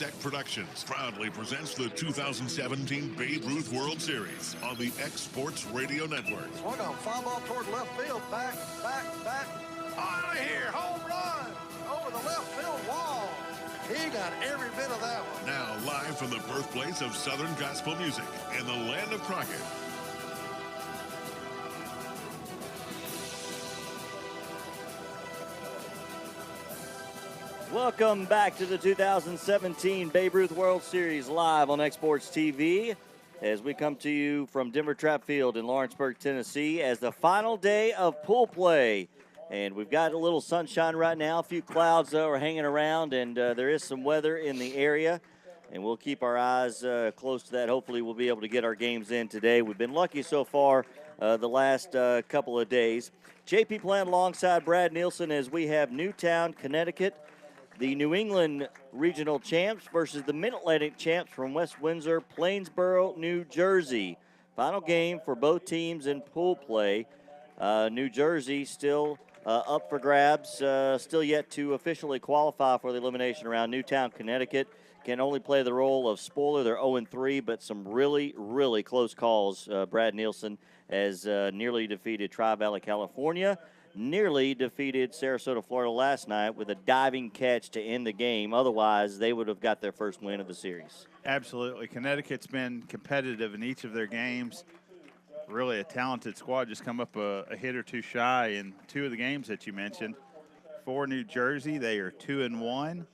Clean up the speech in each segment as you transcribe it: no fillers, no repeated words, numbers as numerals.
Sec Productions proudly presents the 2017 Babe Ruth World Series on the X Sports Radio Network. Swung on, fly ball toward left field, back, out of here, home run, over the left field wall. He got every bit of that one. Now live from the birthplace of Southern gospel music and the land of Crockett. Welcome back to the 2017 Babe Ruth World Series live on X Sports TV as we come to you from Denver Trap Field in Lawrenceburg, Tennessee as the final day of pool play. And we've got a little sunshine right now. A few clouds, though, are hanging around, and there is some weather in the area. And we'll keep our eyes close to that. Hopefully we'll be able to get our games in today. We've been lucky so far the last couple of days. JP playing alongside Brad Nielsen as we have Newtown, Connecticut, the New England regional champs versus the Mid-Atlantic champs from West Windsor-Plainsboro, New Jersey. Final game for both teams in pool play. New Jersey still up for grabs, still yet to officially qualify for the elimination round. Newtown, Connecticut can only play the role of spoiler. They're 0-3, but some really, really close calls. Brad Nielsen has nearly defeated Tri-Valley, California. Nearly defeated Sarasota, Florida last night with a diving catch to end the game. Otherwise, they would have got their first win of the series. Absolutely. Connecticut's been competitive in each of their games. Really a talented squad, just come up a hit or two shy in two of the games that you mentioned. For New Jersey, they are 2-1.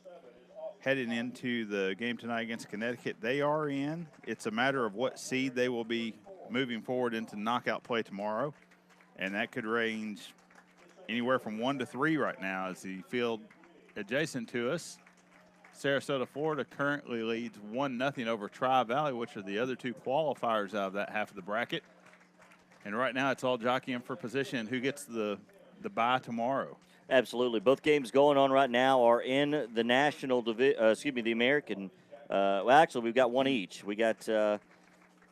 Heading into the game tonight against Connecticut, they are in. It's a matter of what seed they will be moving forward into knockout play tomorrow, and that could range anywhere from 1 to 3 right now as the field adjacent to us. Sarasota, Florida currently leads 1-0 over Tri-Valley, which are the other two qualifiers out of that half of the bracket. And right now it's all jockeying for position. Who gets the bye tomorrow? Absolutely. Both games going on right now are in the national the American. Well, actually, we've got one each. We got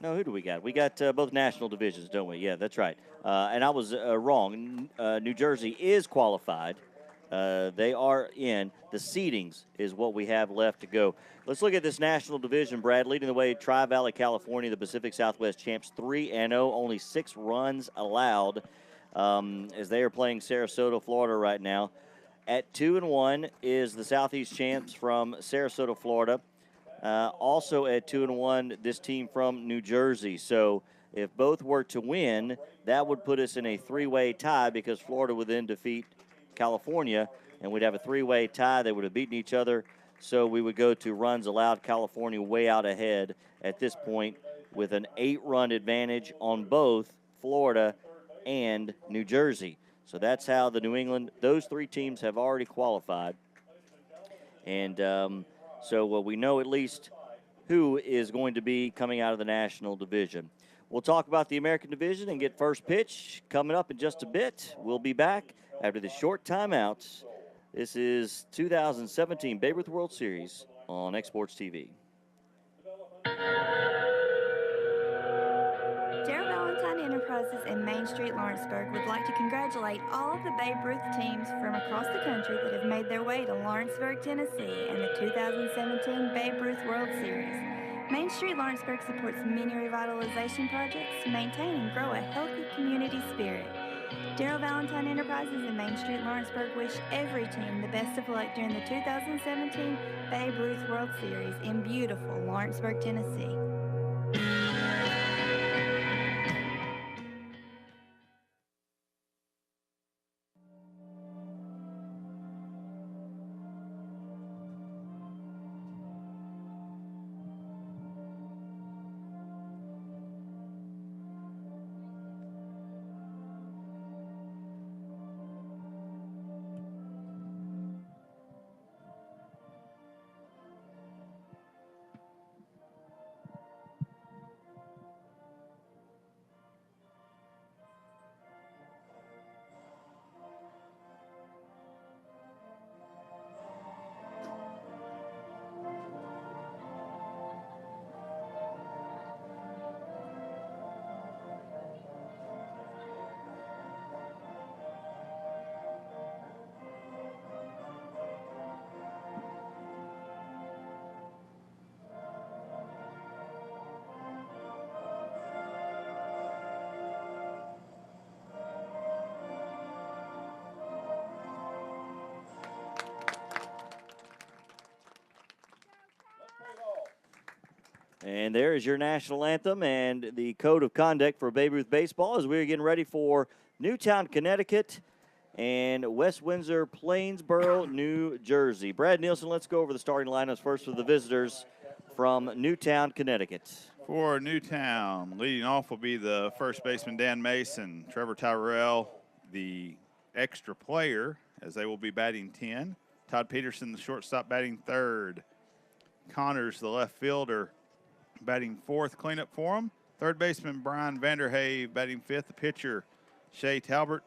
who do we got? We got both national divisions, don't we? Yeah, that's right. And I was wrong. New Jersey is qualified. They are in. The seedings is what we have left to go. Let's look at this national division, Brad. Leading the way, Tri-Valley, California, the Pacific Southwest champs, 3-0, only 6 runs allowed as they are playing Sarasota, Florida right now. At 2-1 is the Southeast champs from Sarasota, Florida. Also at 2-1, this team from New Jersey. So if both were to win, that would put us in a 3-way tie because Florida would then defeat California, and we'd have a 3-way tie. They would have beaten each other, so we would go to runs allowed. California way out ahead at this point with an 8-run advantage on both Florida and New Jersey. So that's how the New England, those 3 teams have already qualified. And so we know at least who is going to be coming out of the national division. We'll talk about the American division and get first pitch coming up in just a bit. We'll be back after the short timeouts. This is 2017 Babe Ruth World Series on X Sports TV. Darrell Valentine Enterprises in Main Street, Lawrenceburg would like to congratulate all of the Babe Ruth teams from across the country that have made their way to Lawrenceburg, Tennessee in the 2017 Babe Ruth World Series. Main Street Lawrenceburg supports many revitalization projects to maintain and grow a healthy community spirit. Darrell Valentine Enterprises in Main Street, Lawrenceburg wish every team the best of luck during the 2017 Babe Ruth World Series in beautiful Lawrenceburg, Tennessee. And there is your national anthem and the code of conduct for Babe Ruth baseball as we're getting ready for Newtown, Connecticut and West Windsor-Plainsboro, New Jersey. Brad Nielsen, let's go over the starting lineups first for the visitors from Newtown, Connecticut. For Newtown, leading off will be the first baseman, Dan Mason. Trevor Tyrell, the extra player, as they will be batting 10. Todd Peterson, the shortstop, batting 3rd. Connors, the left fielder, batting 4th, cleanup for him. Third baseman, Brian Vanderhave, batting 5th. The pitcher, Shea Talbot,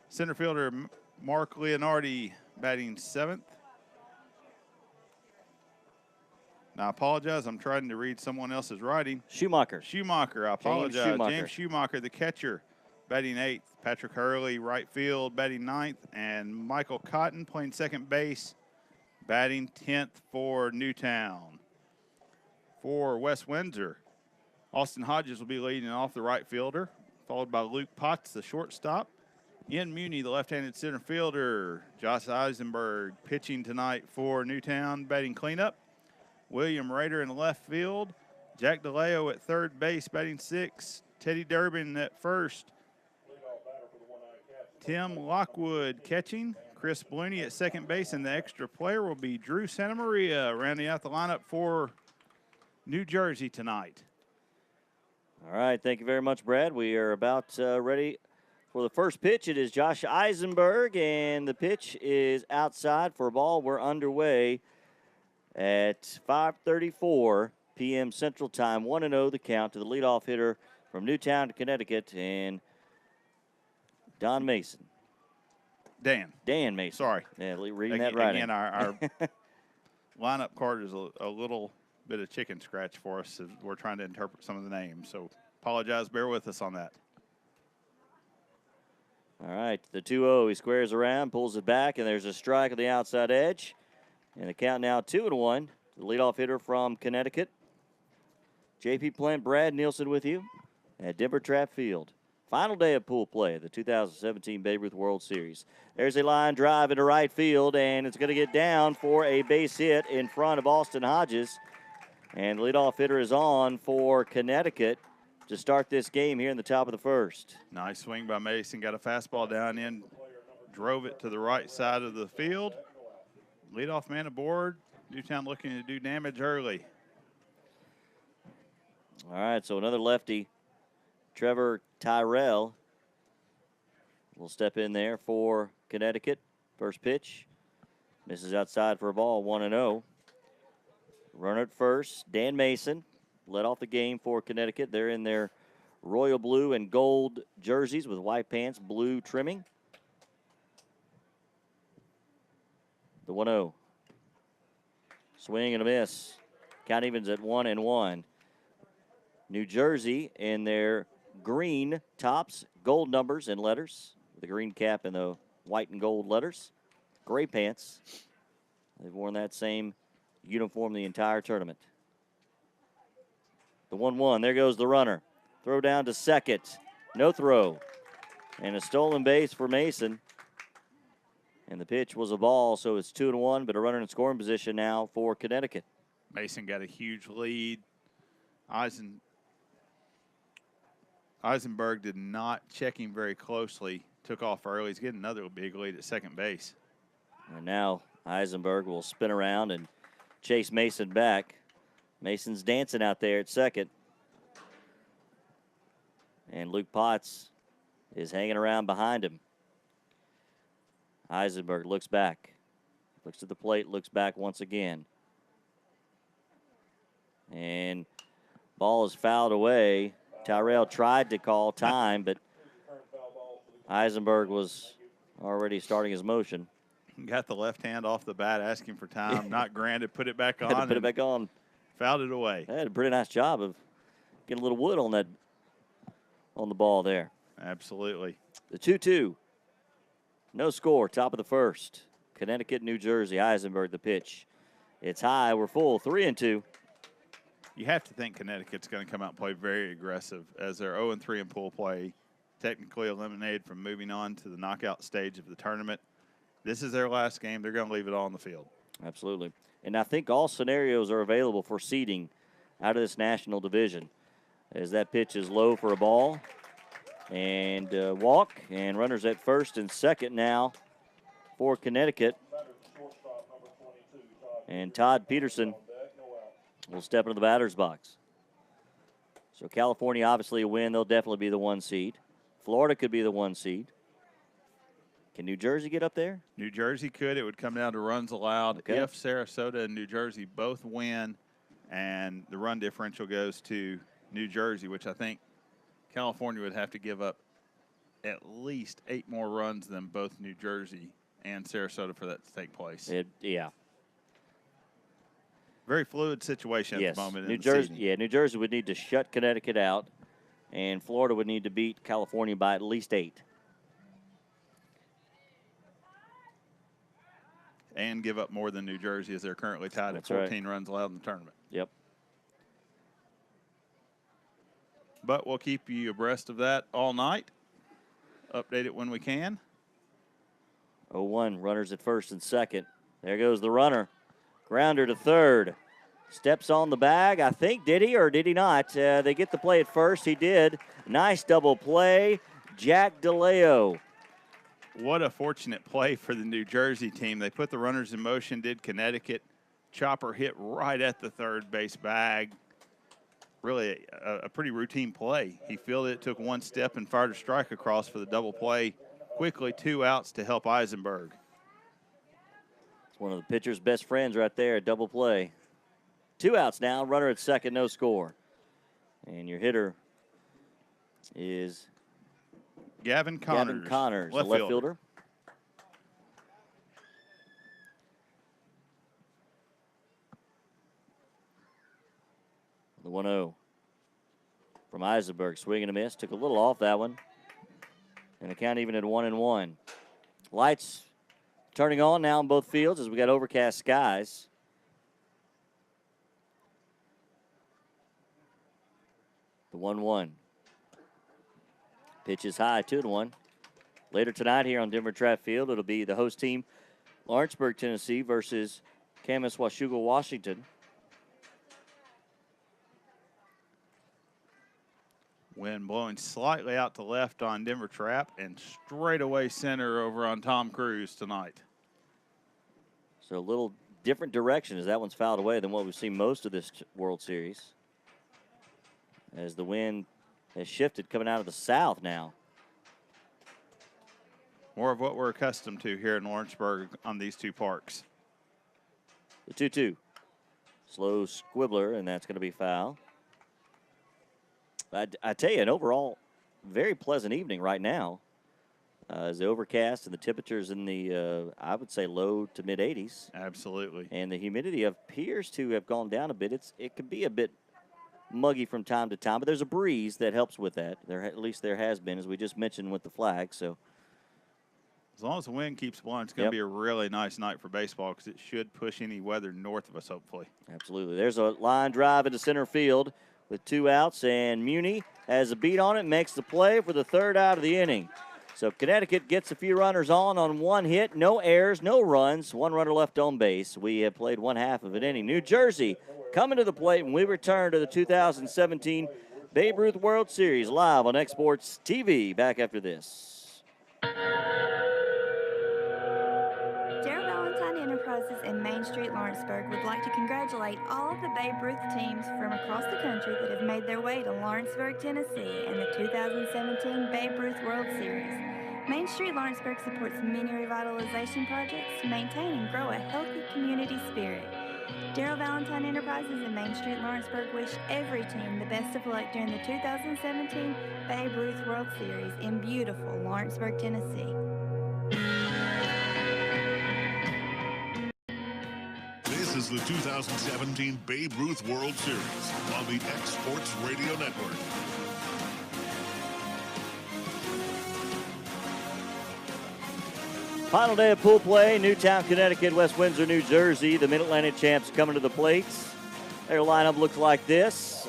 Center fielder, Mark Leonardi, batting 7th. Now, I apologize. I'm trying to read someone else's writing. Schumacher. I apologize. James Schumacher, the catcher, batting 8th. Patrick Hurley, right field, batting 9th. And Michael Cotton playing second base, batting 10th for Newtown. For West Windsor, Austin Hodges will be leading off, the right fielder, followed by Luke Potts, the shortstop. Ian Muni, the left-handed center fielder. Josh Eisenberg pitching tonight for Newtown, batting cleanup. William Rader in the left field. Jack DeLeo at third base, batting 6th. Teddy Durbin at first. Tim Lockwood catching. Chris Blooney at second base, and the extra player will be Drew Santamaria, rounding out the lineup for New Jersey tonight. All right, thank you very much, Brad. We are about ready for the first pitch. It is Josh Eisenberg, and the pitch is outside for a ball. We're underway at 5:34 p.m. Central Time. 1-0 the count to the leadoff hitter from Newtown, Connecticut, and Dan Mason. Dan Mason. Sorry. Yeah, reading that right. Again, our lineup card is a little bit of chicken scratch for us as we're trying to interpret some of the names. So apologize, bear with us on that. All right, the 2-0, he squares around, pulls it back, and there's a strike on the outside edge. And the count now 2-1. The leadoff hitter from Connecticut. J.P. Plant, Brad Nielsen with you at Denver Trapp Field. Final day of pool play of the 2017 Babe Ruth World Series. There's a line drive into right field, and it's going to get down for a base hit in front of Austin Hodges. And the leadoff hitter is on for Connecticut to start this game here in the top of the first. Nice swing by Mason. Got a fastball down in, drove it to the right side of the field. Leadoff man aboard. Newtown looking to do damage early. All right, so another lefty, Trevor Tyrell, will step in there for Connecticut. First pitch. Misses outside for a ball, 1-0. Runner at first, Dan Mason led off the game for Connecticut. They're in their royal blue and gold jerseys with white pants, blue trimming. The 1-0. Swing and a miss. Count evens at 1-1. New Jersey in their green tops, gold numbers and letters. The green cap and the white and gold letters. Gray pants. They've worn that same uniform the entire tournament. The 1-1. There goes the runner. Throw down to second. No throw. And a stolen base for Mason. And the pitch was a ball, so it's 2-1, but a runner in scoring position now for Connecticut. Mason got a huge lead. Eisenberg did not check him very closely. Took off early. He's getting another big lead at second base. And now Eisenberg will spin around and chase Mason back. Mason's dancing out there at second. And Luke Potts is hanging around behind him. Eisenberg looks back. Looks at the plate, looks back once again. And ball is fouled away. Tyrell tried to call time, but Eisenberg was already starting his motion. Got the left hand off the bat, asking for time. Not granted. Put it back on. Had to put it back on. Fouled it away. They had a pretty nice job of getting a little wood on the ball there. Absolutely. The 2-2. No score. Top of the first. Connecticut, New Jersey. Eisenberg the pitch. It's high. We're full. 3-2. You have to think Connecticut's going to come out and play very aggressive as they're 0-3 in pool play, technically eliminated from moving on to the knockout stage of the tournament. This is their last game. They're going to leave it all on the field. Absolutely. And I think all scenarios are available for seeding out of this national division. As that pitch is low for a ball. And walk, and runners at first and second now for Connecticut. And Todd Peterson will step into the batter's box. So California obviously a win. They'll definitely be the 1 seed. Florida could be the 1 seed. Can New Jersey get up there? New Jersey could. It would come down to runs allowed. Okay. If Sarasota and New Jersey both win and the run differential goes to New Jersey, which I think California would have to give up at least 8 more runs than both New Jersey and Sarasota for that to take place. Yeah. Very fluid situation Yes. at the moment. New in the Jersey, season. yeah, New Jersey would need to shut Connecticut out, and Florida would need to beat California by at least 8. And give up more than New Jersey, as they're currently tied That's at 14 runs allowed in the tournament. Yep. But we'll keep you abreast of that all night. Update it when we can. 0-1, runners at first and second. There goes the runner. Grounder to third. Steps on the bag, I think. Did he or did he not? They get the play at first. He did. Nice double play. Jack DeLeo. What a fortunate play for the New Jersey team. They put the runners in motion, did Connecticut. Chopper hit right at the third base bag. Really a pretty routine play. He fielded it, took 1 step, and fired a strike across for the double play. Quickly 2 outs to help Eisenberg. It's one of the pitcher's best friends right there, a double play. 2 outs now, runner at second, no score. And your hitter is Gavin Connors. Gavin Connors, the left fielder. The 1-0 from Eisenberg. Swing and a miss. Took a little off that one. And the count even at 1-1. Lights turning on now in both fields as we got overcast skies. The 1-1. Pitch is high, 2-1. Later tonight here on Denver Track Field, it'll be the host team, Lawrenceburg, Tennessee versus Camas Washougal, Washington. Wind blowing slightly out to left on Denver Trap and straight away center over on Tom Cruise tonight. So a little different direction as that one's fouled away than what we've seen most of this World Series. As the wind has shifted coming out of the south now. More of what we're accustomed to here in Lawrenceburg on these 2 parks. The 2-2. Slow squibbler, and that's going to be foul. I tell you, an overall very pleasant evening right now. As the overcast and the temperatures in the, I would say, low to mid 80s. Absolutely. And the humidity appears to have gone down a bit. It can be a bit muggy from time to time, but there's a breeze that helps with that. At least there has been, as we just mentioned with the flag. So, as long as the wind keeps blowing, it's going to be a really nice night for baseball because it should push any weather north of us, hopefully. Absolutely. There's a line drive into center field with 2 outs, and Muni has a beat on it, makes the play for the 3rd out of the inning. So Connecticut gets a few runners on 1 hit, no errors, no runs, 1 runner left on base. We have played 1/2 of an inning. New Jersey coming to the plate when we return to the 2017 Babe Ruth World Series live on Exports TV. Back after this. In Main Street, Lawrenceburg would like to congratulate all of the Babe Ruth teams from across the country that have made their way to Lawrenceburg, Tennessee in the 2017 Babe Ruth World Series. Main Street Lawrenceburg supports many revitalization projects to maintain and grow a healthy community spirit. Darrell Valentine Enterprises in Main Street Lawrenceburg wish every team the best of luck during the 2017 Babe Ruth World Series in beautiful Lawrenceburg, Tennessee. This is the 2017 Babe Ruth World Series on the X Sports Radio Network. Final day of pool play, Newtown, Connecticut, West Windsor, New Jersey. The Mid-Atlantic champs coming to the plates. Their lineup looks like this.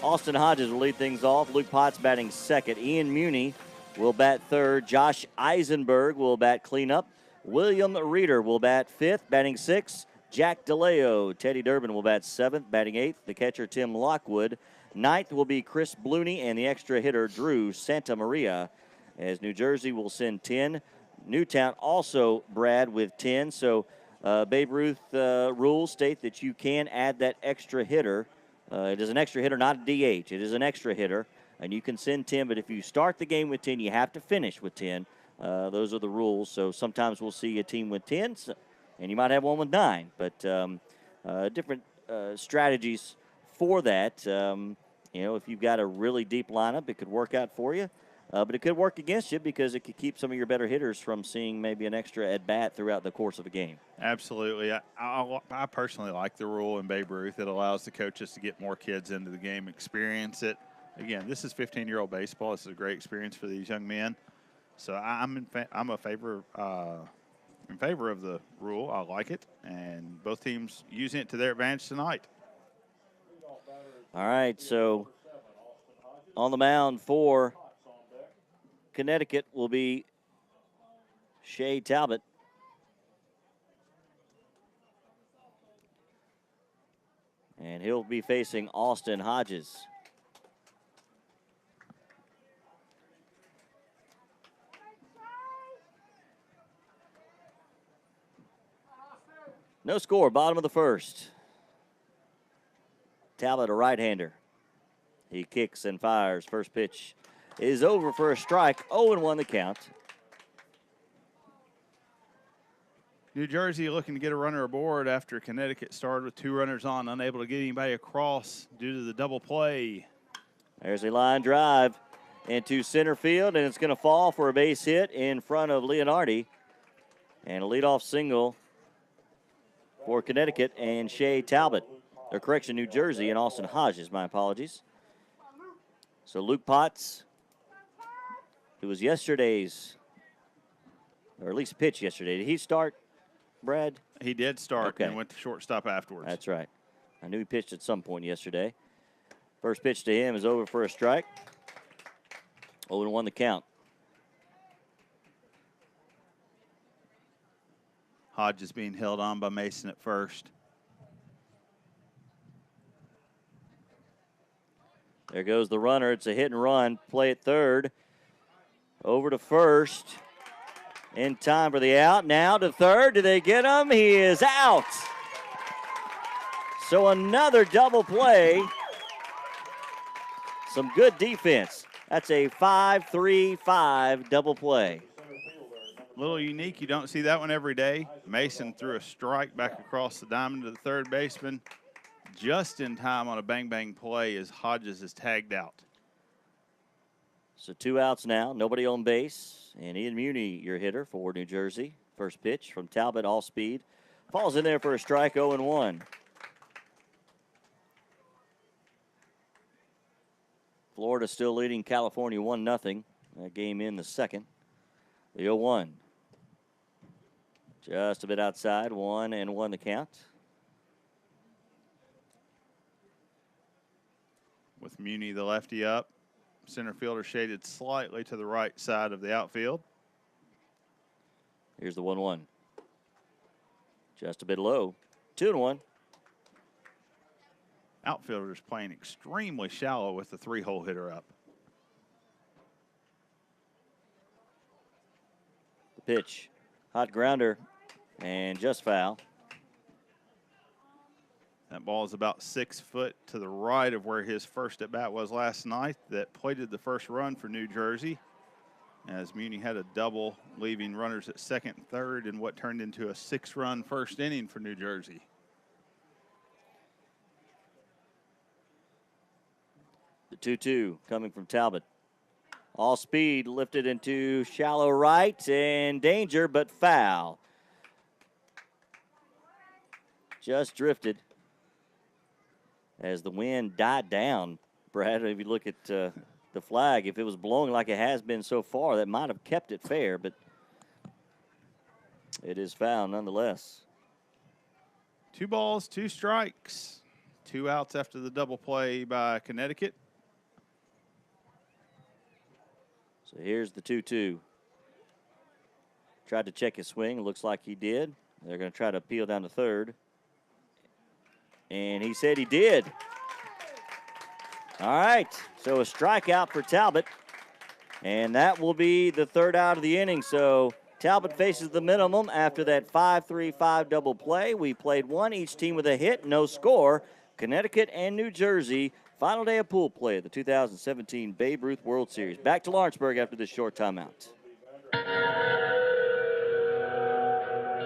Austin Hodges will lead things off. Luke Potts batting second. Ian Muni will bat third. Josh Eisenberg will bat cleanup. William Reeder will bat fifth. Batting sixth, Jack DeLeo. Teddy Durbin will bat 7th, batting 8th. The catcher, Tim Lockwood. 9th will be Chris Blooney, and the extra hitter, Drew Santa Maria. As New Jersey will send 10. Newtown also, Brad, with 10. So Babe Ruth rules state that you can add that extra hitter. It is an extra hitter, not a DH. It is an extra hitter, and you can send 10. But if you start the game with 10, you have to finish with 10. Those are the rules. So sometimes we'll see a team with 10, and you might have one with 9. But different strategies for that. If you've got a really deep lineup, it could work out for you. But it could work against you because it could keep some of your better hitters from seeing maybe an extra at-bat throughout the course of a game. Absolutely. I personally like the rule in Babe Ruth. It allows the coaches to get more kids into the game, experience it. Again, this is 15-year-old baseball. This is a great experience for these young men. So I'm in favor of the rule. I like it, and both teams using it to their advantage tonight. All right, so on the mound for Connecticut will be Shea Talbot. And he'll be facing Austin Hodges. No score, bottom of the first. Talbot, a right-hander. He kicks and fires. First pitch is over for a strike. 0-1 the count. New Jersey looking to get a runner aboard after Connecticut started with 2 runners on, unable to get anybody across due to the double play. There's a line drive into center field, and it's going to fall for a base hit in front of Leonardi. And a leadoff single for Connecticut and Shea Talbot. Or correction, New Jersey and Austin Hodges, my apologies. So Luke Potts, who was yesterday's, or at least pitched yesterday. Did he start, Brad? He did start and went to shortstop afterwards. That's right. I knew he pitched at some point yesterday. First pitch to him is over for a strike. 0-1 the count. Hodges being held on by Mason at first. There goes the runner. It's a hit and run. Play at third. Over to first. In time for the out. Now to third. Do they get him? He is out. So another double play. Some good defense. That's a 5-3-5 double play. A little unique. You don't see that one every day. Mason threw a strike back across the diamond to the third baseman just in time on a bang-bang play as Hodges is tagged out. So 2 outs now. Nobody on base. And Ian Muni, your hitter for New Jersey. First pitch from Talbot, all speed. Falls in there for a strike, 0-1. Florida still leading California 1-0. That game in the second. The 0-1. Just a bit outside, 1-1 the count. With Muni, the lefty, up. Center fielder shaded slightly to the right side of the outfield. Here's the 1-1. Just a bit low. 2-1. Outfielders playing extremely shallow with the 3-hole hitter up. The pitch. Hot grounder and just foul. That ball is about 6 foot to the right of where his first at bat was last night. That plated the first run for New Jersey, as Muni had a double, leaving runners at second and third in what turned into a 6-run first inning for New Jersey. The 2-2 coming from Talbot. All speed lifted into shallow right and danger, but foul. Just drifted as the wind died down. Brad, if you look at the flag, if it was blowing like it has been so far, that might have kept it fair, but it is foul nonetheless. 2 balls, 2 strikes. 2 outs after the double play by Connecticut. So here's the 2-2. Tried to check his swing. Looks like he did. They're going to try to peel down to third. And he said he did. All right, so a strikeout for Talbot. And that will be the third out of the inning. So Talbot faces the minimum after that 5-3-5 double play. We played one, each team with a hit, no score. Connecticut and New Jersey, final day of pool play at the 2017 Babe Ruth World Series. Back to Lawrenceburg after this short timeout.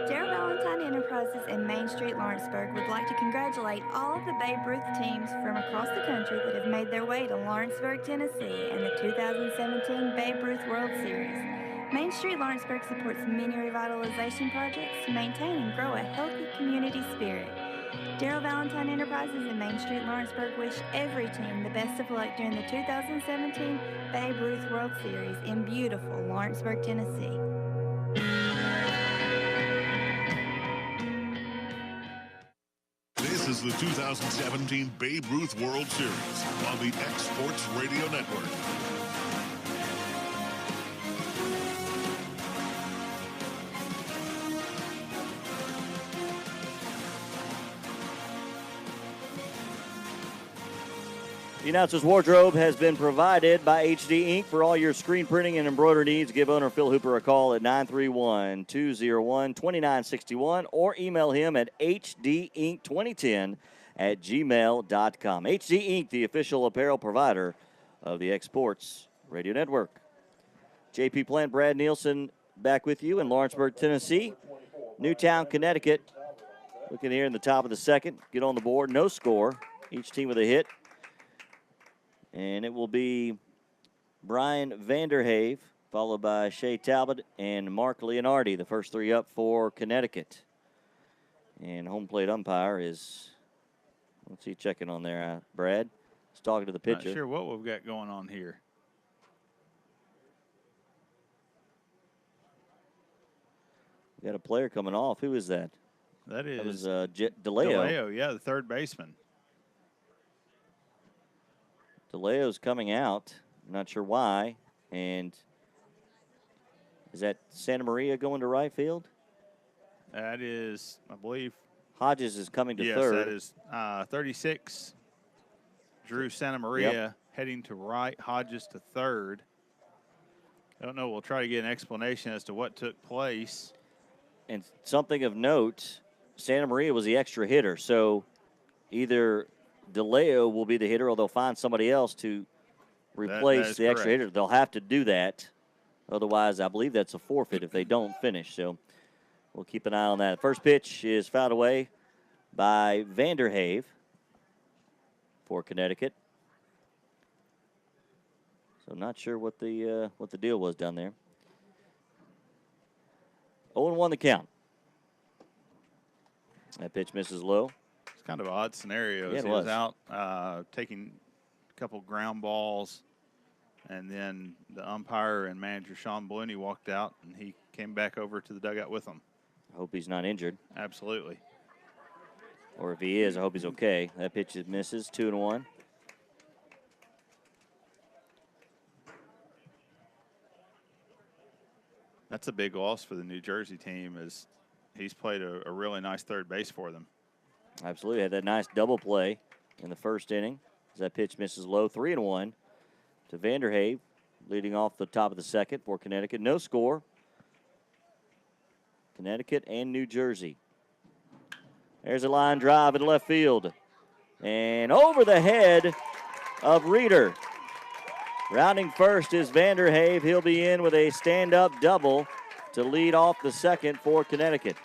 Gerald Valentine Enterprises in Main Street, Lawrenceburg would like to congratulate all of the Babe Ruth teams from across the country that have made their way to Lawrenceburg, Tennessee in the 2017 Babe Ruth World Series. Main Street Lawrenceburg supports many revitalization projects to maintain and grow a healthy community spirit. Gerald Valentine Enterprises in Main Street Lawrenceburg wish every team the best of luck during the 2017 Babe Ruth World Series in beautiful Lawrenceburg, Tennessee. This is the 2017 Babe Ruth World Series on the X Sports Radio Network. The announcer's wardrobe has been provided by HD Inc. For all your screen printing and embroidery needs, give owner Phil Hooper a call at 931-201-2961 or email him at hdinc2010@gmail.com. HD Inc., the official apparel provider of the X-Sports Radio Network. JP Plant, Brad Nielsen back with you in Lawrenceburg, Tennessee. Newtown, Connecticut, looking here in the top of the second. Get on the board, no score. Each team with a hit. And it will be Brian Vanderhave, followed by Shea Talbot and Mark Leonardi, the first three up for Connecticut. And home plate umpire is, what's he checking on there, Brad? He's talking to the pitcher. Not sure what we've got going on here. We got a player coming off. Who is that? That was DeLeo. DeLeo, yeah, the third baseman. DeLeo's coming out. I'm not sure why. And is that Santa Maria going to right field? That is, I believe. Hodges is coming to third. Yes, that is 36. Drew Santa Maria heading to right. Hodges to third. I don't know. We'll try to get an explanation as to what took place. And something of note, Santa Maria was the extra hitter. So either DeLeo will be the hitter, or they'll find somebody else to replace the extra hitter. They'll have to do that. Otherwise, I believe that's a forfeit if they don't finish. So we'll keep an eye on that. First pitch is fouled away by Vanderhave for Connecticut. So not sure what the deal was down there. 0-1 the count. That pitch misses low. It's kind of an odd scenario. Yeah, he was out taking a couple ground balls, and then the umpire and manager Sean Ballooney walked out, and he came back over to the dugout with them. I hope he's not injured. Absolutely. Or if he is, I hope he's okay. That pitch misses, 2-1. That's a big loss for the New Jersey team, as he's played a really nice third base for them. Absolutely. Had that nice double play in the first inning. As that pitch misses low, 3-1 to Vanderhave, leading off the top of the second for Connecticut. No score. Connecticut and New Jersey. There's a line drive in left field. And over the head of Reeder. Rounding first is Vanderhave. He'll be in with a stand-up double to lead off the second for Connecticut.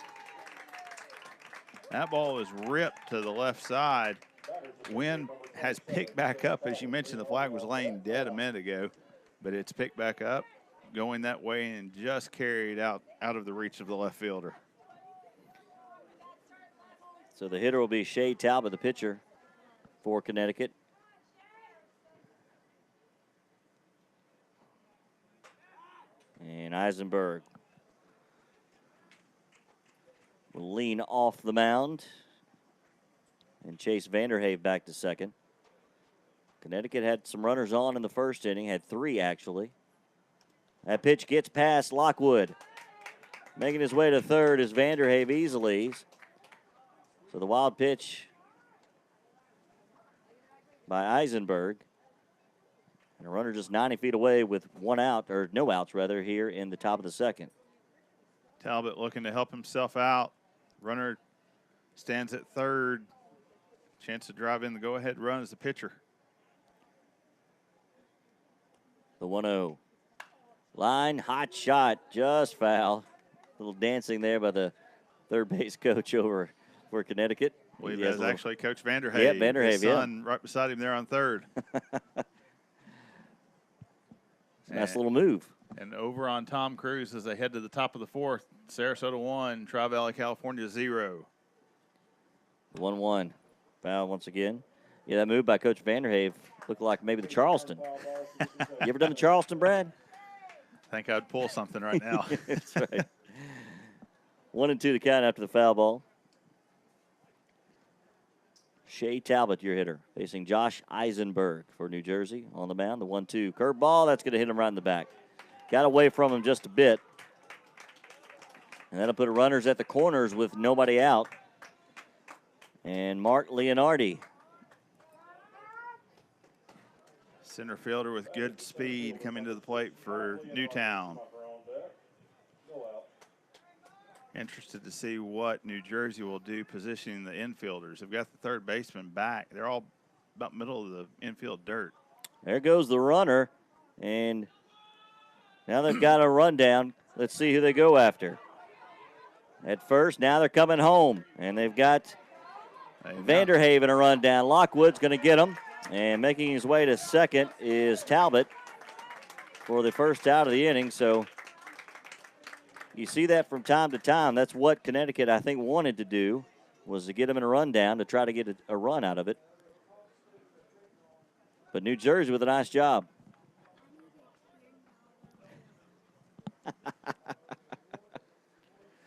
That ball was ripped to the left side. Wind has picked back up. As you mentioned, the flag was laying dead a minute ago, but it's picked back up, going that way, and just carried out of the reach of the left fielder. So the hitter will be Shea Talbot, the pitcher for Connecticut. And Eisenberg will lean off the mound and chase Vanderhave back to second. Connecticut had some runners on in the first inning, had three actually. That pitch gets past Lockwood. Making his way to third is Vanderhave easily. So the wild pitch by Eisenberg. And a runner just 90 feet away with one out, or no outs rather, here in the top of the second. Talbot looking to help himself out. Runner stands at third. Chance to drive in the go-ahead run as the pitcher. The 1-0. Line, hot shot, just foul. A little dancing there by the third base coach over for Connecticut. I believe that's actually Coach Vanderhave. Yeah, Vanderhave, His son right beside him there on third. Nice little move. And over on Tom Cruise as they head to the top of the fourth. Sarasota 1, Tri-Valley, California 0. 1-1. Foul once again. Yeah, that move by Coach Vanderhave looked like maybe the Charleston. You ever done the Charleston, Brad? I think I'd pull something right now. That's right. 1-2 to count after the foul ball. Shea Talbot, your hitter, facing Josh Eisenberg for New Jersey on the mound. The 1-2 curveball, that's going to hit him right in the back. Got away from him just a bit. And that'll put runners at the corners with nobody out. And Mark Leonardi. Center fielder with good speed coming to the plate for Newtown. Interested to see what New Jersey will do positioning the infielders. They've got the third baseman back. They're all about middle of the infield dirt. There goes the runner. And now they've got a rundown. Let's see who they go after. At first, now they're coming home. And they've got Vanderhaven a rundown. Lockwood's going to get him. And making his way to second is Talbot for the first out of the inning. So you see that from time to time. That's what Connecticut, I think, wanted to do, was to get him in a rundown to try to get a run out of it. But New Jersey with a nice job.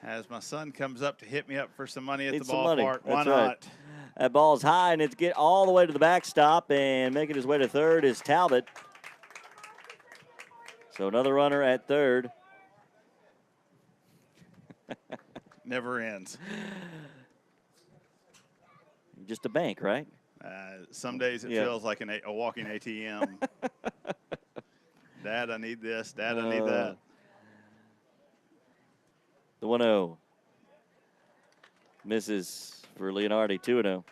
As my son comes up to hit me up for some money at Need the some money. ballpark, why That's not? right. That ball's high, and it's get all the way to the backstop, and making his way to third is Talbot. So another runner at third. Never ends. Just a bank, right? Some days it feels like a walking ATM. Dad, I need this. Dad, I need that. The 1-0. Misses for Leonardi, 2-0.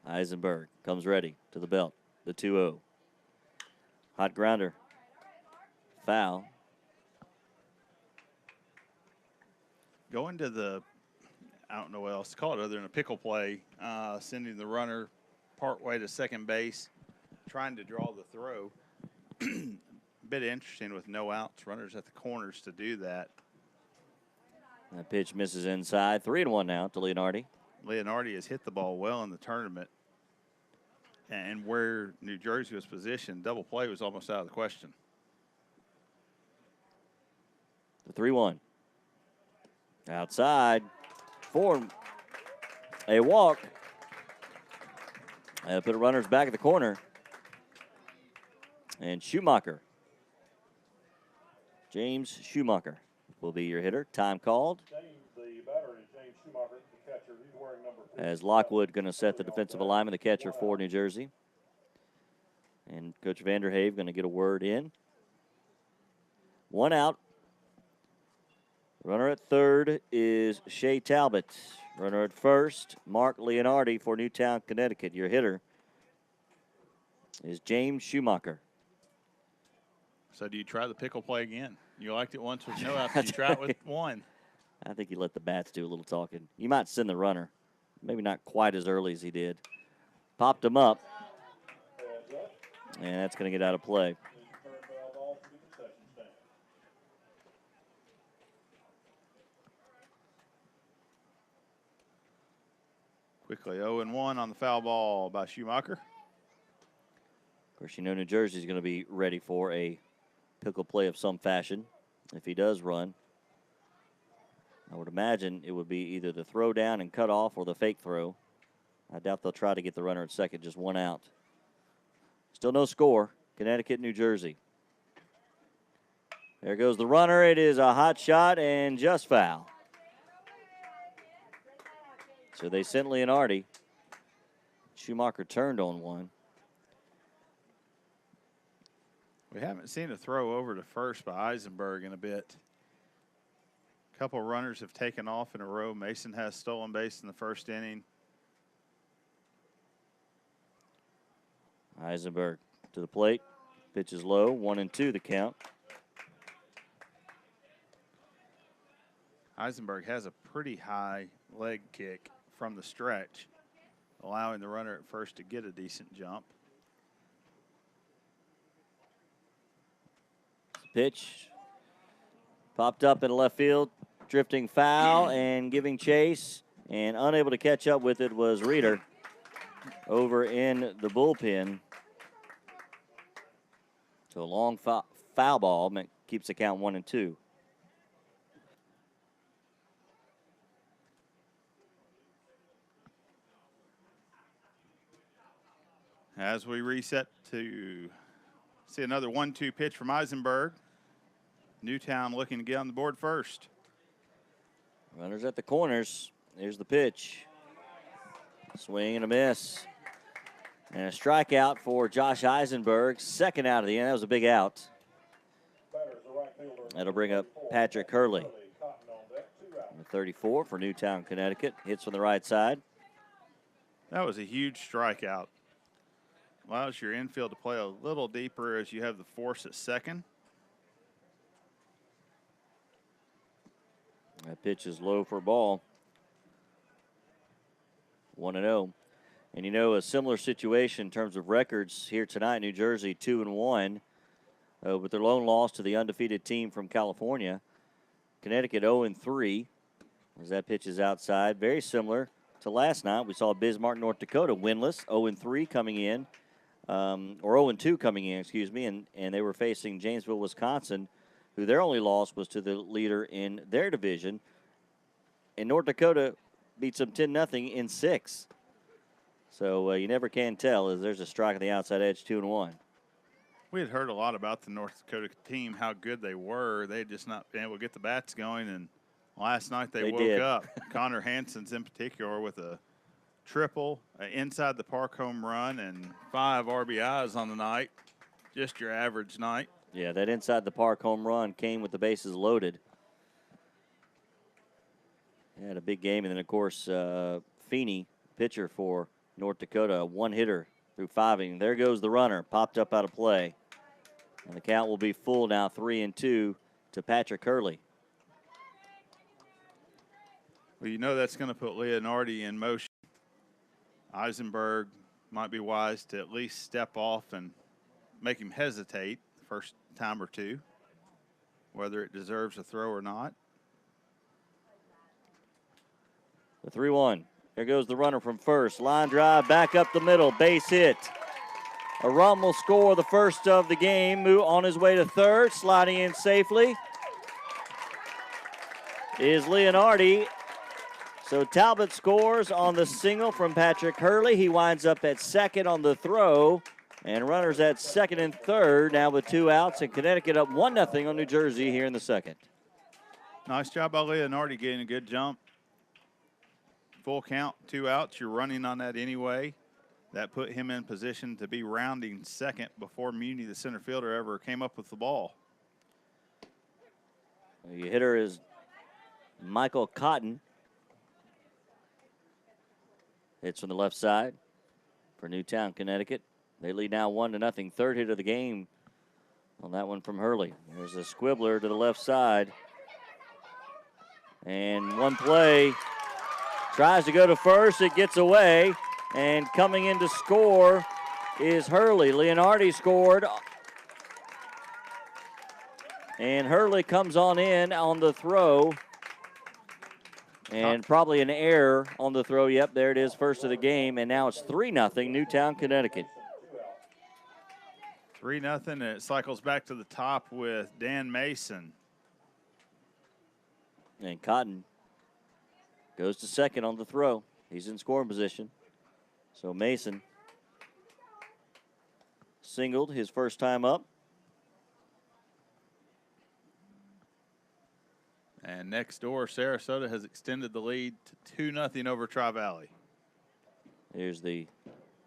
Eisenberg comes ready to the belt. The 2-0. Hot grounder. Foul. Going to the, I don't know what else to call it other than a pickle play, sending the runner partway to second base, trying to draw the throw. Bit interesting with no outs, runners at the corners to do that. That pitch misses inside. 3-1 now to Leonardi. Leonardi has hit the ball well in the tournament. And where New Jersey was positioned, double play was almost out of the question. The 3-1. Outside. For a walk. And put runners back at the corner. And Schumacher. James Schumacher will be your hitter. Time called. The batter is James Schumacher, the catcher. He's wearing number 4. As Lockwood going to set the defensive alignment, the catcher for New Jersey. And Coach Vanderhave going to get a word in. 1 out. Runner at third is Shea Talbot. Runner at first, Mark Leonardi for Newtown, Connecticut. Your hitter is James Schumacher. So do you try the pickle play again? You liked it once with no outs. You try it with one. I think you let the bats do a little talking. You might send the runner. Maybe not quite as early as he did. Popped him up. And that's going to get out of play. Quickly 0-1 on the foul ball by Schumacher. Of course, you know New Jersey's going to be ready for a pickle play of some fashion if he does run. I would imagine it would be either the throw down and cut off or the fake throw. I doubt they'll try to get the runner at second, just 1 out. Still no score. Connecticut, New Jersey. There goes the runner. It is a hot shot and just foul. So they sent Leonardi. Schumacher turned on one. We haven't seen a throw over to first by Eisenberg in a bit. A couple runners have taken off in a row. Mason has stolen base in the first inning. Eisenberg to the plate. Pitch is low. 1-2 the count. Eisenberg has a pretty high leg kick from the stretch, allowing the runner at first to get a decent jump. Pitch popped up in left field, drifting foul and giving chase, and unable to catch up with it was Reeder over in the bullpen. So a long foul ball keeps the count 1-2. As we reset to see another 1-2 pitch from Eisenberg. Newtown looking to get on the board first. Runners at the corners. Here's the pitch. Swing and a miss. And a strikeout for Josh Eisenberg. Second out of the inning. That was a big out. That'll bring up Patrick Hurley. Number 34 for Newtown, Connecticut. Hits from the right side. That was a huge strikeout. Allows your infield to play a little deeper as you have the force at second. That pitch is low for a ball. 1-0. And you know, a similar situation in terms of records here tonight, New Jersey 2-1 with their lone loss to the undefeated team from California. Connecticut 0-3 as that pitch is outside. Very similar to last night. We saw Bismarck, North Dakota winless, 0-3 coming in, or 0-2 coming in, excuse me, and they were facing Janesville, Wisconsin, who their only loss was to the leader in their division. And North Dakota beats them 10-0 in 6. So you never can tell as there's a strike on the outside edge, 2-1. We had heard a lot about the North Dakota team, how good they were. They had just not been able to get the bats going, and last night they woke up. Connor Hansen's in particular with a triple, an inside the park home run, and 5 RBIs on the night. Just your average night. Yeah, that inside the park home run came with the bases loaded. He had a big game, and then, of course, Feeney, pitcher for North Dakota, a one-hitter through 5 innings. There goes the runner, popped up out of play. And the count will be full now, 3-2 to Patrick Hurley. Well, you know that's going to put Leonardi in motion. Eisenberg might be wise to at least step off and make him hesitate the first time or two, whether it deserves a throw or not. The 3-1. There goes the runner from first. Line drive back up the middle. Base hit. A run will score the first of the game. On his way to third. Sliding in safely is Leonardi. So Talbot scores on the single from Patrick Hurley. He winds up at second on the throw. And runners at second and third now with 2 outs. And Connecticut up 1-0 on New Jersey here in the second. Nice job by Leonardi getting a good jump. Full count, 2 outs. You're running on that anyway. That put him in position to be rounding second before Muni, the center fielder, ever came up with the ball. The hitter is Michael Cotton. Hits from the left side for Newtown, Connecticut. They lead now 1-0. Third hit of the game on that one from Hurley. There's a squibbler to the left side. And one play. Tries to go to first. It gets away. And coming in to score is Hurley. Leonardi scored. And Hurley comes on in on the throw. And probably an error on the throw. Yep, there it is, first of the game. And now it's 3-0 Newtown, Connecticut. 3-0, and it cycles back to the top with Dan Mason. And Cotton goes to second on the throw. He's in scoring position. So Mason singled his first time up. And next door, Sarasota has extended the lead to 2-0 over Tri-Valley. Here's the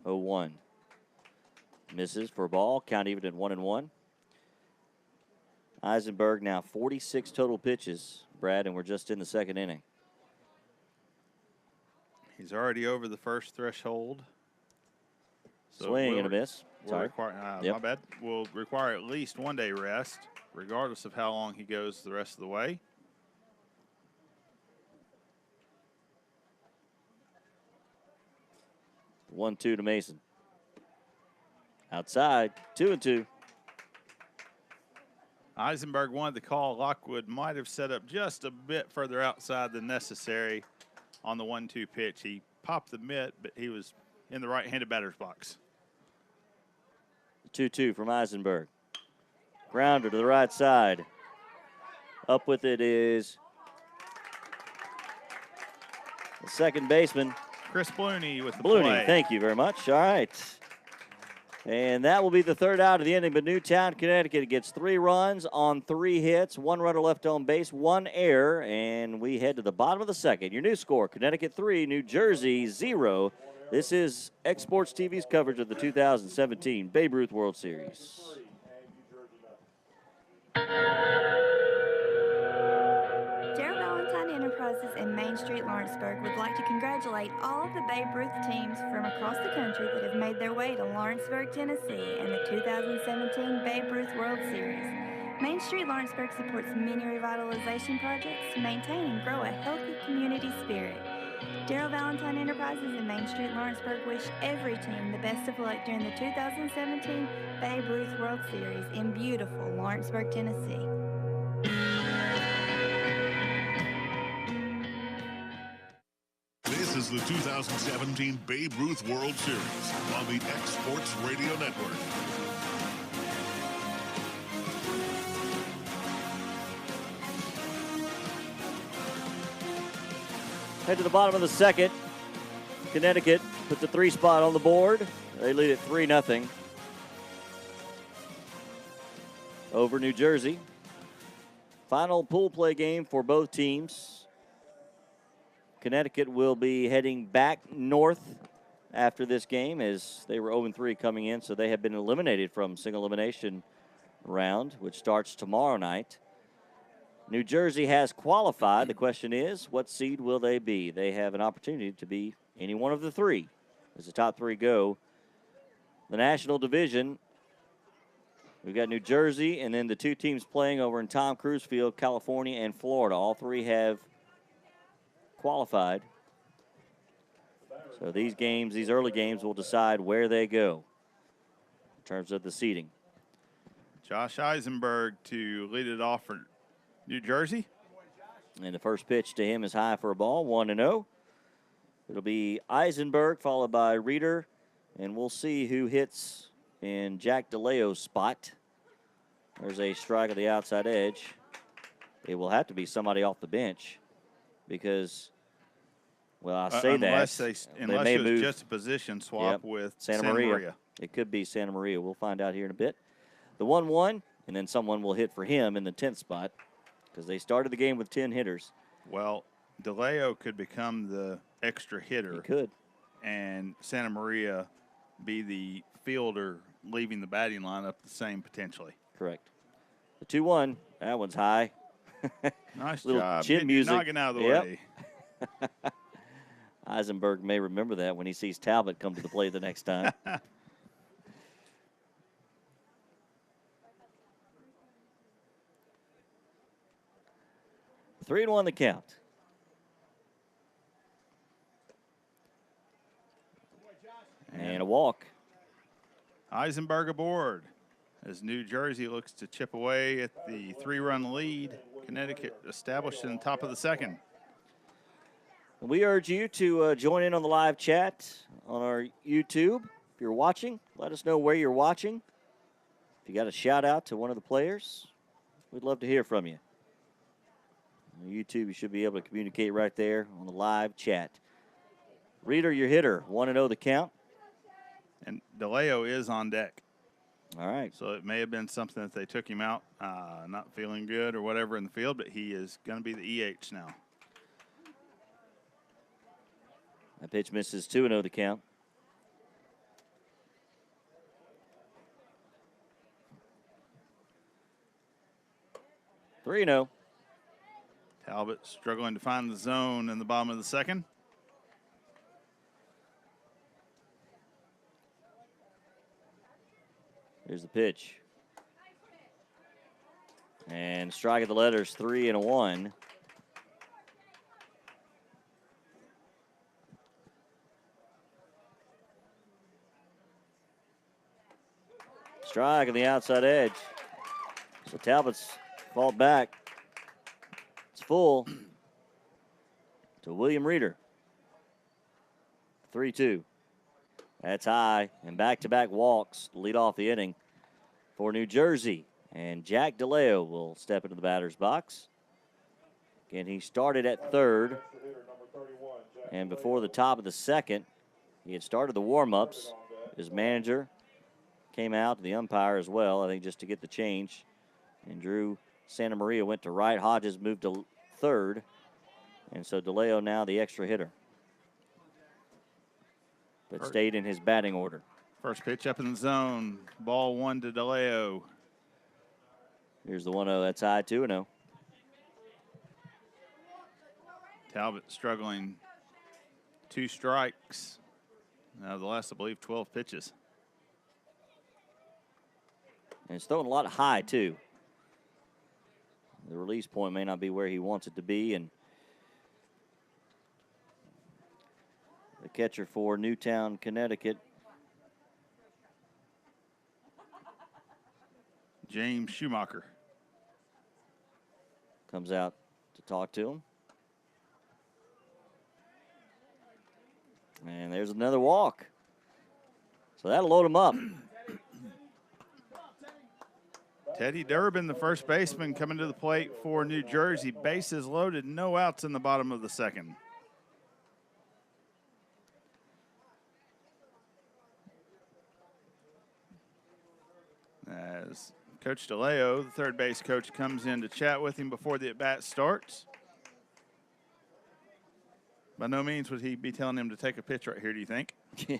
0-1. Misses for a ball. Count even at 1-1. Eisenberg now 46 total pitches, Brad, and we're just in the second inning. He's already over the first threshold. So Swing and a miss. Sorry. My bad. Will require at least 1 day rest, regardless of how long he goes the rest of the way. 1-2 to Mason. Outside, 2-2. Eisenberg wanted the call. Lockwood might have set up just a bit further outside than necessary on the 1-2 pitch. He popped the mitt, but he was in the right-handed batter's box. 2-2 from Eisenberg. Grounder to the right side. Up with it is the second baseman. Chris Blooney with the Blooney, play. thank you very much. All right. And that will be the third out of the inning, but Newtown, Connecticut gets 3 runs on 3 hits, 1 runner left on base, 1 error, and we head to the bottom of the second. Your new score, Connecticut 3, New Jersey 0. This is X-Sports TV's coverage of the 2017 Babe Ruth World Series. Enterprises in Main Street, Lawrenceburg would like to congratulate all of the Babe Ruth teams from across the country that have made their way to Lawrenceburg, Tennessee in the 2017 Babe Ruth World Series. Main Street Lawrenceburg supports many revitalization projects to maintain and grow a healthy community spirit. Darrell Valentine Enterprises in Main Street, Lawrenceburg wish every team the best of luck during the 2017 Babe Ruth World Series in beautiful Lawrenceburg, Tennessee. This is the 2017 Babe Ruth World Series on the X-Sports Radio Network. Head to the bottom of the second. Connecticut put the 3 spot on the board. They lead it 3-0 over New Jersey. Final pool play game for both teams. Connecticut will be heading back north after this game as they were 0-3 coming in, so they have been eliminated from single elimination round, which starts tomorrow night. New Jersey has qualified. The question is, what seed will they be? They have an opportunity to be any one of the 3 as the top 3 go. The National Division, we've got New Jersey and then the 2 teams playing over in Tom Cruise Field, California and Florida. All 3 have qualified. So these games, these early games, will decide where they go in terms of the seeding. Josh Eisenberg to lead it off for New Jersey. And the first pitch to him is high for a ball, 1-0. It'll be Eisenberg followed by Reeder, and we'll see who hits in Jack DeLeo's spot. There's a strike at the outside edge. It will have to be somebody off the bench because, well, I say unless that. Unless may it was move. just a position swap with Santa Maria. It could be Santa Maria. We'll find out here in a bit. The 1-1, and then someone will hit for him in the 10th spot because they started the game with 10 hitters. Well, DeLeo could become the extra hitter. He could. And Santa Maria be the fielder leaving the batting lineup the same potentially. Correct. The 2-1, that one's high. Nice Little job. chin music. Knocking out of the way. Eisenberg may remember that when he sees Talbot come to the plate the next time. 3-1 the count. And a walk. Eisenberg aboard as New Jersey looks to chip away at the 3-run lead. Connecticut established in the top of the second. We urge you to join in on the live chat on our YouTube. If you're watching, let us know where you're watching. If you got a shout out to one of the players, we'd love to hear from you. On YouTube, you should be able to communicate right there on the live chat. Reeder, your hitter, 1-0 the count. And DeLeo is on deck. All right. So it may have been something that they took him out, not feeling good or whatever in the field, but he is going to be the EH now. That pitch misses 2-0 the count. Three 0. Talbot struggling to find the zone in the bottom of the second. Here's the pitch. And strike at the letters, 3-1. Strike on the outside edge. So Talbot's fought back. It's full to William Reeder. 3-2. That's high, and back-to-back walks lead off the inning for New Jersey. And Jack DeLeo will step into the batter's box. Again, he started at third. And before the top of the second, he had started the warm-ups. His manager came out, the umpire as well, I think just to get the change. And Drew Santa Maria went to right. Hodges moved to third. And so DeLeo now the extra hitter. But stayed in his batting order. First pitch up in the zone. Ball 1 to DeLeo. Here's the 1-0. That's high, 2-0. Talbot struggling. 2 strikes. Now the last, I believe, 12 pitches. And it's throwing a lot high, too. The release point may not be where he wants it to be. And the catcher for Newtown, Connecticut, James Schumacher, comes out to talk to him. And there's another walk. So that'll load him up. Teddy Durbin, the first baseman, coming to the plate for New Jersey. Bases loaded, no outs in the bottom of the second. As Coach DeLeo, the third base coach, comes in to chat with him before the at-bat starts. By no means would he be telling him to take a pitch right here, do you think? So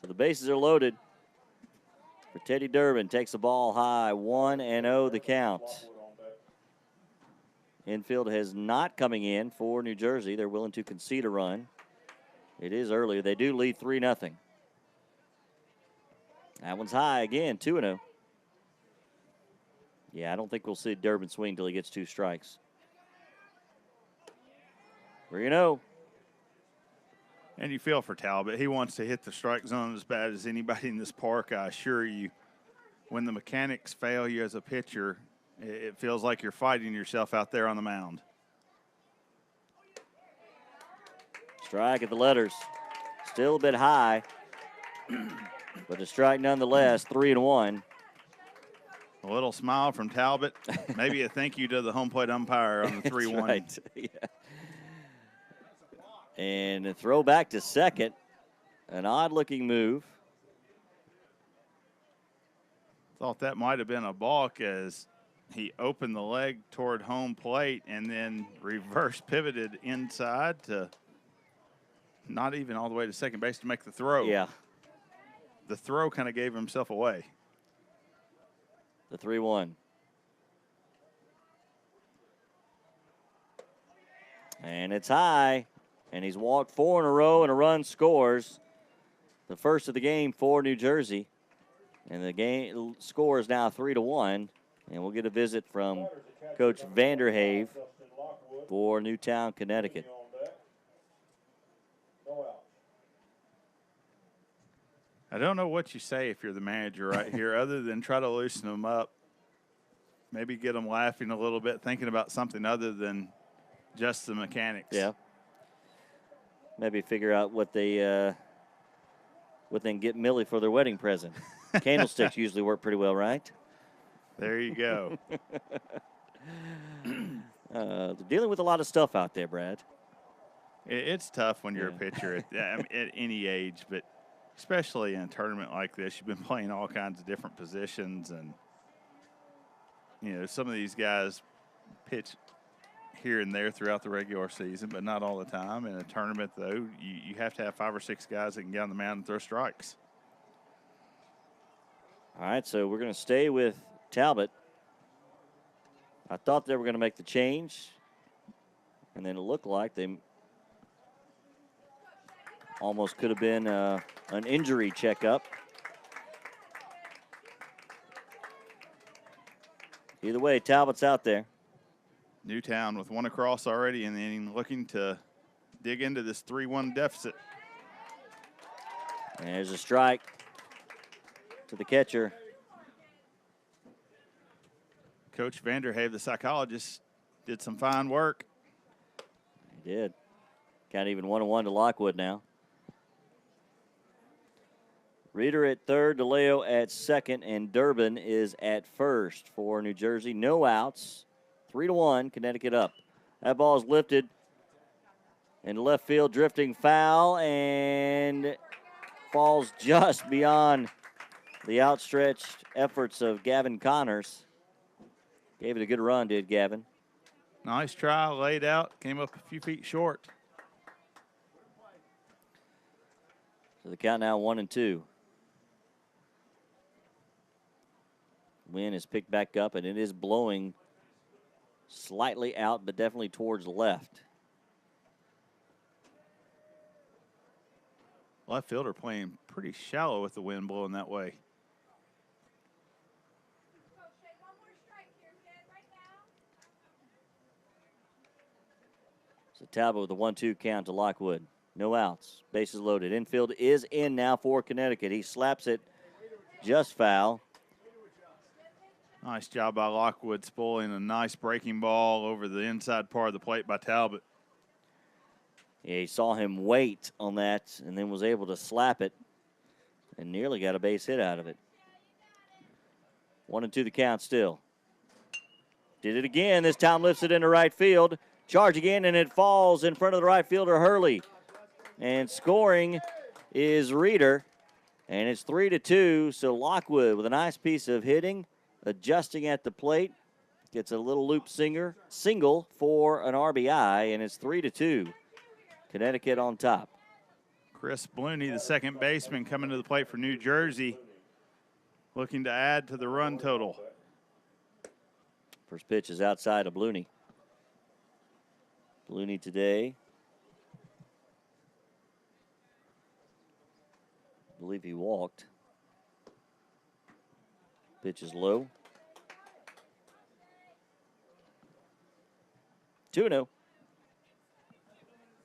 the bases are loaded for Teddy Durbin. Takes the ball high, 1-0 the count. Infield has not coming in for New Jersey. They're willing to concede a run. It is early. They do lead 3-0. That one's high again, 2-0. Yeah, I don't think we'll see Durbin swing till he gets 2 strikes. 3-0. And you feel for Talbot. He wants to hit the strike zone as bad as anybody in this park, I assure you. When the mechanics fail you as a pitcher, it feels like you're fighting yourself out there on the mound. Strike at the letters. Still a bit high, but a strike nonetheless, 3-1. A little smile from Talbot. Maybe a thank you to the home plate umpire on the 3-1. Right. Yeah. And a throw back to second. An odd-looking move. Thought that might have been a balk as he opened the leg toward home plate and then reverse pivoted inside to not even all the way to second base to make the throw. Yeah. The throw kind of gave himself away. The 3-1. And it's high. And he's walked 4 in a row and a run scores. The first of the game for New Jersey. And the game score is now 3-1. And we'll get a visit from Coach Vanderhave for Newtown, Connecticut. I don't know what you say if you're the manager right here other than try to loosen them up. Maybe get them laughing a little bit, thinking about something other than just the mechanics. Yeah. Maybe figure out what they can get Millie for their wedding present. Candlesticks usually work pretty well, right? There you go. They're dealing with a lot of stuff out there, Brad. It's tough when you're a pitcher at any age, but especially in a tournament like this. You've been playing all kinds of different positions, and you know, some of these guys pitch here and there throughout the regular season, but not all the time. In a tournament, though, you have to have 5 or 6 guys that can get on the mound and throw strikes. All right, so we're going to stay with Talbot. I thought they were going to make the change, and then it looked like they almost could have been an injury checkup. Either way, Talbot's out there. Newtown with 1 across already in the inning, looking to dig into this 3-1 deficit. And there's a strike to the catcher. Coach Vanderhave, the psychologist, did some fine work. He did. Got even 1-1 to Lockwood now. Reeder at third, DeLeo at second, and Durbin is at first for New Jersey. No outs. 3-1, Connecticut up. That ball is lifted in left field, drifting foul, and falls just beyond the outstretched efforts of Gavin Connors. Gave it a good run, did Gavin. Nice try, laid out, came up a few feet short. So the count now 1-2. Wind is picked back up, and it is blowing slightly out, but definitely towards left. Left fielder playing pretty shallow with the wind blowing that way. So Talbot with a 1-2 count to Lockwood. No outs. Bases loaded. Infield is in now for Connecticut. He slaps it just foul. Nice job by Lockwood, spoiling a nice breaking ball over the inside part of the plate by Talbot. Yeah, he saw him wait on that and then was able to slap it and nearly got a base hit out of it. 1-2 the count still. Did it again. This time lifts it into right field. Charge again, and it falls in front of the right fielder, Hurley. And scoring is Reeder, and it's 3-2. So Lockwood with a nice piece of hitting, adjusting at the plate, gets a little loop single for an RBI, and it's 3-2. Connecticut on top. Chris Blooney, the second baseman, coming to the plate for New Jersey, looking to add to the run total. First pitch is outside of Blooney. Blooney today, I believe he walked. Pitch is low. 2-0.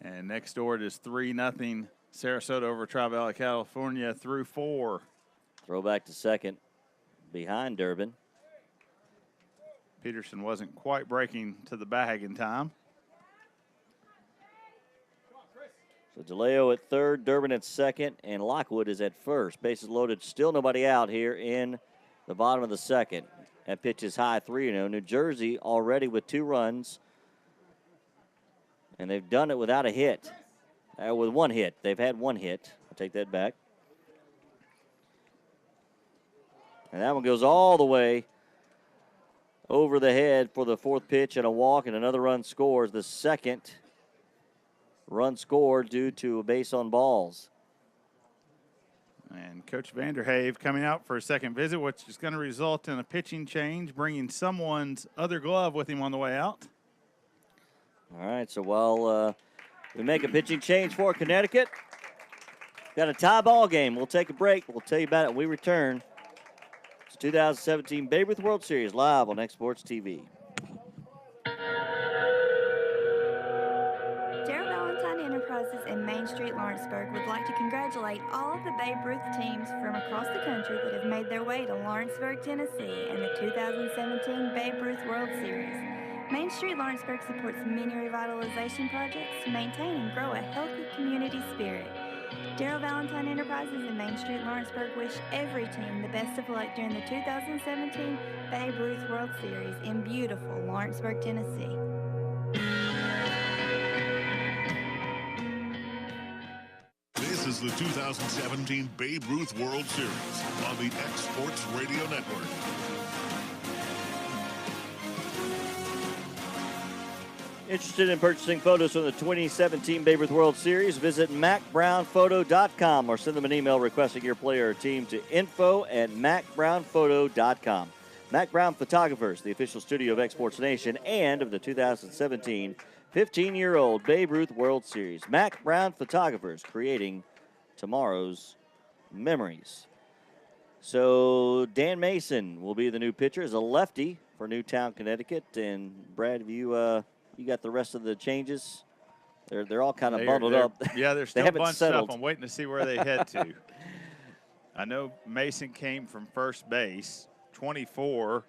And next door it is 3-0 Sarasota over Tri-Valley, California through 4. Throw back to second behind Durbin. Peterson wasn't quite breaking to the bag in time. So DeLeo at third, Durbin at second, and Lockwood is at first. Bases loaded, still nobody out here in the bottom of the second. That pitch is high, 3-0. New Jersey already with 2 runs, and they've done it without a hit. With 1 hit. They've had 1 hit. I'll take that back. And that one goes all the way over the head for the 4th pitch and a walk, and another run scores. The second run scored due to a base on balls. And Coach Vanderhave coming out for a second visit, which is going to result in a pitching change, bringing someone's other glove with him on the way out. All right, so while we make a pitching change for Connecticut, got a tie ball game. We'll take a break. We'll tell you about it when we return. It's 2017 Babe Ruth World Series live on X Sports TV. Enterprises in Main Street, Lawrenceburg would like to congratulate all of the Babe Ruth teams from across the country that have made their way to Lawrenceburg, Tennessee in the 2017 Babe Ruth World Series. Main Street Lawrenceburg supports many revitalization projects to maintain and grow a healthy community spirit. Darrell Valentine Enterprises in Main Street, Lawrenceburg wish every team the best of luck during the 2017 Babe Ruth World Series in beautiful Lawrenceburg, Tennessee. This is the 2017 Babe Ruth World Series on the X Sports Radio Network. Interested in purchasing photos from the 2017 Babe Ruth World Series? Visit MacBrownPhoto.com or send them an email requesting your player or team to info@MacBrownPhoto.com. Mac Brown Photographers, the official studio of X Sports Nation and of the 2017 15-year-old Babe Ruth World Series. Mac Brown Photographers, creating tomorrow's memories. So Dan Mason will be the new pitcher as a lefty for Newtown, Connecticut. And Brad, have you got the rest of the changes? They're all kind of bundled up. Yeah, they're still bunched settled. up. I'm waiting to see where they head to. I know Mason came from first base. 24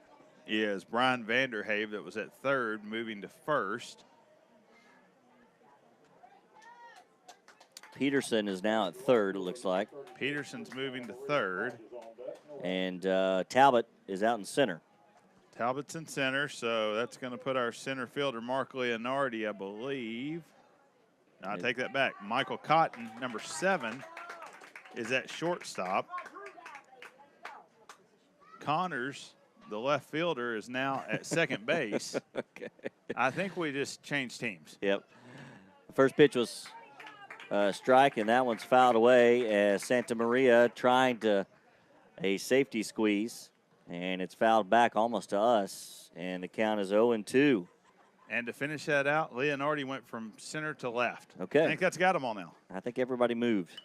is Brian Vanderhave that was at third, moving to first. Peterson is now at third, it looks like. Peterson's moving to third. And Talbot is out in center. Talbot's in center, so that's going to put our center fielder, Mark Leonardi, I believe. No, I take that back. Michael Cotton, number 7, is at shortstop. Connors, the left fielder, is now at second base. Okay. I think we just changed teams. Yep. The first pitch was a strike, and that one's fouled away as Santa Maria trying to a safety squeeze, and it's fouled back almost to us, and the count is 0-2. And to finish that out, Leonardi went from center to left. Okay. I think that's got them all now. I think everybody moved.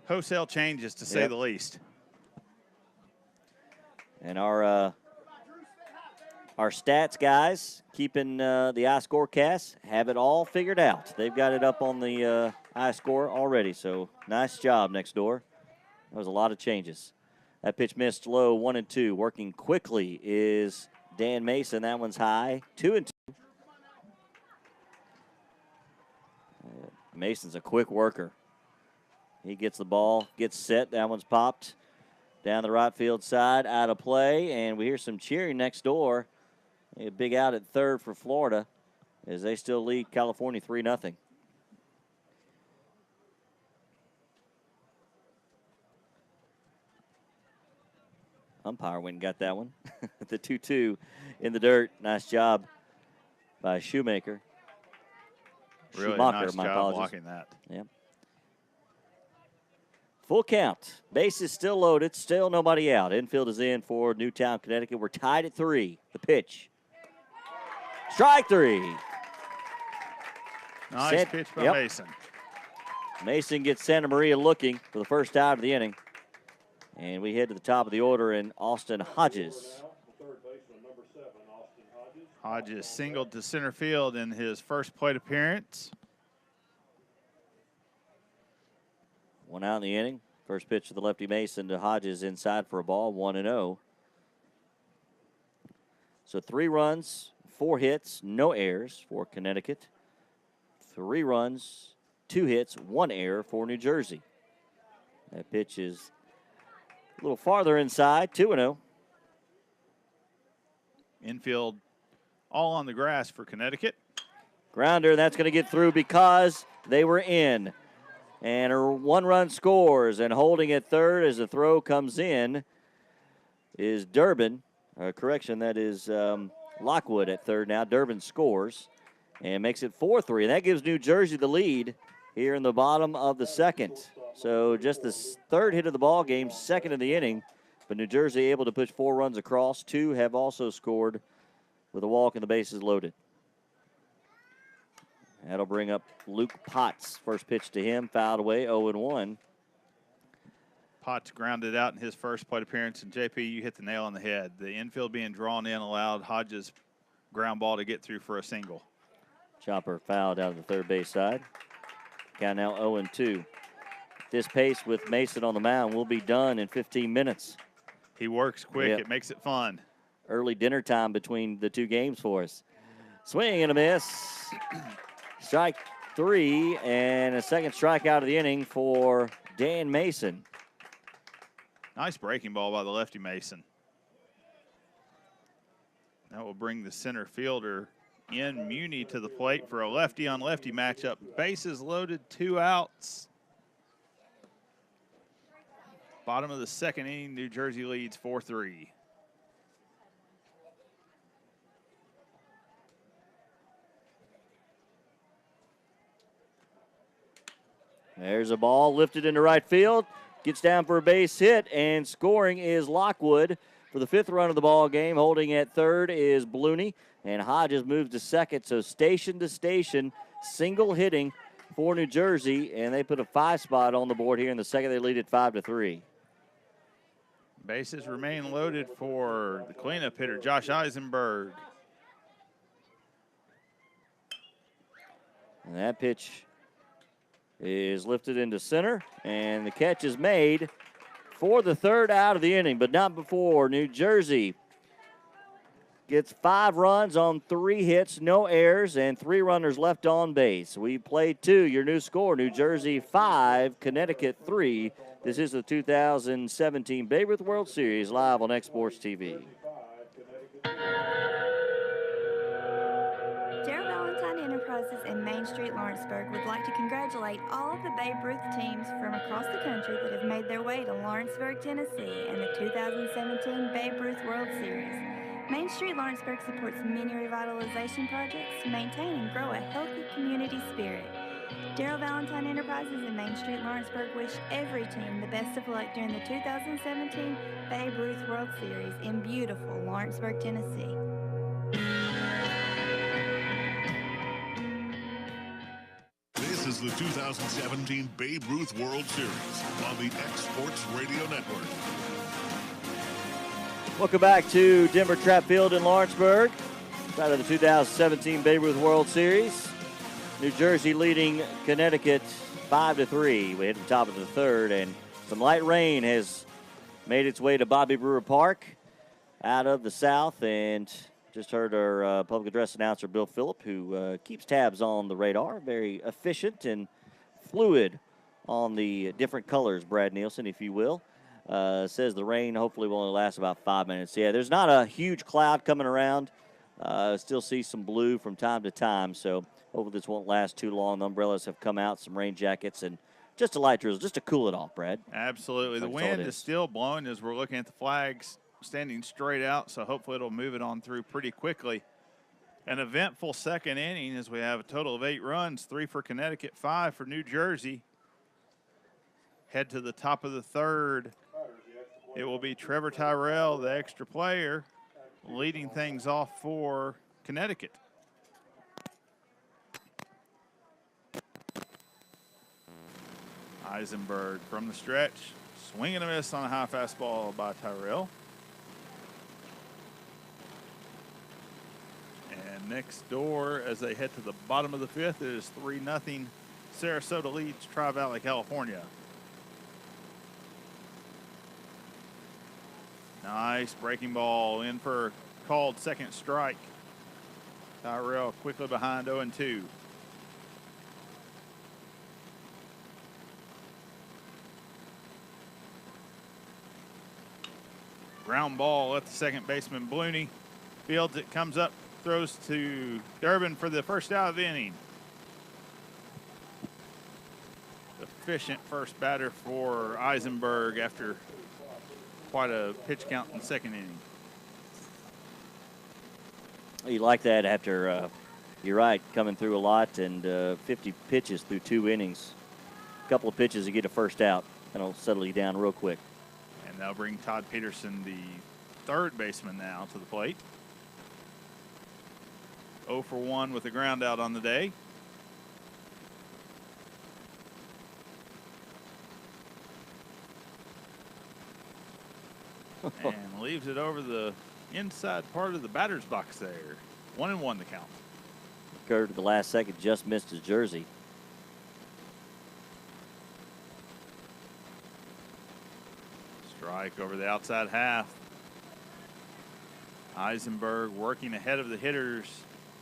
Wholesale changes, to say the least. And our stats guys keeping the iScorecast have it all figured out. They've got it up on the iScore already, so nice job next door. That was a lot of changes. That pitch missed low, 1-2. Working quickly is Dan Mason. That one's high, 2-2. Mason's a quick worker. He gets the ball, gets set. That one's popped down the right field side, out of play, and we hear some cheering next door. A big out at third for Florida as they still lead California 3-0. Umpire went and got that one. The 2-2 in the dirt. Nice job by Shoemaker. Really Schumacher, nice my job apologies. blocking that. Yep. Full count. Base is still loaded. Still nobody out. Infield is in for Newtown, Connecticut. We're tied at 3. The pitch. Strike 3. Nice pitch by Mason. Mason gets Santa Maria looking for the first out of the inning. And we head to the top of the order in Austin Hodges. Hodges singled to center field in his first plate appearance. One out in the inning. First pitch to the lefty Mason to Hodges inside for a ball, 1-0. So 3 runs, 4 hits, no errors for Connecticut. 3 runs, 2 hits, 1 error for New Jersey. That pitch is a little farther inside, 2-0. Infield all on the grass for Connecticut. Grounder, that's going to get through because they were in. And a 1-run scores, and holding at third as the throw comes in is Durbin. Correction, that is Lockwood at third now. Durbin scores and makes it 4-3. And that gives New Jersey the lead here in the bottom of the second. So just the third hit of the ball game, second in the inning. But New Jersey able to push 4 runs across. 2 have also scored with a walk and the bases loaded. That'll bring up Luke Potts. First pitch to him, fouled away, 0-1. Potts grounded out in his first plate appearance, and JP, you hit the nail on the head. The infield being drawn in allowed Hodges' ground ball to get through for a single. Chopper fouled out of the third base side. Count now 0-2. This pace with Mason on the mound will be done in 15 minutes. He works quick. Yep. It makes it fun. Early dinner time between the 2 games for us. Swing and a miss. Strike 3 and a second strikeout of the inning for Dan Mason. Nice breaking ball by the lefty Mason. That will bring the center fielder in Muni to the plate for a lefty-on-lefty matchup. Bases loaded, 2 outs. Bottom of the second inning, New Jersey leads 4-3. There's a ball lifted into right field. Gets down for a base hit, and scoring is Lockwood for the 5th run of the ball game. Holding at third is Blooney, and Hodges moves to second. So station to station, single hitting for New Jersey, and they put a 5 spot on the board here in the second. They lead it 5-3. Bases remain loaded for the cleanup hitter, Josh Eisenberg. And that pitch is lifted into center, and the catch is made for the 3rd out of the inning, but not before New Jersey gets 5 runs on 3 hits, no errors, and 3 runners left on base. We played 2. Your new score, New Jersey 5, Connecticut 3. This is the 2017 Babe Ruth World Series live on X-Sports TV. Darrell Valentine Enterprises in Main Street, Lawrenceburg would like to congratulate all of the Babe Ruth teams from across the country that have made their way to Lawrenceburg, Tennessee in the 2017 Babe Ruth World Series. Main Street Lawrenceburg supports many revitalization projects to maintain and grow a healthy community spirit. Darrell Valentine Enterprises in Main Street Lawrenceburg wish every team the best of luck during the 2017 Babe Ruth World Series in beautiful Lawrenceburg, Tennessee. This is the 2017 Babe Ruth World Series on the X-Sports Radio Network. Welcome back to Denver Trapp Field in Lawrenceburg. Side of the 2017 Babe Ruth World Series. New Jersey leading Connecticut 5-3. We hit the top of the 3rd, and some light rain has made its way to Bobby Brewer Park out of the south. And just heard our public address announcer, Bill Phillip, who keeps tabs on the radar. Very efficient and fluid on the different colors, Brad Nielsen, if you will. Says the rain hopefully will only last about 5 minutes. Yeah, there's not a huge cloud coming around. Still see some blue from time to time, so hopefully this won't last too long. The umbrellas have come out, some rain jackets, and just a light drizzle, just to cool it off, Brad. Absolutely. The wind is still blowing as we're looking at the flags standing straight out, so hopefully it'll move it on through pretty quickly. An eventful second inning as we have a total of 8 runs, 3 for Connecticut, 5 for New Jersey. Head to the top of the 3rd. It will be Trevor Tyrell, the extra player, leading things off for Connecticut. Eisenberg from the stretch, swing and a miss on a high fastball by Tyrell. And next door, as they head to the bottom of the 5th, it is 3-0. Sarasota leads Tri-Valley, California. Nice breaking ball in for called second strike. Tyrell quickly behind 0-2. Ground ball at the second baseman, Blooney. Fields it, comes up, throws to Durbin for the 1st out of the inning. Efficient first batter for Eisenberg after quite a pitch count in the 2nd inning. You like that after, you're right, coming through a lot and 50 pitches through 2 innings. A couple of pitches to get a 1st out. That'll settle you down real quick. And they'll bring Todd Peterson, the 3rd baseman, now to the plate. 0 for 1 with a ground out on the day. And leaves it over the inside part of the batter's box there. 1-1 the count. Occurred at the last second, just missed his jersey. Strike over the outside half. Eisenberg working ahead of the hitters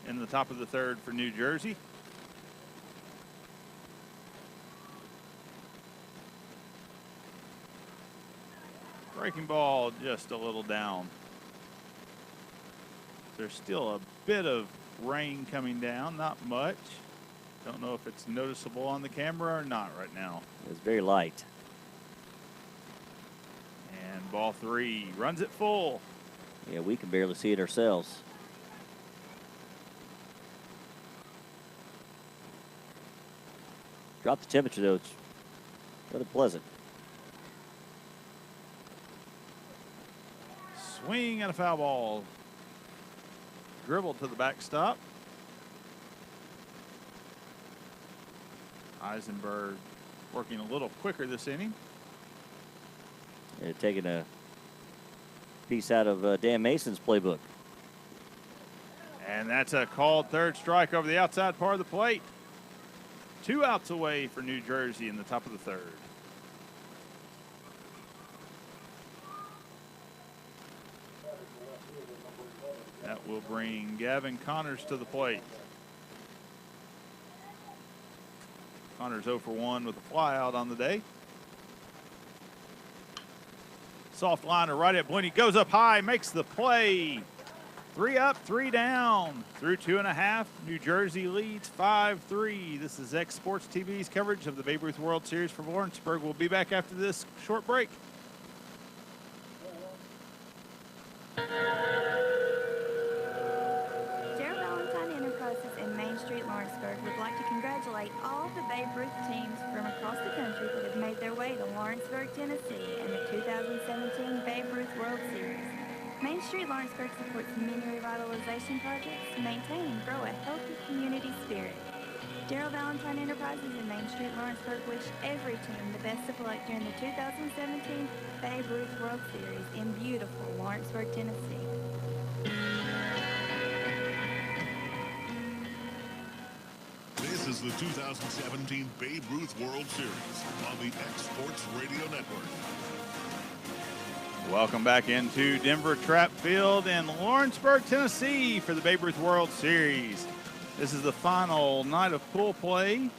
in the top of the 3rd for New Jersey. Breaking ball just a little down. There's still a bit of rain coming down, not much. Don't know if it's noticeable on the camera or not right now. It's very light. And ball 3 runs it full. Yeah, we can barely see it ourselves. Drop the temperature, though. It's rather pleasant. Swing and a foul ball. Dribbled to the backstop. Eisenberg working a little quicker this inning. Yeah, taking a piece out of Dan Mason's playbook. And that's a called third strike over the outside part of the plate. 2 outs away for New Jersey in the top of the third. That will bring Gavin Connors to the plate. Connors 0 for 1 with a fly out on the day. Soft liner right at Blenny, goes up high, makes the play. 3 up, 3 down. Through 2.5, New Jersey leads 5-3. This is X Sports TV's coverage of the Babe Ruth World Series for Lawrenceburg. We'll be back after this short break. Lawrenceburg would like to congratulate all of the Babe Ruth teams from across the country that have made their way to Lawrenceburg, Tennessee in the 2017 Babe Ruth World Series. Main Street Lawrenceburg supports many revitalization projects to maintain and grow a healthy community spirit. Daryl Valentine Enterprises and Main Street Lawrenceburg wish every team the best of luck during the 2017 Babe Ruth World Series in beautiful Lawrenceburg, Tennessee. This is the 2017 Babe Ruth World Series on the X Sports Radio Network. Welcome back into Denver Trapp Field in Lawrenceburg, Tennessee for the Babe Ruth World Series. This is the final night of pool play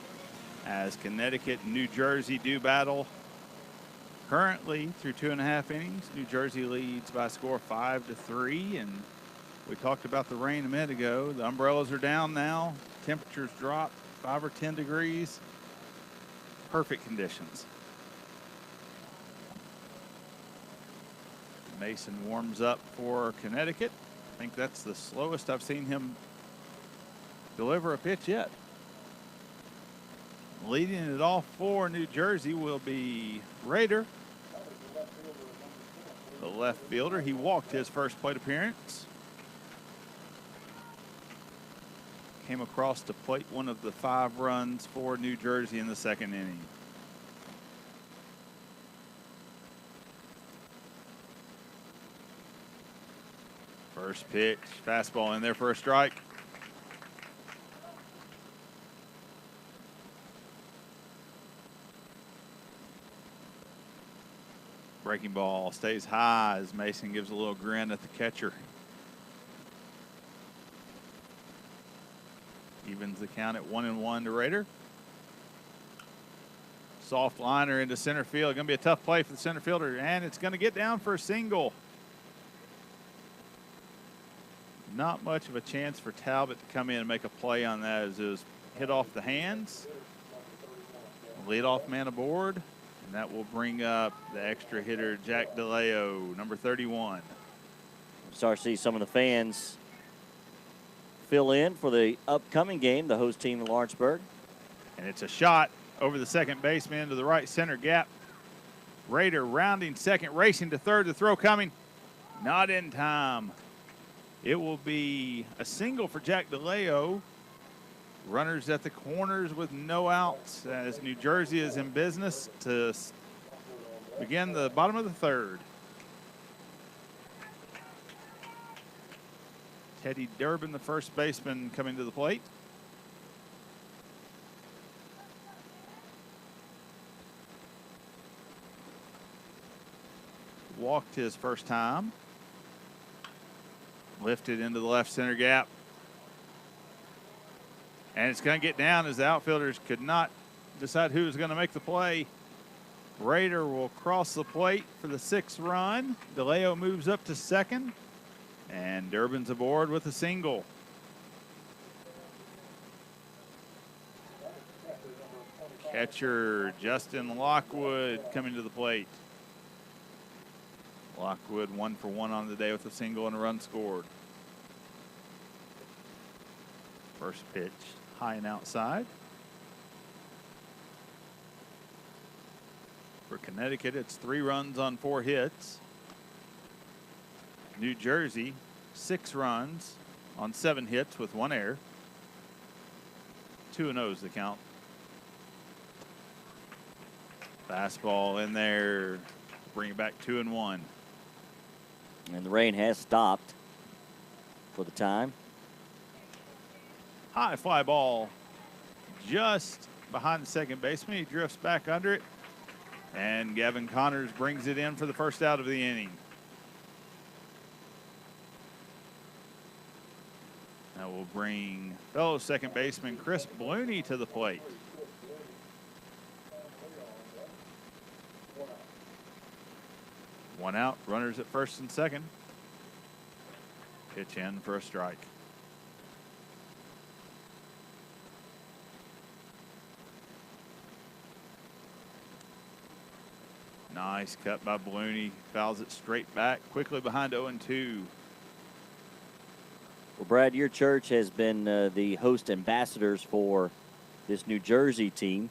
as Connecticut and New Jersey do battle. Currently, through 2.5 innings, New Jersey leads by a score of 5-3, and we talked about the rain a minute ago. The umbrellas are down now. Temperatures drop 5 or 10 degrees. Perfect conditions. Mason warms up for Connecticut. I think that's the slowest I've seen him deliver a pitch yet. Leading it off for New Jersey will be Rader, the left fielder. He walked his first plate appearance. Came across to plate one of the 5 runs for New Jersey in the second inning. First pitch, fastball in there for a strike. Breaking ball stays high as Mason gives a little grin at the catcher. Evens the count at 1-1 to Rader. Soft liner into center field. Going to be a tough play for the center fielder, and it's going to get down for a single. Not much of a chance for Talbot to come in and make a play on that as it was hit off the hands. Leadoff man aboard, and that will bring up the extra hitter, Jack DeLeo, number 31. Start to see some of the fans fill in for the upcoming game, the host team in Lawrenceburg. And it's a shot over the second baseman to the right center gap. Rader rounding second, racing to third, the throw coming. Not in time. It will be a single for Jack DeLeo. Runners at the corners with no outs as New Jersey is in business to begin the bottom of the third. Teddy Durbin, the first baseman, coming to the plate. Walked his first time. Lifted into the left center gap. And it's going to get down as the outfielders could not decide who was going to make the play. Rader will cross the plate for the 6th run. DeLeo moves up to second. And Durbin's aboard with a single. catcher Justin Lockwood coming to the plate. Lockwood 1 for 1 on the day with a single and a run scored. First pitch high and outside. For Connecticut, it's 3 runs on 4 hits. New Jersey, 6 runs on 7 hits with 1 error. 2-0 is the count. Fastball in there, bring it back 2-1. And the rain has stopped for the time. High fly ball just behind the second baseman. He drifts back under it. And Gavin Connors brings it in for the first out of the inning. That will bring fellow second baseman Chris Blooney to the plate. One out, runners at first and second. Pitch in for a strike. Nice cut by Blooney. Fouls it straight back, quickly behind 0-2. Well, Brad, your church has been the host ambassadors for this New Jersey team.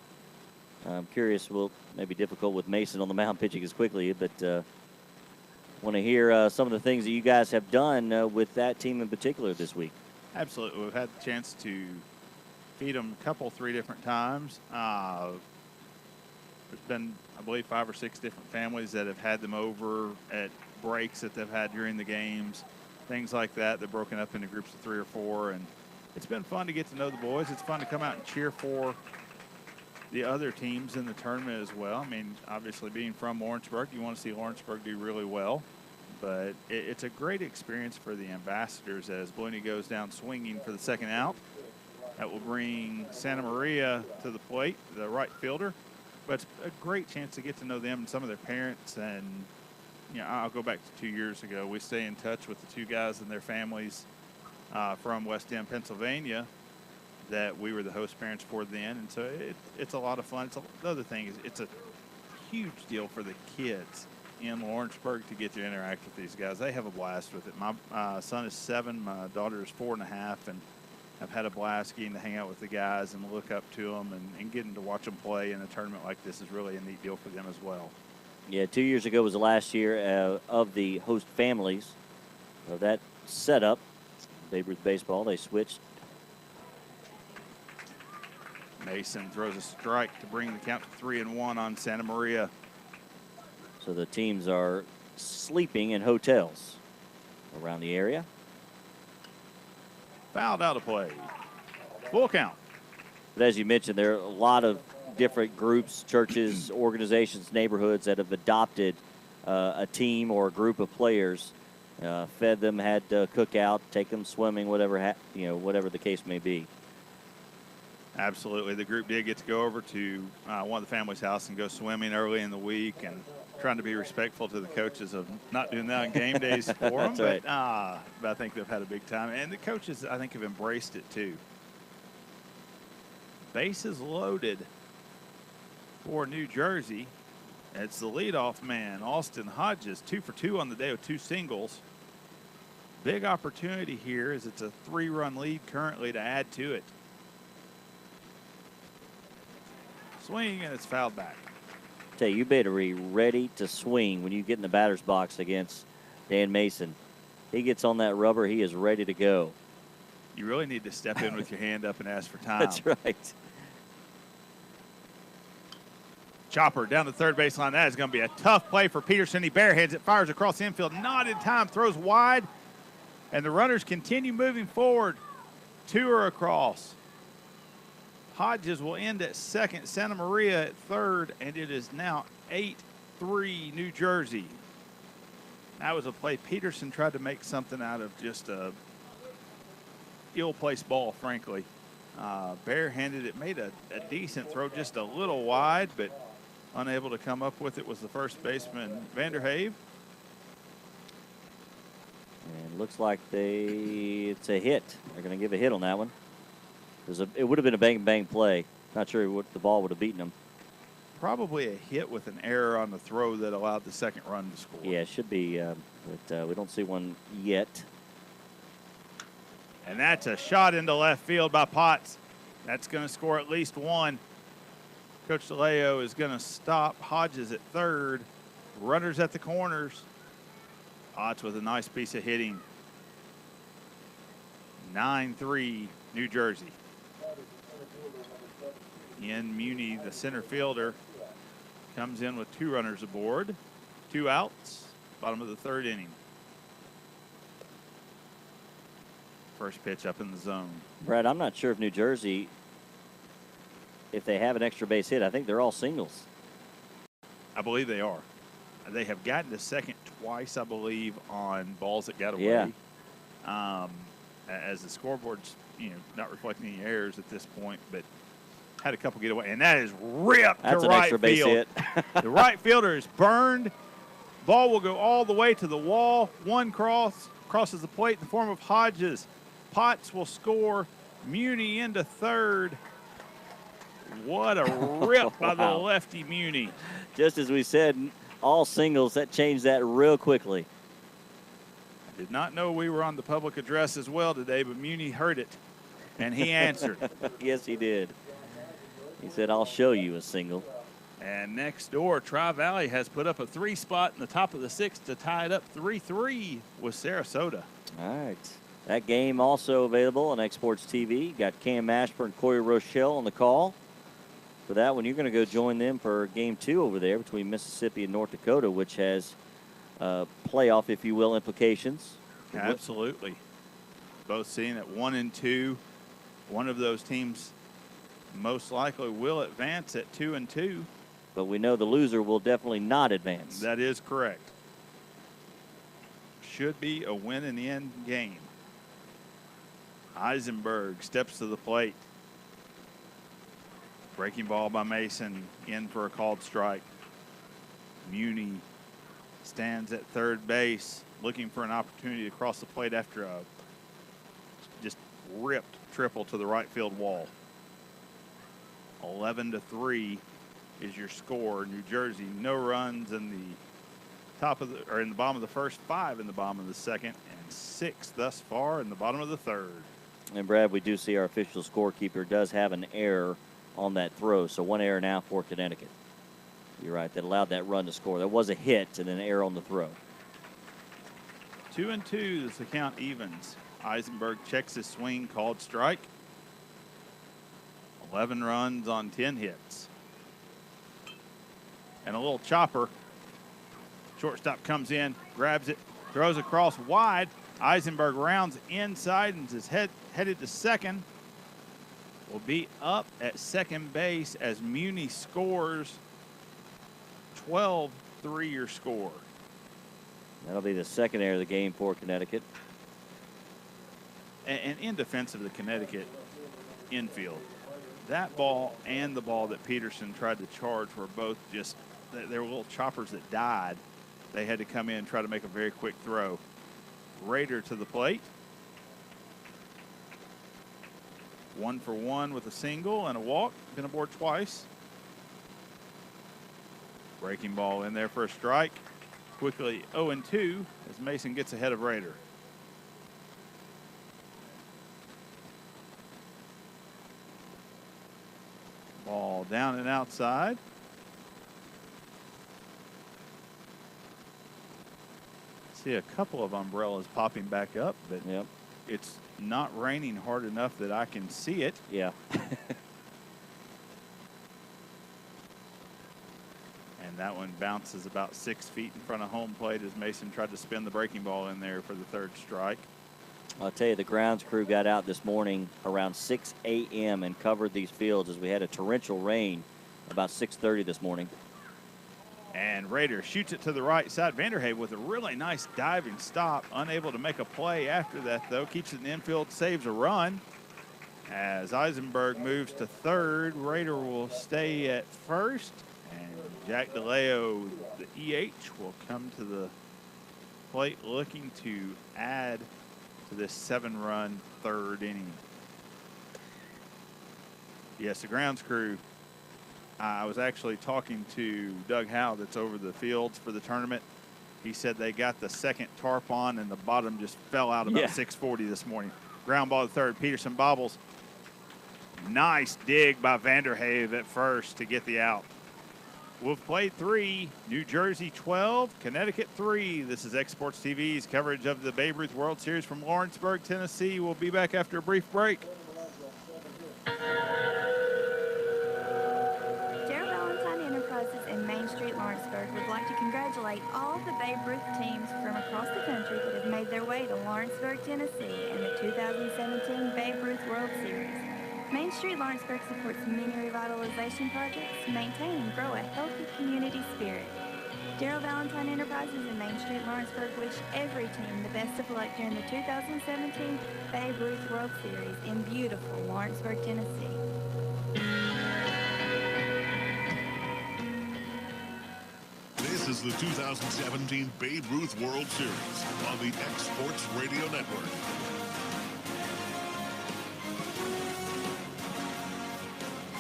I'm curious, well, maybe difficult with Mason on the mound pitching as quickly, but want to hear some of the things that you guys have done with that team in particular this week. Absolutely. We've had the chance to feed them a couple, 3 different times. There's been, I believe, 5 or 6 different families that have had them over at breaks that they've had during the games, things like that. They're broken up into groups of 3 or 4, and it's been fun to get to know the boys. It's fun to come out and cheer for the other teams in the tournament as well. I mean, obviously being from Lawrenceburg, you want to see Lawrenceburg do really well, but it's a great experience for the ambassadors as Blooney goes down swinging for the second out. That will bring Santa Maria to the plate, the right fielder. But it's a great chance to get to know them and some of their parents. And, you know, I'll go back to 2 years ago. We stay in touch with the 2 guys and their families from West End, Pennsylvania, that we were the host parents for then. And so it's a lot of fun. The other thing is it's a huge deal for the kids in Lawrenceburg to get to interact with these guys. They have a blast with it. My son is 7, my daughter is 4.5, and I've had a blast getting to hang out with the guys and look up to them and getting to watch them play in a tournament like this is really a neat deal for them as well. Yeah, 2 years ago was the last year of the host families of that setup. Babe Ruth baseball, they switched. Mason throws a strike to bring the count to 3-1 on Santa Maria. So the teams are sleeping in hotels around the area. Fouled out of play. Full count. But as you mentioned, there are a lot of different groups, churches, organizations, neighborhoods that have adopted a team or a group of players, fed them, had cookout, take them swimming, whatever whatever the case may be. Absolutely. The group did get to go over to one of the family's house and go swimming early in the week, and trying to be respectful to the coaches of not doing that on game days for them. Right. But I think they've had a big time. And the coaches, I think, have embraced it too. Bases loaded for New Jersey. It's the leadoff man, Austin Hodges, 2 for 2 on the day with 2 singles. Big opportunity here as it's a 3-run lead currently to add to it. Swing, and it's fouled back. Tell you, you better be ready to swing when you get in the batter's box against Dan Mason. He gets on that rubber, he is ready to go. You really need to step in with your hand up and ask for time. That's right. Chopper down the third baseline. That is going to be a tough play for Peterson. He bareheads it, fires across the infield, not in time, throws wide, and the runners continue moving forward. 2 are across. Hodges will end at second, Santa Maria at third, and it is now 8-3 New Jersey. That was a play. Peterson tried to make something out of just a ill-placed ball, frankly. Barehanded it, made a decent throw, just a little wide, but unable to come up with it was the first baseman, Vanderhave. And looks like it's a hit. They're going to give a hit on that one. It would have been a bang-bang play. Not sure what the ball would have beaten him. Probably a hit with an error on the throw that allowed the second run to score. Yeah, it should be, but we don't see one yet. And that's a shot into left field by Potts. That's going to score at least one. Coach DeLeo is going to stop Hodges at third. Runners at the corners. Potts with a nice piece of hitting. 9-3, New Jersey. Ian Muni, the center fielder, comes in with 2 runners aboard. 2 outs, bottom of the 3rd inning. First pitch up in the zone. Brad, I'm not sure if New Jersey, if they have an extra base hit, I think they're all singles. I believe they are. They have gotten to second twice, I believe, on balls that got away. Yeah. As the scoreboard's, not reflecting any errors at this point, but had a couple get away, and that is ripped That's to an right extra base field. hit. The right fielder is burned. Ball will go all the way to the wall. One crosses the plate in the form of Hodges. Potts will score. Muni into third. What a rip by the lefty Muni. Just as we said, all singles, that changed that real quickly. Did not know we were on the public address as well today, but Muni heard it, and he answered. Yes, he did. He said, I'll show you a single. And next door, Tri-Valley has put up a 3 spot in the top of the 6th to tie it up 3-3 with Sarasota. All right. That game also available on Exports TV. Got Cam Ashburn and Corey Rochelle on the call. For that one, you're going to go join them for game 2 over there between Mississippi and North Dakota, which has playoff, if you will, implications. Absolutely. Both sitting at 1 and 2. One of those teams most likely will advance at 2 and 2. But we know the loser will definitely not advance. That is correct. Should be a win in the end game. Eisenberg steps to the plate. Breaking ball by Mason, in for a called strike. Muni stands at third base, looking for an opportunity to cross the plate after a just ripped triple to the right field wall. 11-3 is your score. New Jersey, no runs in the in the bottom of the first, 5 in the bottom of the second, and 6 thus far in the bottom of the third. And Brad, we do see our official scorekeeper does have an error on that throw, so 1 error now for Connecticut. You're right, that allowed that run to score. There was a hit and an error on the throw. 2-2 as the count evens. Eisenberg checks his swing, called strike. 11 runs on 10 hits. And a little chopper. Shortstop comes in, grabs it, throws across wide. Eisenberg rounds inside and is headed to second. Will be up at second base as Muni scores. 12-3 your score. That'll be the second error of the game for Connecticut. And in defense of the Connecticut infield, that ball and the ball that Peterson tried to charge were both just, they were little choppers that died. They had to come in and try to make a very quick throw. Rader to the plate. 1 for 1 with a single and a walk. Been aboard twice. Breaking ball in there for a strike. Quickly 0-2 as Mason gets ahead of Rader. Ball down and outside. See a couple of umbrellas popping back up, but Yep. it's not raining hard enough that I can see it. Yeah. And that one bounces about 6 feet in front of home plate as Mason tried to spin the breaking ball in there for the third strike. I'll tell you, the grounds crew got out this morning around 6 a.m. and covered these fields as we had a torrential rain about 6:30 this morning. And Rader shoots it to the right side. Vanderhaven with a really nice diving stop. Unable to make a play after that, though. Keeps it in the infield, saves a run. As Eisenberg moves to third, Rader will stay at first. And Jack DeLeo, the EH, will come to the plate looking to add to this 7-run third inning. Yes, the grounds crew. I was actually talking to Doug Howe that's over the fields for the tournament. He said they got the second tarp on and the bottom just fell out about 6:40 this morning. Ground ball to third. Peterson bobbles. Nice dig by Vanderhave at first to get the out. We've played 3. New Jersey 12, Connecticut 3. This is Exports TV's coverage of the Babe Ruth World Series from Lawrenceburg, Tennessee. We'll be back after a brief break. In Main Street, Lawrenceburg would like to congratulate all of the Babe Ruth teams from across the country that have made their way to Lawrenceburg, Tennessee in the 2017 Babe Ruth World Series. Main Street Lawrenceburg supports many revitalization projects to maintain and grow a healthy community spirit. Daryl Valentine Enterprises in Main Street Lawrenceburg wish every team the best of luck during the 2017 Babe Ruth World Series in beautiful Lawrenceburg, Tennessee. This is the 2017 Babe Ruth World Series on the X Sports Radio Network.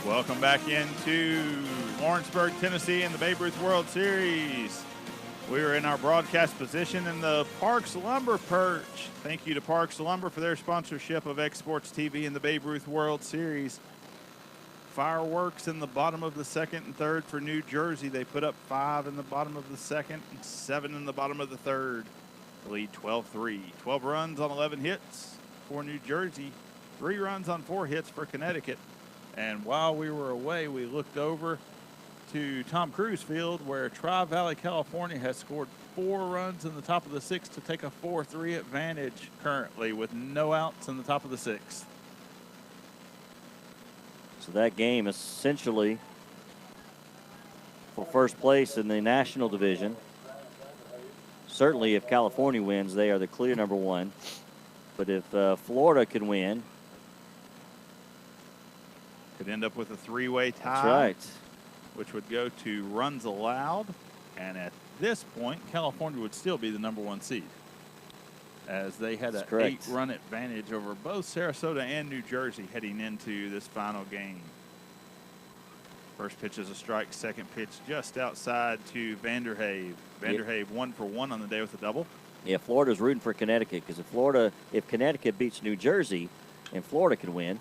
Welcome back into Lawrenceburg, Tennessee in the Babe Ruth World Series. We are in our broadcast position in the Parks Lumber Perch. Thank you to Parks Lumber for their sponsorship of X Sports TV in the Babe Ruth World Series. Fireworks in the bottom of the second and third for New Jersey. They put up 5 in the bottom of the second and 7 in the bottom of the third. The lead 12-3. 12 runs on 11 hits for New Jersey. 3 runs on 4 hits for Connecticut. And while we were away, we looked over to Tom Cruise Field, where Tri-Valley, California has scored 4 runs in the top of the 6th to take a 4-3 advantage currently with no outs in the top of the 6th. So that game essentially for first place in the National Division. Certainly if California wins, they are the clear number 1. But if Florida can win, could end up with a 3-way tie. That's right. Which would go to runs allowed. And at this point, California would still be the number 1 seed, as they had an 8-run advantage over both Sarasota and New Jersey heading into this final game. First pitch is a strike, second pitch just outside to Vanderhave. Vanderhave 1 for 1 on the day with a double. Yeah, Florida's rooting for Connecticut, because if Connecticut beats New Jersey, and Florida can win.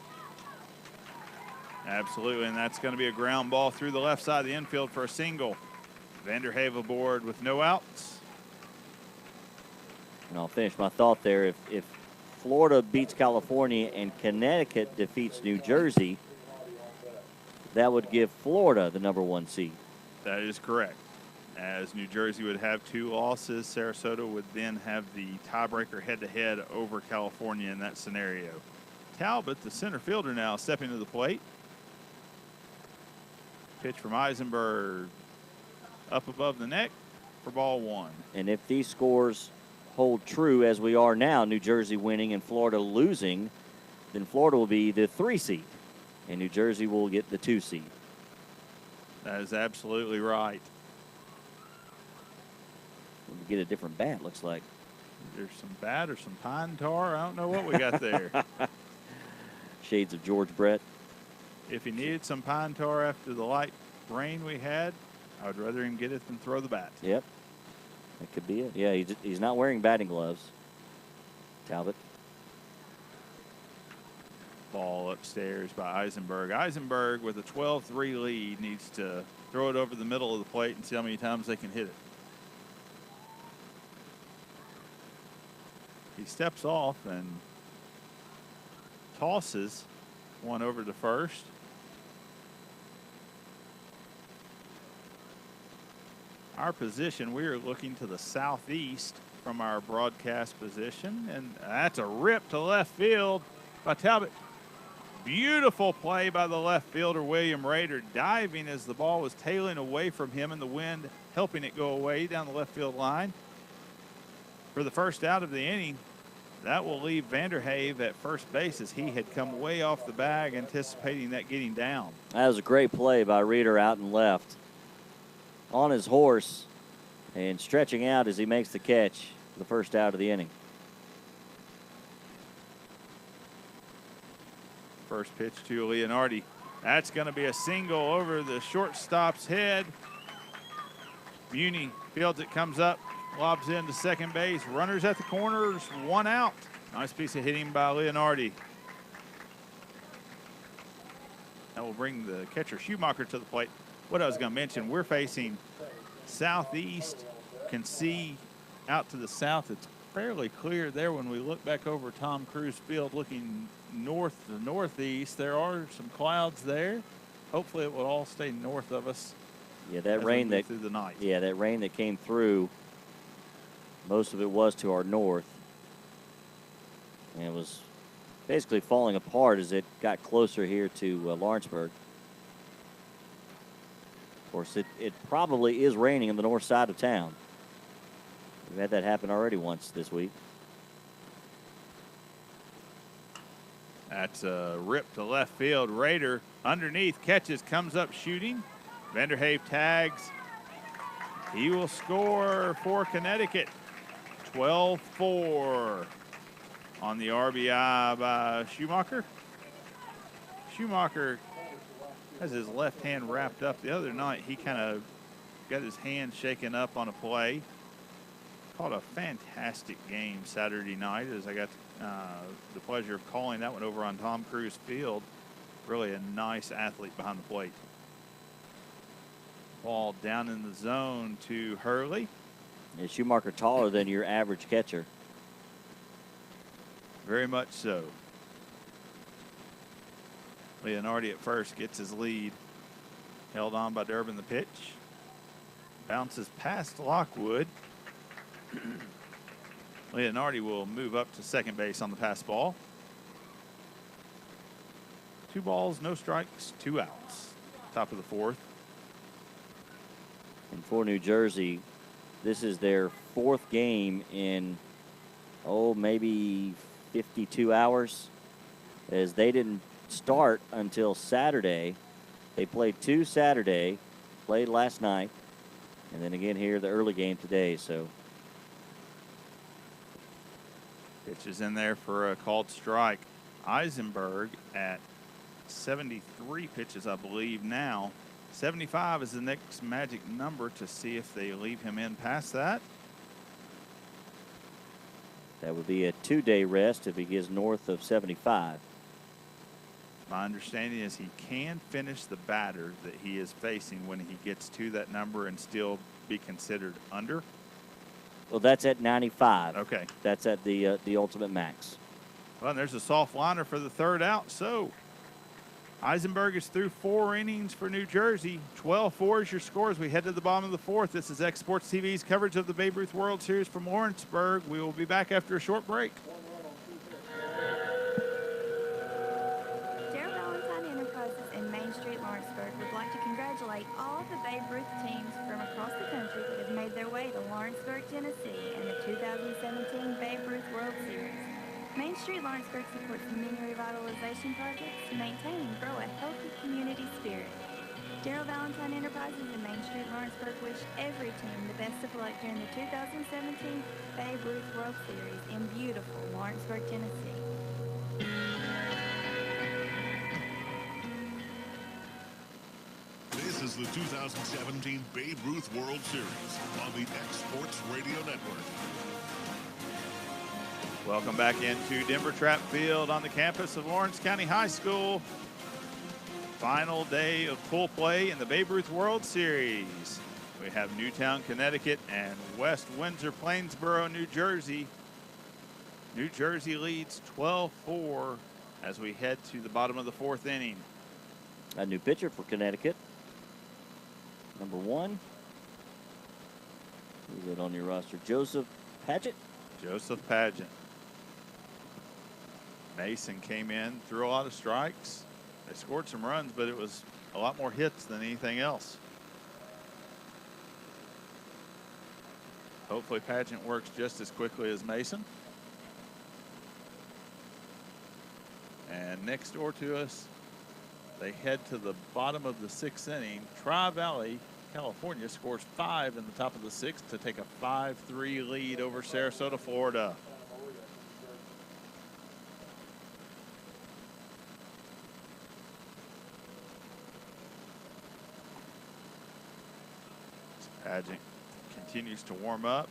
Absolutely, and that's going to be a ground ball through the left side of the infield for a single. Vanderhave aboard with no outs. And I'll finish my thought there. If Florida beats California and Connecticut defeats New Jersey, that would give Florida the number 1 seed. That is correct. As New Jersey would have 2 losses, Sarasota would then have the tiebreaker head-to-head over California in that scenario. Talbot, the center fielder now, stepping to the plate. Pitch from Eisenberg up above the neck for ball 1. And if these scores hold true as we are now, New Jersey winning and Florida losing, then Florida will be the 3 seed, and New Jersey will get the 2 seed. That is absolutely right. We'll get a different bat, looks like. There's some bat or some pine tar. I don't know what we got there. Shades of George Brett. If he needed some pine tar after the light rain we had, I would rather him get it than throw the bat. Yep. That could be it. Yeah, he's not wearing batting gloves, Talbot. Ball upstairs by Eisenberg. Eisenberg, with a 12-3 lead, needs to throw it over the middle of the plate and see how many times they can hit it. He steps off and tosses one over to first. Our position, we are looking to the southeast from our broadcast position, and that's a rip to left field by Talbot. Beautiful play by the left fielder, William Rader, diving as the ball was tailing away from him and the wind helping it go away down the left field line. For the first out of the inning, that will leave Vanderhave at first base, as he had come way off the bag anticipating that getting down. That was a great play by Reeder out and left. On his horse and stretching out as he makes the catch, the first out of the inning. First pitch to Leonardi. That's going to be a single over the shortstop's head. Muni fields it, comes up, lobs into second base. Runners at the corners, 1 out. Nice piece of hitting by Leonardi. That will bring the catcher Schumacher to the plate. What I was going to mention, we're facing southeast. Can see out to the south. It's fairly clear there when we look back over Tom Cruise Field looking north to northeast. There are some clouds there. Hopefully it will all stay north of us. Yeah, that rain that through the night. Yeah, that rain that came through, most of it was to our north. And it was basically falling apart as it got closer here to Lawrenceburg. Of course, it probably is raining on the north side of town. We've had that happen already once this week. That's a rip to left field. Rader underneath catches, comes up shooting. Vanderhaven tags. He will score for Connecticut. 12-4 on the RBI by Schumacher. Schumacher has his left hand wrapped up. The other night, he kind of got his hand shaken up on a play. Called a fantastic game Saturday night as I got the pleasure of calling that one over on Tom Cruise Field. Really a nice athlete behind the plate. Ball down in the zone to Hurley. Is Schumacher taller than your average catcher? Very much so. Leonardi at first gets his lead. Held on by Durbin the pitch. Bounces past Lockwood. Leonardi will move up to second base on the pass ball. 2 balls, no strikes, 2 outs. Top of the 4th. And for New Jersey, this is their 4th game in, maybe 52 hours, as they didn't start until Saturday. They played 2 Saturday, played last night, and then again here the early game today. So pitch is in there for a called strike. Eisenberg at 73 pitches, I believe now. 75 is the next magic number to see if they leave him in past that. that would be a 2-day rest if he gets north of 75. My understanding is he can finish the batter that he is facing when he gets to that number and still be considered under. Well, that's at 95. Okay. That's at the ultimate max. Well, and there's a soft liner for the 3rd out. So Eisenberg is through 4 innings for New Jersey. 12-4 is your score as we head to the bottom of the 4th. This is X Sports TV's coverage of the Babe Ruth World Series from Lawrenceburg. We will be back after a short break. Would like to congratulate all of the Babe Ruth teams from across the country that have made their way to Lawrenceburg, Tennessee in the 2017 Babe Ruth World Series. Main Street Lawrenceburg supports many revitalization projects to maintain and grow a healthy community spirit. Daryl Valentine Enterprises and Main Street Lawrenceburg wish every team the best of luck during the 2017 Babe Ruth World Series in beautiful Lawrenceburg, Tennessee. This is the 2017 Babe Ruth World Series on the X Sports Radio Network. Welcome back into Denver Trap Field on the campus of Lawrence County High School. Final day of pool play in the Babe Ruth World Series. We have Newtown, Connecticut, and West Windsor-Plainsboro, New Jersey. New Jersey leads 12-4 as we head to the bottom of the 4th inning. A new pitcher for Connecticut. Number 1. Who's it on your roster? Joseph Paget? Joseph Paget. Mason came in, threw a lot of strikes. They scored some runs, but it was a lot more hits than anything else. Hopefully Paget works just as quickly as Mason. And next door to us, they head to the bottom of the 6th inning. Tri-Valley, California scores 5 in the top of the 6th to take a 5-3 lead over Sarasota, Florida. Pageant continues to warm up.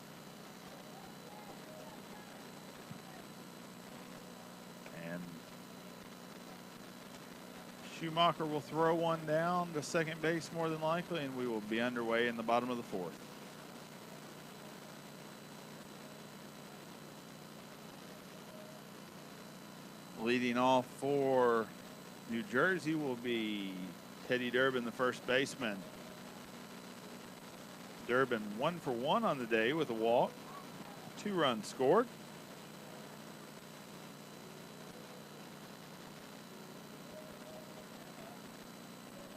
And Schumacher will throw one down to second base more than likely, and we will be underway in the bottom of the fourth. Leading off for New Jersey will be Teddy Durbin, the first baseman. Durbin 1 for 1 on the day with a walk, 2 runs scored.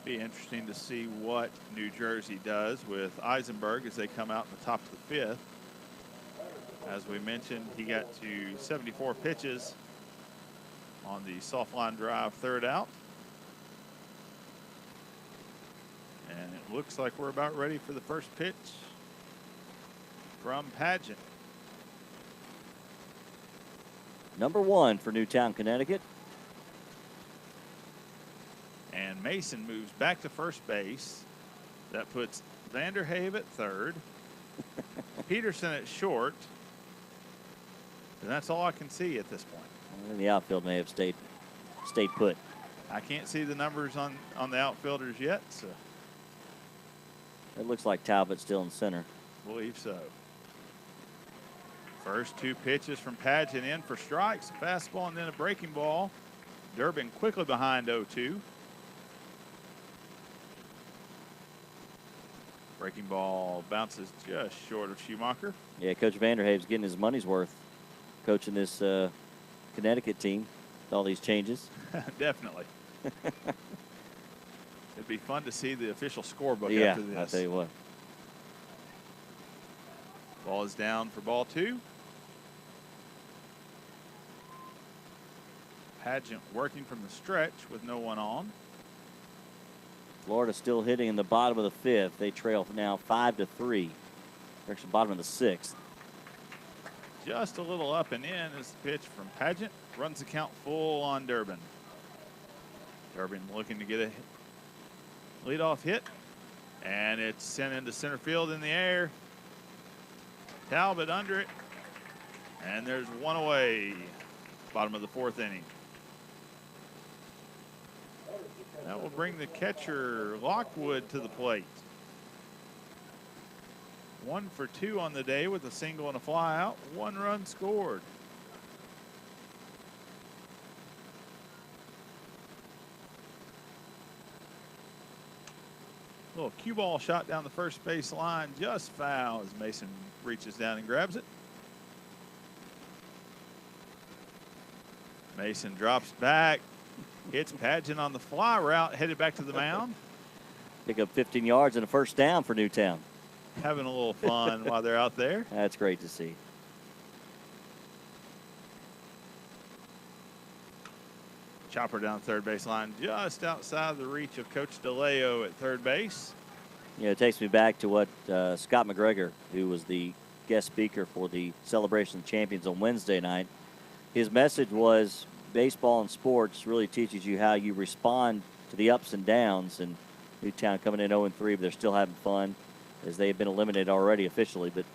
Be interesting to see what New Jersey does with Eisenberg as they come out in the top of the 5th. As we mentioned, he got to 74 pitches on the soft line drive, 3rd out. And it looks like we're about ready for the first pitch from Pageant. Number 1 for Newtown, Connecticut. And Mason moves back to first base. That puts Vanderhave at 3rd, Peterson at short, and that's all I can see at this point. And the outfield may have stayed put. I can't see the numbers on the outfielders yet, so. It looks like Talbot's still in center. Believe so. First 2 pitches from Pageant in for strikes, a fastball and then a breaking ball. Durbin quickly behind 0-2. Breaking ball bounces just short of Schumacher. Yeah, Coach Vanderhave's getting his money's worth coaching this Connecticut team with all these changes. Definitely. It'd be fun to see the official scorebook Yeah, after this. I'll tell you what. Ball is down for ball 2. Pageant working from the stretch with no one on. Florida still hitting in the bottom of the 5th. They trail now 5-3. They're actually bottom of the 6th. Just a little up and in is the pitch from Pageant. Runs the count full on Durbin. Durbin looking to get a leadoff hit. And it's sent into center field in the air. Talbot under it. And there's one away. Bottom of the 4th inning. That will bring the catcher Lockwood to the plate. 1 for 2 on the day with a single and a fly out. 1 run scored. Little cue ball shot down the first base line, just foul as Mason reaches down and grabs it. Mason drops back, hits Pageant on the fly route, headed back to the mound. Pick up 15 yards and a first down for Newtown. Having a little fun while they're out there. That's great to see. Chopper down third base line, just outside the reach of Coach DeLeo at third base. You know, it takes me back to what Scott McGregor, who was the guest speaker for the Celebration of Champions on Wednesday night, his message was baseball and sports really teaches you how you respond to the ups and downs. And Newtown coming in 0-3, but they're still having fun as they have been eliminated already officially. But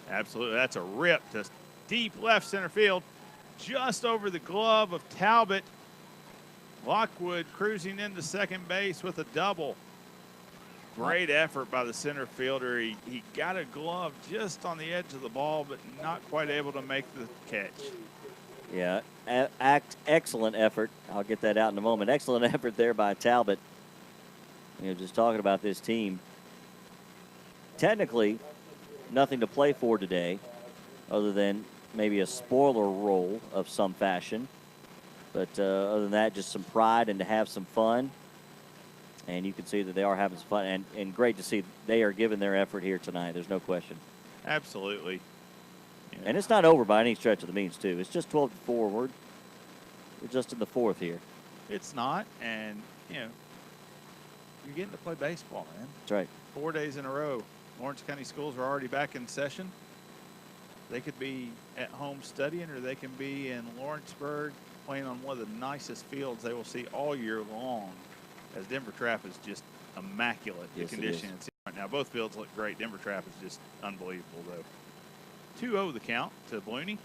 absolutely, that's a rip to deep left center field, just over the glove of Talbot. Lockwood cruising into second base with a double. Great effort by the center fielder. He got a glove just on the edge of the ball, but not quite able to make the catch. yeah, excellent effort. I'll get that out in a moment. Excellent effort there by Talbot. You know, just talking about this team. Technically, nothing to play for today other than maybe a spoiler role of some fashion. But other than that, just some pride and to have some fun. And you can see that they are having some fun. And great to see they are giving their effort here tonight. There's no question. Absolutely. Yeah. And it's not over by any stretch of the means, too. It's just 12-4. We're just in the 4th here. It's not. And, you know, you're getting to play baseball, man. That's right. 4 days in a row. Lawrence County schools are already back in session. They could be at home studying, or they can be in Lawrenceburg playing on one of the nicest fields they will see all year long, as Denver Trap is just immaculate. Yes, The condition. It's Now, both fields look great. Denver Trap is just unbelievable, though. 2-0 the count to Blooney.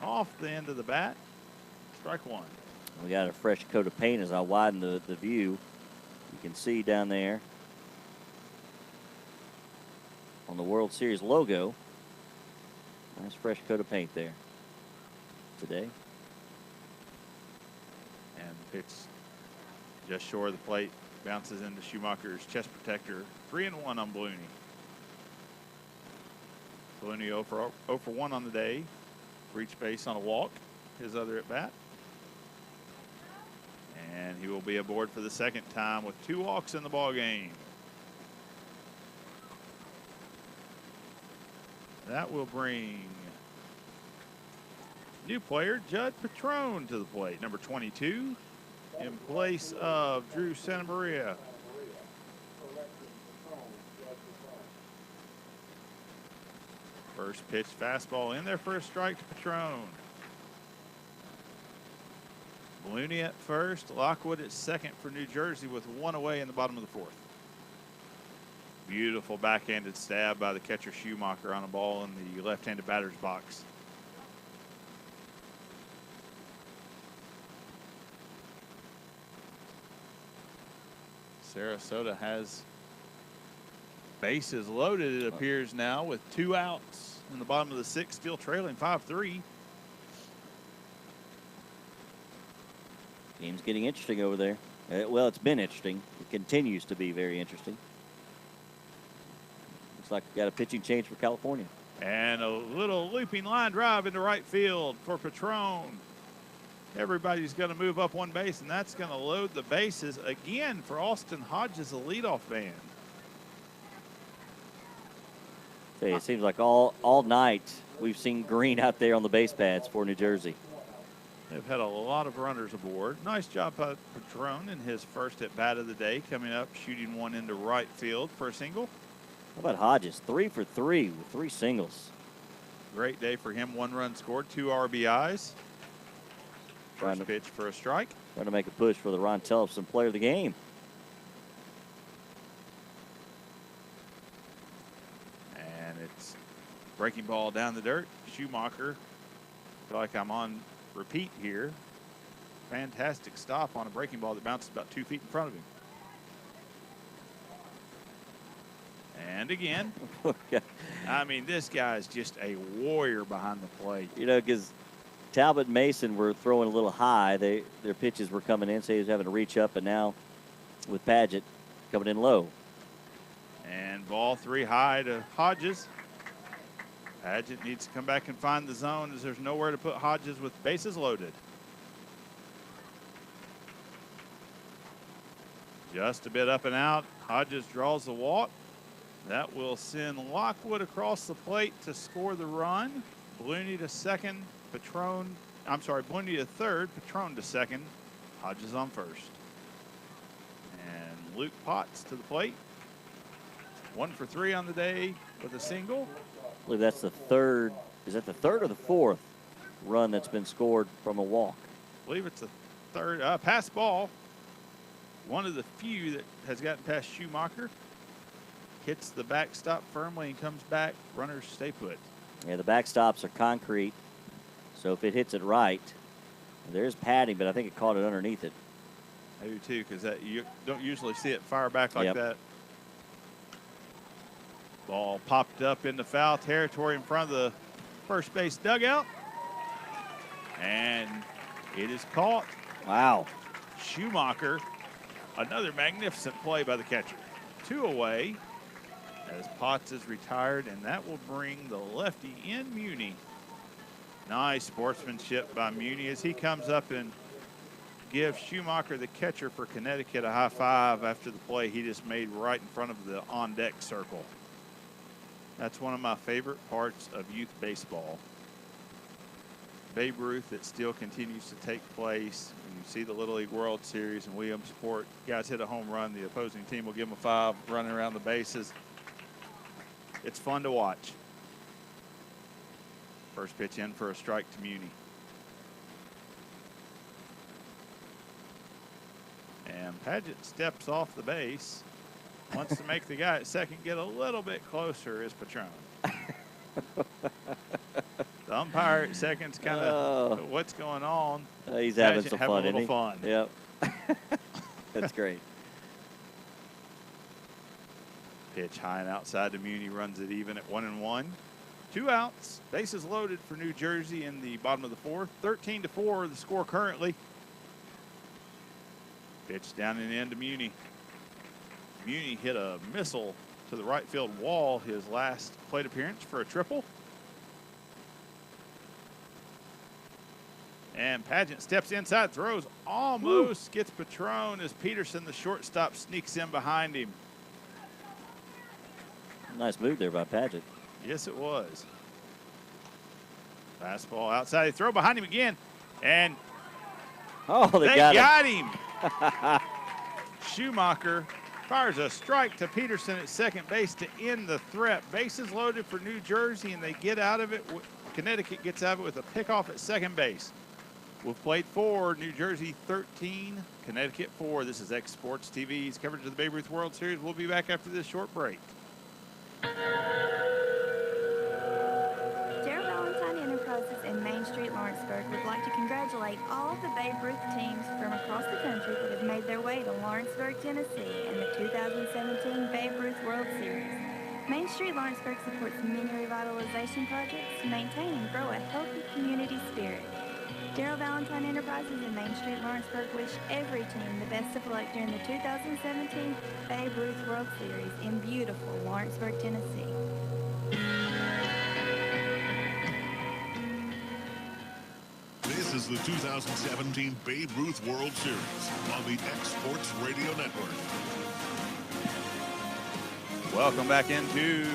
Off the end of the bat, strike one. We got a fresh coat of paint as I widen the view. You can see down there on the World Series logo. Nice fresh coat of paint there today. And the pitch just short of the plate. Bounces into Schumacher's chest protector. 3-1 on Blooney. Blooney 0 for 1 on the day. Reach base on a walk. His other at bat. And he will be aboard for the second time with 2 walks in the ball game. That will bring new player Judd Patrone to the plate, number 22, in place of Drew Santamaria. First pitch fastball in there for a strike to Patrone. Blooney at first, Lockwood at second for New Jersey with 1 away in the bottom of the 4th. Beautiful backhanded stab by the catcher Schumacher on a ball in the left-handed batter's box. Sarasota has bases loaded, it appears now, with 2 outs in the bottom of the 6th, still trailing 5-3. Game's getting interesting over there. Well, it's been interesting. It continues to be very interesting. Looks like we got a pitching change for California. And a little looping line drive into right field for Patrone. Everybody's going to move up 1 base, and that's going to load the bases again for Austin Hodges, a leadoff man. Hey, it seems like all night we've seen green out there on the base pads for New Jersey. They've had a lot of runners aboard. Nice job by Patrone in his first at bat of the day, coming up, shooting one into right field for a single. How about Hodges? 3 for 3 with 3 singles. Great day for him. 1 run scored, 2 RBIs. First pitch for a strike. Trying to make a push for the Ron Tellefson player of the game. And it's breaking ball down the dirt. Schumacher, feel like I'm on repeat here. Fantastic stop on a breaking ball that bounces about 2 feet in front of him. And again, I mean, this guy's just a warrior behind the plate. You know, because Talbot and Mason were throwing a little high. Their pitches were coming in, so he was having to reach up, and now with Padgett coming in low. And ball 3 high to Hodges. Padgett needs to come back and find the zone as there's nowhere to put Hodges with bases loaded. Just a bit up and out. Hodges draws the walk. That will send Lockwood across the plate to score the run. Blooney to second, Blooney to third, Patrone to second, Hodges on first. And Luke Potts to the plate. 1 for 3 on the day with a single. I believe that's the third. Is that the third or the 4th run that's been scored from a walk? I believe it's the third. Pass ball. One of the few that has gotten past Schumacher. Hits the backstop firmly and comes back. Runners stay put. Yeah, the backstops are concrete, so if it hits it right, there's padding, but I think it caught it underneath it. I do too, because you don't usually see it fire back like that. Ball popped up into foul territory in front of the first base dugout. And it is caught. Wow. Schumacher, another magnificent play by the catcher. 2 away as Potts is retired, and that will bring the lefty in Muni. Nice sportsmanship by Muni as he comes up and gives Schumacher, the catcher for Connecticut, a high five after the play he just made right in front of the on-deck circle. That's one of my favorite parts of youth baseball. Babe Ruth that still continues to take place. When you see the Little League World Series and Williamsport, guys hit a home run, the opposing team will give them a 5 running around the bases. It's fun to watch. First pitch in for a strike to Muni. And Padgett steps off the base. Wants to make the guy at second get a little bit closer is Patron. The umpire at second's kind of what's going on. He's having some fun, having a isn't little he? fun. Yep. That's great. Pitch high and outside to Muni, runs it even at 1-1. 2 outs, bases loaded for New Jersey in the bottom of the fourth. 13-4 the score currently. Pitch down and in to Muni. Muni hit a missile to the right field wall his last plate appearance for a triple. And Pageant steps inside, throws, almost gets Patron as Peterson, the shortstop, sneaks in behind him. Nice move there by Pageant. Yes, it was. Fastball outside. They throw behind him again. And they got him. Schumacher fires a strike to Peterson at second base to end the threat. Bases loaded for New Jersey, and they get out of it. Connecticut gets out of it with a pickoff at second base. With plate 4, New Jersey 13, Connecticut 4. This is X Sports TV's coverage of the Babe Ruth World Series. We'll be back after this short break. Darrell Valentine Enterprises in Main Street, Lawrenceburg would like to congratulate all of the Babe Ruth teams from across the country that have made their way to Lawrenceburg, Tennessee in the 2017 Babe Ruth World Series. Main Street Lawrenceburg supports many revitalization projects to maintain and grow a healthy community spirit. Darrell Valentine Enterprises in Main Street, Lawrenceburg wish every team the best of luck during the 2017 Babe Ruth World Series in beautiful Lawrenceburg, Tennessee. This is the 2017 Babe Ruth World Series on the X Sports Radio Network. Welcome back into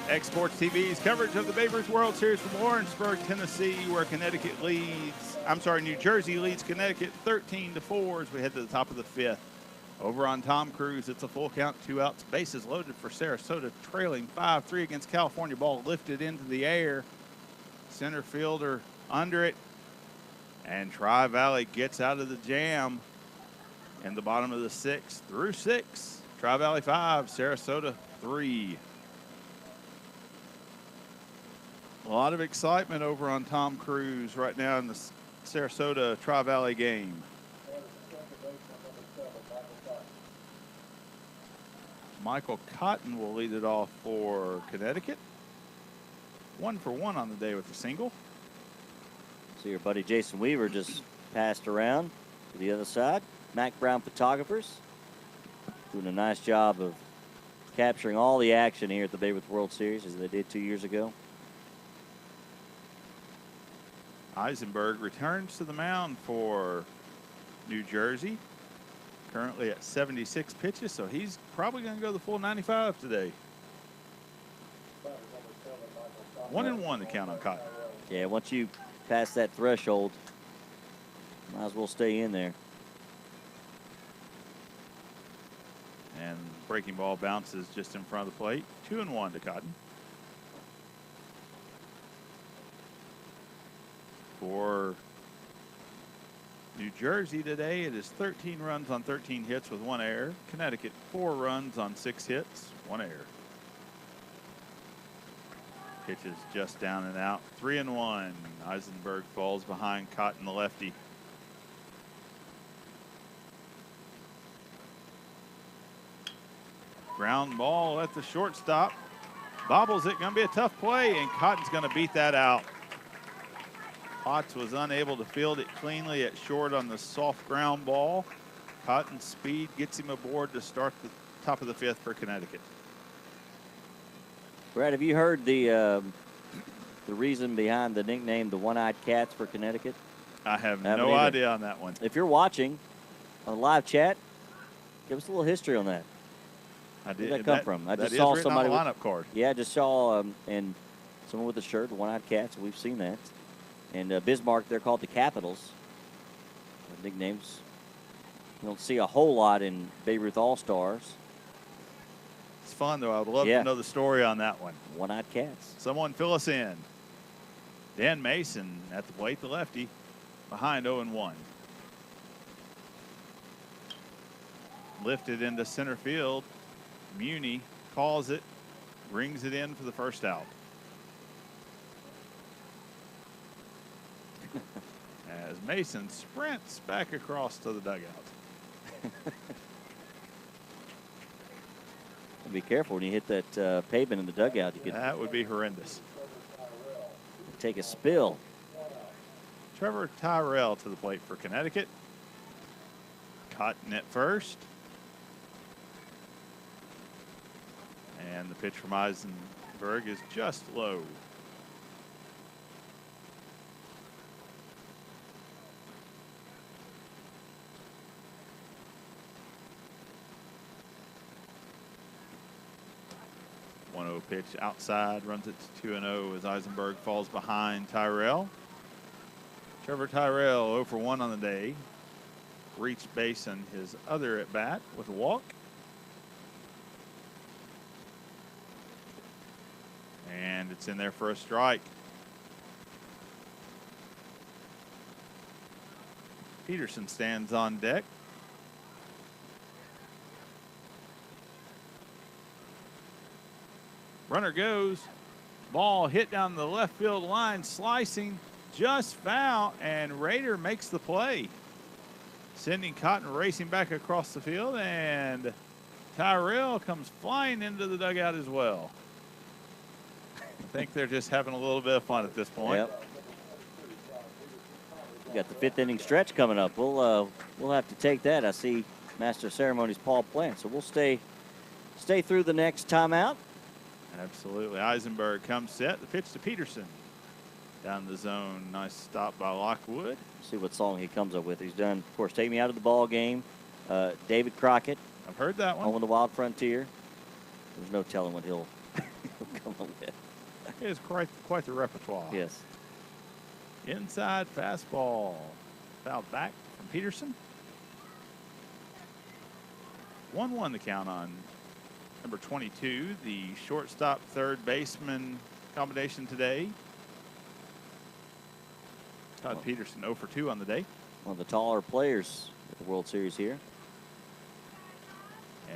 X Sports TV's coverage of the Babe Ruth World Series from Lawrenceburg, Tennessee, where New Jersey leads Connecticut 13-4 as we head to the top of the fifth. Over on Tom Cruise, it's a full count, 2 outs, bases loaded for Sarasota, trailing 5-3 against California. Ball lifted into the air. Center fielder under it. And Tri-Valley gets out of the jam in the bottom of the 6th through 6. Tri-Valley 5, Sarasota 3. A lot of excitement over on Tom Cruise right now in the Sarasota Tri-Valley game. Michael Cotton will lead it off for Connecticut. 1 for 1 on the day with a single. So your buddy Jason Weaver just passed around to the other side. Mac Brown Photographers doing a nice job of capturing all the action here at the Babe Ruth World Series as they did 2 years ago. Eisenberg returns to the mound for New Jersey. Currently at 76 pitches, so he's probably going to go the full 95 today. 1-1 to count on Cotton. Yeah, once you pass that threshold, might as well stay in there. And breaking ball bounces just in front of the plate. 2-1 to Cotton. For New Jersey today, it is 13 runs on 13 hits with 1 error. Connecticut, 4 runs on 6 hits, 1 error. Pitches just down and out. 3-1. Eisenberg falls behind Cotton, the lefty. Ground ball at the shortstop. Bobbles it, going to be a tough play, and Cotton's going to beat that out. Potts was unable to field it cleanly at short on the soft ground ball. Cotton's speed gets him aboard to start the top of the 5th for Connecticut. Brad, have you heard the reason behind the nickname the One-Eyed Cats for Connecticut? I have no idea on that one. If you're watching on the live chat, give us a little history on that. I did. Where'd that come from? I that just is saw written somebody on the lineup card. Yeah, I just saw and someone with a shirt, the One-Eyed Cats. We've seen that. And Bismarck, they're called the Capitals. Nicknames you don't see a whole lot in Babe Ruth All-Stars. It's fun, though. I would love to know the story on that one. One-Eyed Cats. Someone fill us in. Dan Mason at the plate, the lefty, behind 0-1. Lifted into center field. Muni calls it, rings it in for the first out. As Mason sprints back across to the dugout. Be careful when you hit that pavement in the dugout. You could That would be horrendous. take a spill. Trevor Tyrell to the plate for Connecticut. Cotton at first. And the pitch from Eisenberg is just low. Pitch outside, runs it to 2-0 as Eisenberg falls behind Tyrell. Trevor Tyrell 0 for 1 on the day. Reached base on his other at bat with a walk. And it's in there for a strike. Peterson stands on deck. Runner goes. Ball hit down the left field line, slicing, just foul, and Rader makes the play. Sending Cotton racing back across the field, and Tyrell comes flying into the dugout as well. I think they're just having a little bit of fun at this point. Yep. We got the 5th inning stretch coming up. We'll have to take that. I see Master of Ceremonies Paul Plant, so we'll stay through the next timeout. Absolutely. Eisenberg comes set. The pitch to Peterson. Down the zone. Nice stop by Lockwood. See what song he comes up with. He's done, of course, Take Me Out of the Ball Game. David Crockett. I've heard that one. Home of the Wild Frontier. There's no telling what he'll come up with. It is quite the repertoire. Yes. Inside fastball. Fouled back from Peterson. 1-1 the count on number 22, the shortstop third baseman combination today. Todd Peterson 0 for 2 on the day. One of the taller players at the World Series here.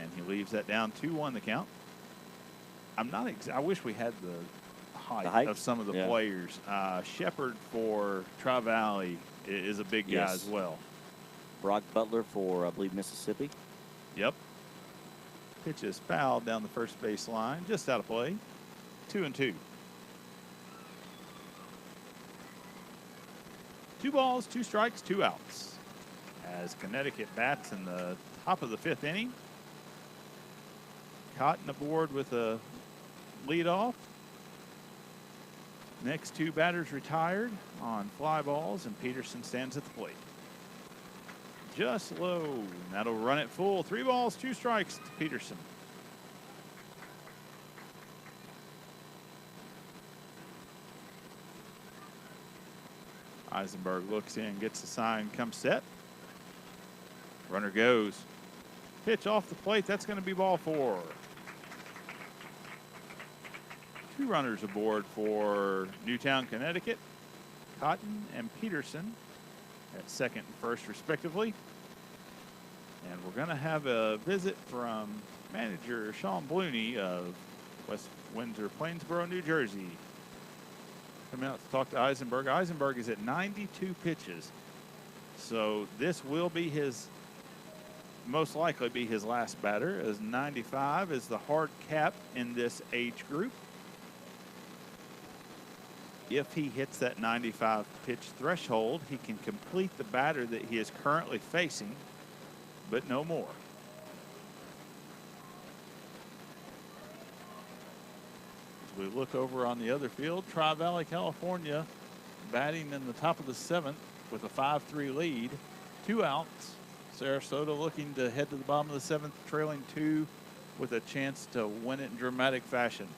And he leaves that down 2-1 the count. I wish we had the height of some of the players. Shepard for Tri-Valley is a big guy as well. Brock Butler for, I believe, Mississippi. Yep. Pitch is fouled down the first base line, just out of play. 2-2. 2 balls, 2 strikes, 2 outs. As Connecticut bats in the top of the 5th inning. Cotton aboard with a leadoff. Next 2 batters retired on fly balls, and Peterson stands at the plate. Just low, and that'll run it full. 3 balls, 2 strikes to Peterson. Eisenberg looks in, gets the sign, comes set. Runner goes. Pitch off the plate, that's going to be ball 4. 2 runners aboard for Newtown, Connecticut. Cotton and Peterson at second and first, respectively. And we're going to have a visit from manager Sean Blooney of West Windsor-Plainsboro, New Jersey. Coming out to talk to Eisenberg. Eisenberg is at 92 pitches. So this will be most likely be his last batter, as 95 is the hard cap in this age group. If he hits that 95 pitch threshold, he can complete the batter that he is currently facing, but no more. As we look over on the other field, Tri-Valley, California, batting in the top of the 7th with a 5-3 lead. 2 outs. Sarasota looking to head to the bottom of the 7th, trailing 2 with a chance to win it in dramatic fashion.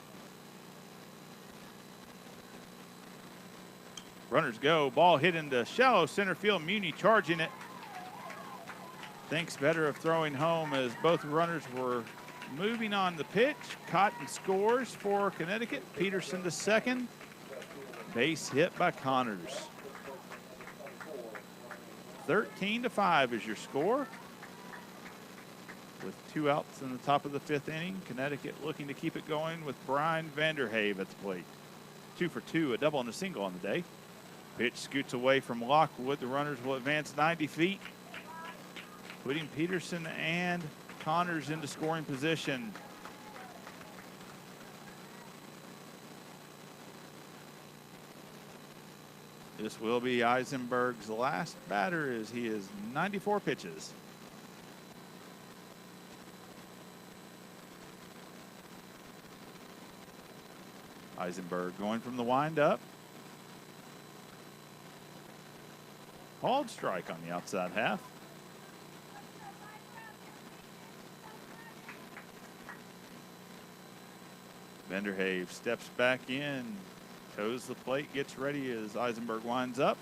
Runners go. Ball hit into shallow center field. Muni charging it. Thinks better of throwing home as both runners were moving on the pitch. Cotton scores for Connecticut. Peterson to second. Base hit by Connors. 13-5 is your score. with 2 outs in the top of the 5th inning. Connecticut looking to keep it going with Brian Vanderhave at the plate. 2 for 2, a double and a single on the day. Pitch scoots away from Lockwood. The runners will advance 90 feet, putting Peterson and Connors into scoring position. This will be Eisenberg's last batter as he is 94 pitches. Eisenberg going from the windup. Called strike on the outside half. Vanderhave steps back in, toes the plate, gets ready as Eisenberg winds up.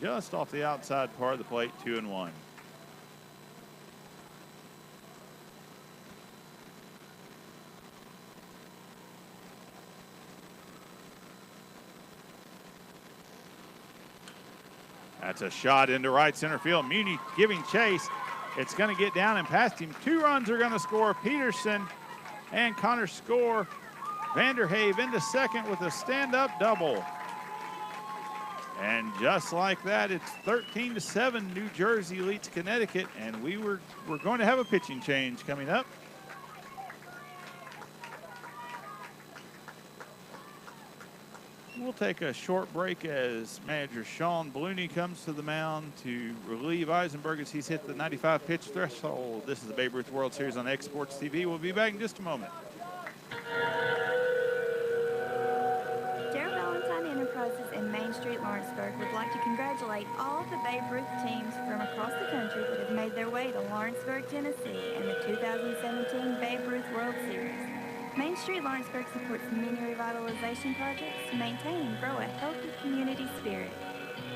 Just off the outside part of the plate, 2-1. That's a shot into right center field. Muni giving chase. It's going to get down and past him. 2 runs are going to score. Peterson and Connor score. Vanderhave into second with a stand-up double. And just like that, it's 13-7. New Jersey leads Connecticut, and we're going to have a pitching change coming up. We'll take a short break as manager Sean Blooney comes to the mound to relieve Eisenberg as he's hit the 95 pitch threshold. This is the Babe Ruth World Series on X Sports TV. We'll be back in just a moment. Darrell Valentine Enterprises in Main Street, Lawrenceburg would like to congratulate all of the Babe Ruth teams from across the country that have made their way to Lawrenceburg, Tennessee in the 2017 Babe Ruth World Series. Main Street Lawrenceburg supports many revitalization projects to maintain and grow a healthy community spirit.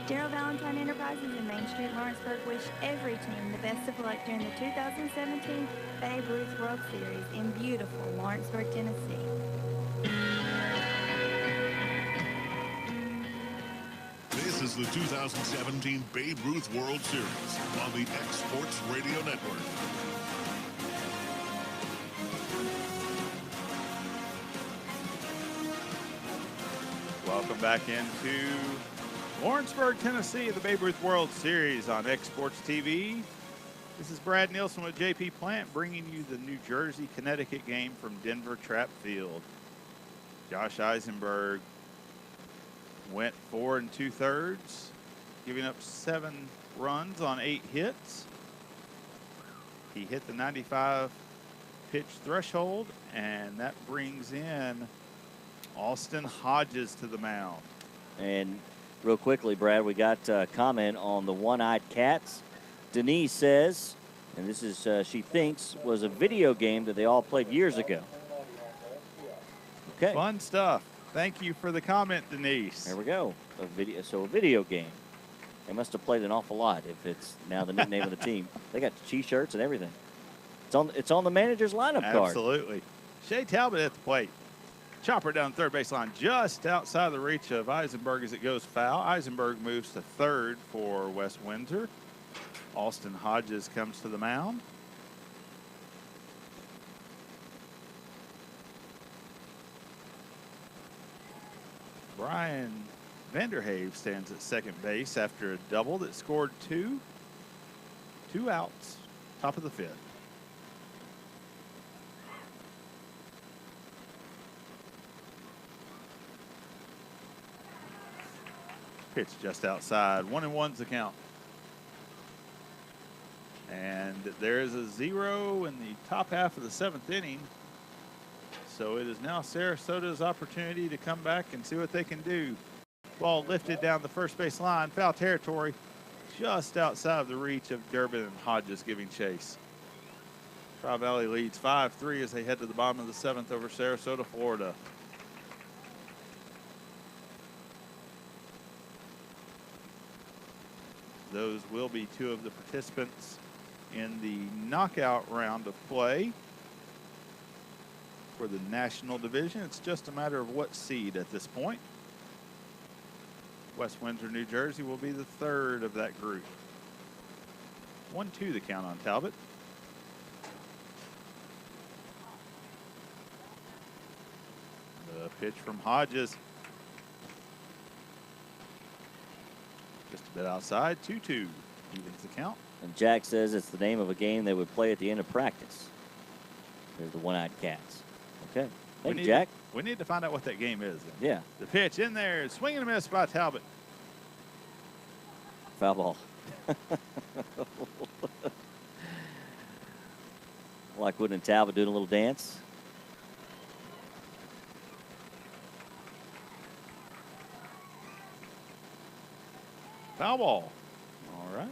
Darrell Valentine Enterprises in Main Street Lawrenceburg wish every team the best of luck during the 2017 Babe Ruth World Series in beautiful Lawrenceburg, Tennessee. This is the 2017 Babe Ruth World Series on the X Sports Radio Network. Welcome back into Lawrenceburg, Tennessee, the Babe Ruth World Series on X Sports TV. This is Brad Nielsen with JP Plant bringing you the New Jersey, Connecticut game from Denver Trapp Field. Josh Eisenberg went 4 2/3, giving up 7 runs on 8 hits. He hit the 95 pitch threshold, and that brings in Austin Hodges to the mound. And real quickly, Brad, we got a comment on the One-Eyed Cats. Denise says, and this is, she thinks, was a video game that they all played years ago. Okay. Fun stuff. Thank you for the comment, Denise. There we go. A video game. They must have played an awful lot if it's now the nickname of the team. They got T-shirts and everything. It's on the manager's lineup card. Absolutely. Shea Talbot at the plate. Chopper down third baseline, just outside the reach of Eisenberg as it goes foul. Eisenberg moves to third for West Windsor. Austin Hodges comes to the mound. Brian Vanderhave stands at second base after a double that scored 2 outs, top of the 5th. Pitch just outside. 1-1's the count. And there is a 0 in the top half of the 7th inning. So it is now Sarasota's opportunity to come back and see what they can do. Ball lifted down the first base line. Foul territory just outside of the reach of Durbin and Hodges giving chase. Tri-Valley leads 5-3 as they head to the bottom of the 7th over Sarasota, Florida. Those will be 2 of the participants in the knockout round of play for the National Division. It's just a matter of what seed at this point. West Windsor, New Jersey will be the 3rd of that group. 1-2 the count on Talbot. pitch from Hodges. Just a bit outside, 2-2. Evens the count. And Jack says it's the name of a game they would play at the end of practice. There's the one-eyed cats. Okay. Thank you, Jack. We need to find out what that game is. Then. Yeah. The pitch in there, swing and a miss by Talbot. Foul ball. Lockwood and Talbot doing a little dance. Foul ball. All right.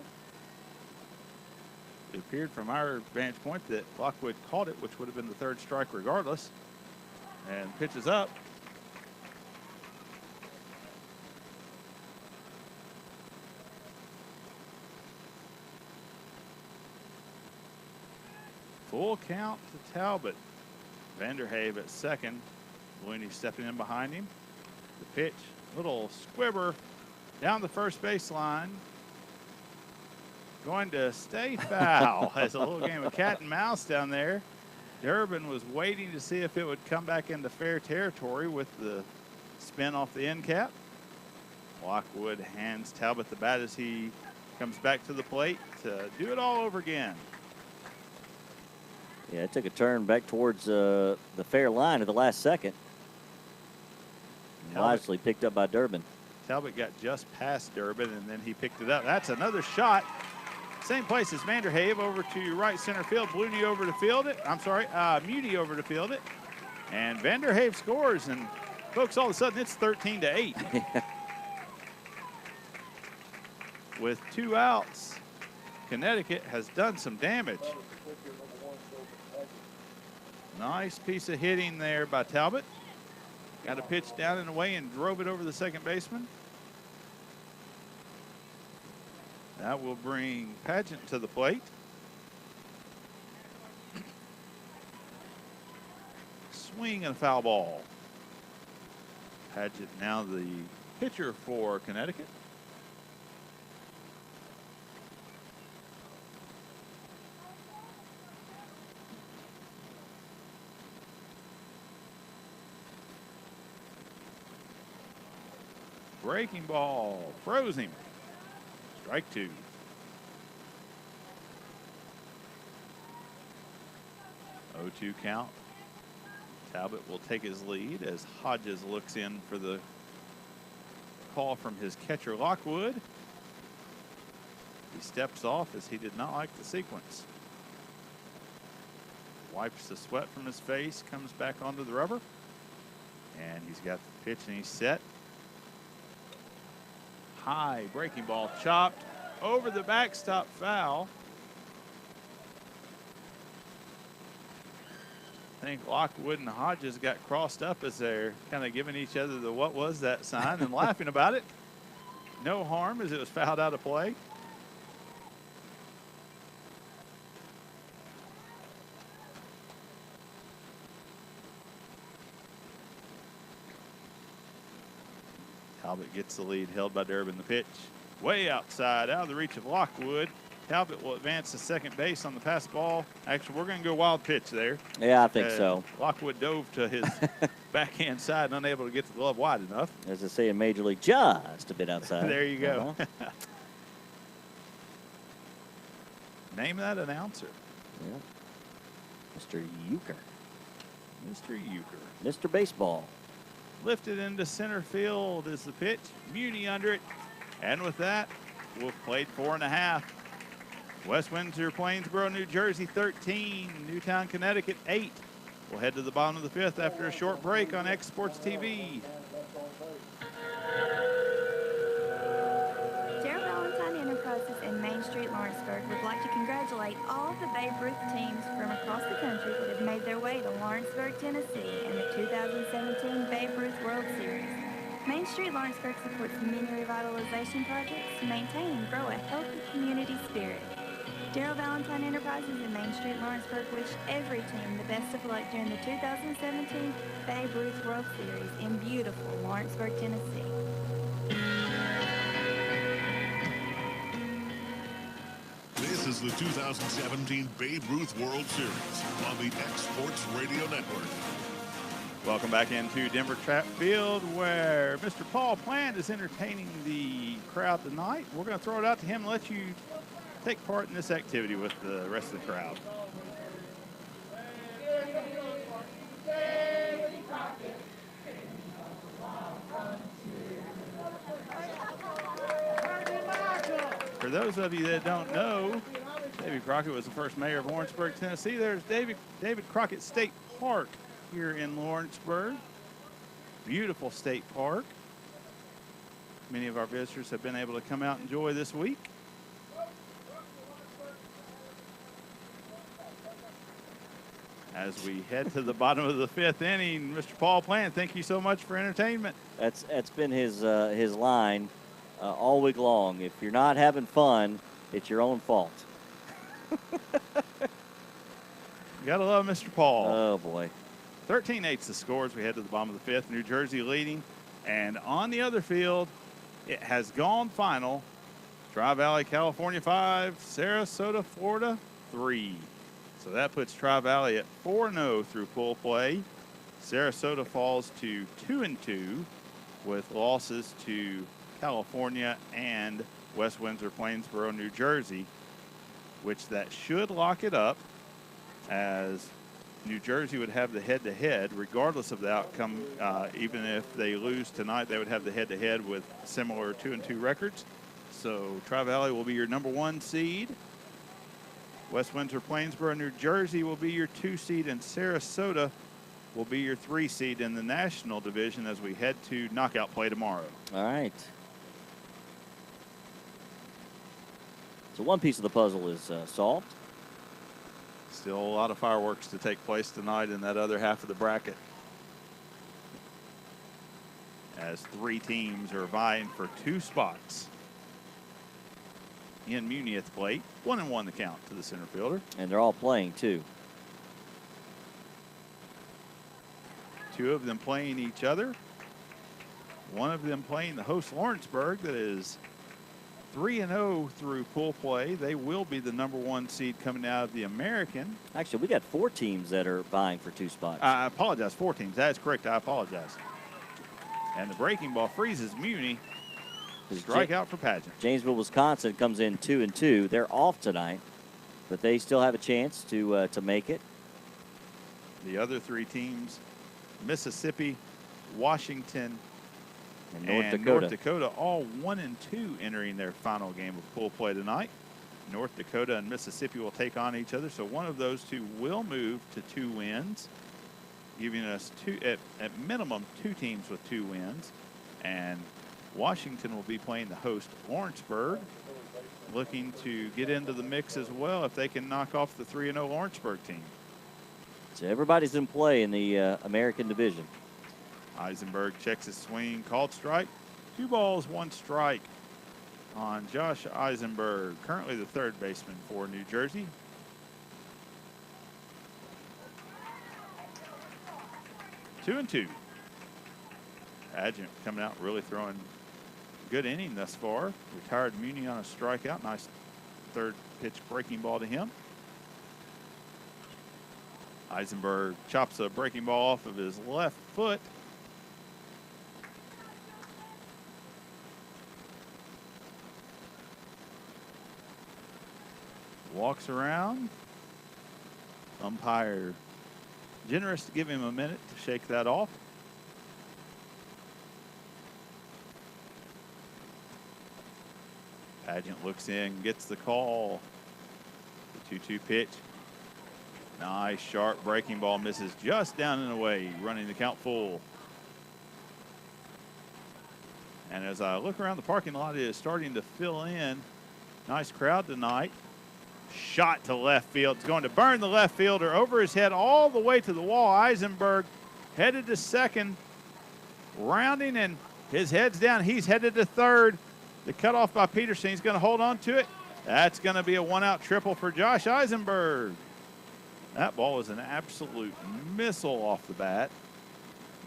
It appeared from our vantage point that Lockwood caught it, which would have been the third strike regardless. And pitches up. Full count to Talbot. Vanderhaven at second. Looney stepping in behind him. The pitch, little squibber down the first baseline. Going to stay foul. Has a little game of cat and mouse down there. Durbin was waiting to see if it would come back into fair territory with the spin off the end cap. Lockwood hands Talbot the bat as he comes back to the plate to do it all over again. Yeah, it took a turn back towards the fair line at the last second. Wisely picked up by Durbin. Talbot got just past Durbin, and then he picked it up. That's another shot. Same place as Vanderhaven over to right center field. Blooney over to field it. I'm sorry, Muty over to field it. And Vanderhaven scores, and folks, all of a sudden it's 13-8. With 2 outs, Connecticut has done some damage. Nice piece of hitting there by Talbot. Got a pitch down and away and drove it over the second baseman. That will bring Pageant to the plate. Swing and a foul ball. Pageant now the pitcher for Connecticut. Breaking ball, froze him. Strike 2. Oh, 2 count. Talbot will take his lead as Hodges looks in for the call from his catcher Lockwood. He steps off as he did not like the sequence. Wipes the sweat from his face, comes back onto the rubber. And he's got the pitch and he's set. High breaking ball chopped over the backstop, foul. I think Lockwood and Hodges got crossed up as they're kind of giving each other the what was that sign and laughing about it. No harm as it was fouled out of play. Talbot gets the lead, held by Durbin. The pitch way outside, out of the reach of Lockwood. Talbot will advance to second base on the pass ball. Actually, we're going to go wild pitch there. Yeah, I think so. Lockwood dove to his backhand side and unable to get the glove wide enough. As I say in Major League, just a bit outside. There you go. Name that announcer. Yeah. Mr. Euchre. Mr. Euchre. Mr. Baseball. Lifted into center field is the pitch. Muny under it. And with that, we've played 4.5. West Windsor-Plainsboro, New Jersey 13. Newtown, Connecticut 8. We'll head to the bottom of the 5th after a short break on X Sports TV. In Main Street, Lawrenceburg would like to congratulate all of the Babe Ruth teams from across the country that have made their way to Lawrenceburg, Tennessee in the 2017 Babe Ruth World Series. Main Street Lawrenceburg supports many revitalization projects to maintain and grow a healthy community spirit. Darrell Valentine Enterprises in Main Street Lawrenceburg wish every team the best of luck during the 2017 Babe Ruth World Series in beautiful Lawrenceburg, Tennessee. This is the 2017 Babe Ruth World Series on the X Sports Radio Network. Welcome back into Denver Track Field, where Mr. Paul Plant is entertaining the crowd tonight. We're going to throw it out to him and let you take part in this activity with the rest of the crowd. For those of you that don't know, Davy Crockett was the first mayor of Lawrenceburg, Tennessee. There's David Crockett State Park here in Lawrenceburg. Beautiful state park. Many of our visitors have been able to come out and enjoy this week. As we head to the bottom of the 5th inning, Mr. Paul Plant, thank you so much for entertainment. That's been his line all week long. If you're not having fun, it's your own fault. You gotta love Mr. Paul. Oh boy. 13-8's the score as we head to the bottom of the 5th. New Jersey leading. And on the other field, it has gone final. Tri-Valley, California 5, Sarasota, Florida 3. So that puts Tri-Valley at 4-0 through pool play. Sarasota falls to 2-2 with losses to California and West Windsor-Plainsboro, New Jersey, which that should lock it up, as New Jersey would have the head-to-head regardless of the outcome. Even if they lose tonight, they would have the head-to-head with similar 2-2 records. So Tri-Valley will be your number 1 seed. West Windsor-Plainsboro, New Jersey will be your 2 seed, and Sarasota will be your 3 seed in the national division as we head to knockout play tomorrow. All right. So one piece of the puzzle is solved. Still a lot of fireworks to take place tonight in that other half of the bracket, as 3 teams are vying for 2 spots. Ian Muni at the plate, 1-1 the count to the center fielder. And they're all playing too. 2 of them playing each other. 1 of them playing the host Lawrenceburg, that is 3-0 through pool play. They will be the number 1 seed coming out of the American. Actually, we got 4 teams that are vying for 2 spots. I apologize, 4 teams. That is correct. I apologize. And the breaking ball freezes Muni. Strikeout for Pageant. Janesville, Wisconsin comes in 2-2. They're off tonight, but they still have a chance to make it. The other 3 teams, Mississippi, Washington, and North Dakota, all 1-2 entering their final game of pool play tonight. North Dakota and Mississippi will take on each other, so one of those 2 will move to 2 wins, giving us at minimum 2 teams with 2 wins. And Washington will be playing the host Lawrenceburg, looking to get into the mix as well if they can knock off the 3-0 Lawrenceburg team. So everybody's in play in the American division. Eisenberg checks his swing, called strike. 2 balls, 1 strike on Josh Eisenberg, currently the 3rd baseman for New Jersey. Two and two. Pageant coming out really throwing good inning thus far. Retired Muni on a strikeout. Nice 3rd pitch breaking ball to him. Eisenberg chops a breaking ball off of his left foot. Walks around. Umpire generous to give him a minute to shake that off. Pageant looks in, gets the call. The 2-2 pitch. Nice sharp breaking ball, misses just down and away, running the count full. And as I look around the parking lot, it is starting to fill in. Nice crowd tonight. Shot to left field. It's going to burn the left fielder over his head all the way to the wall. Eisenberg headed to second, rounding, and his head's down. He's headed to third. The cutoff by Peterson. He's going to hold on to it. That's going to be a 1-out triple for Josh Eisenberg. That ball is an absolute missile off the bat.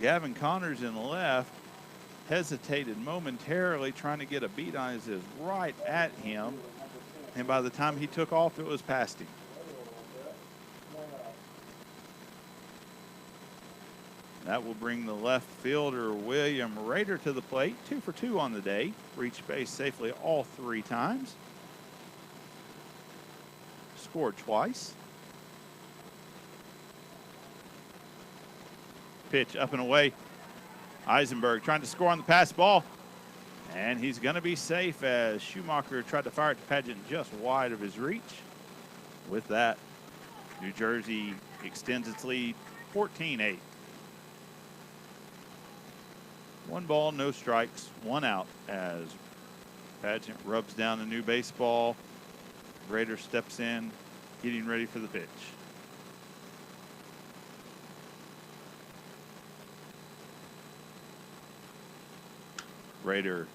Gavin Connors in the left hesitated momentarily, trying to get a beat on his right at him. And by the time he took off, it was past him. That will bring the left fielder, William Rader, to the plate. 2 for 2 on the day. Reached base safely all 3 times. Scored twice. Pitch up and away. Eisenberg trying to score on the pass ball. And he's going to be safe as Schumacher tried to fire it to Pageant just wide of his reach. With that, New Jersey extends its lead 14-8. 1 ball, no strikes, 1 out as Pageant rubs down a new baseball. Rader steps in, getting ready for the pitch. Rader,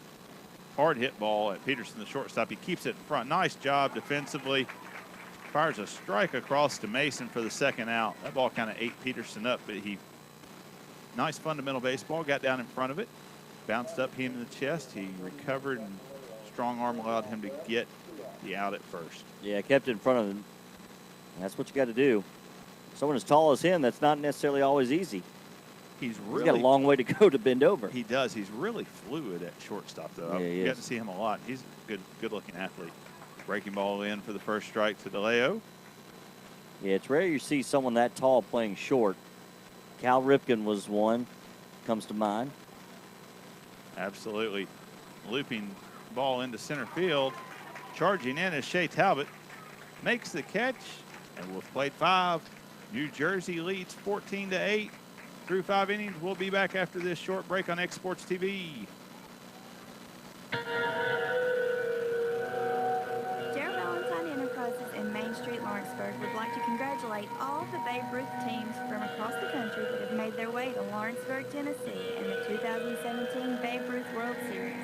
hard hit ball at Peterson, the shortstop. He keeps it in front. Nice job defensively. Fires a strike across to Mason for the 2nd out. That ball kind of ate Peterson up, but nice fundamental baseball, got down in front of it, bounced up, hit in the chest. He recovered, and strong arm allowed him to get the out at first. Yeah, kept it in front of him. That's what you got to do. Someone as tall as him, that's not necessarily always easy. He's got a long way to go to bend over. He does. He's really fluid at shortstop, though. Yeah, I've got to see him a lot. He's a good-looking athlete. Breaking ball in for the first strike to DeLeo. Yeah, it's rare you see someone that tall playing short. Cal Ripken was one, comes to mind. Absolutely. Looping ball into center field. Charging in is Shea Talbot. Makes the catch, and with play 5, New Jersey leads 14-8. Through 5 innings, we'll be back after this short break on X Sports TV. Main Street, Lawrenceburg would like to congratulate all of the Babe Ruth teams from across the country that have made their way to Lawrenceburg, Tennessee in the 2017 Babe Ruth World Series.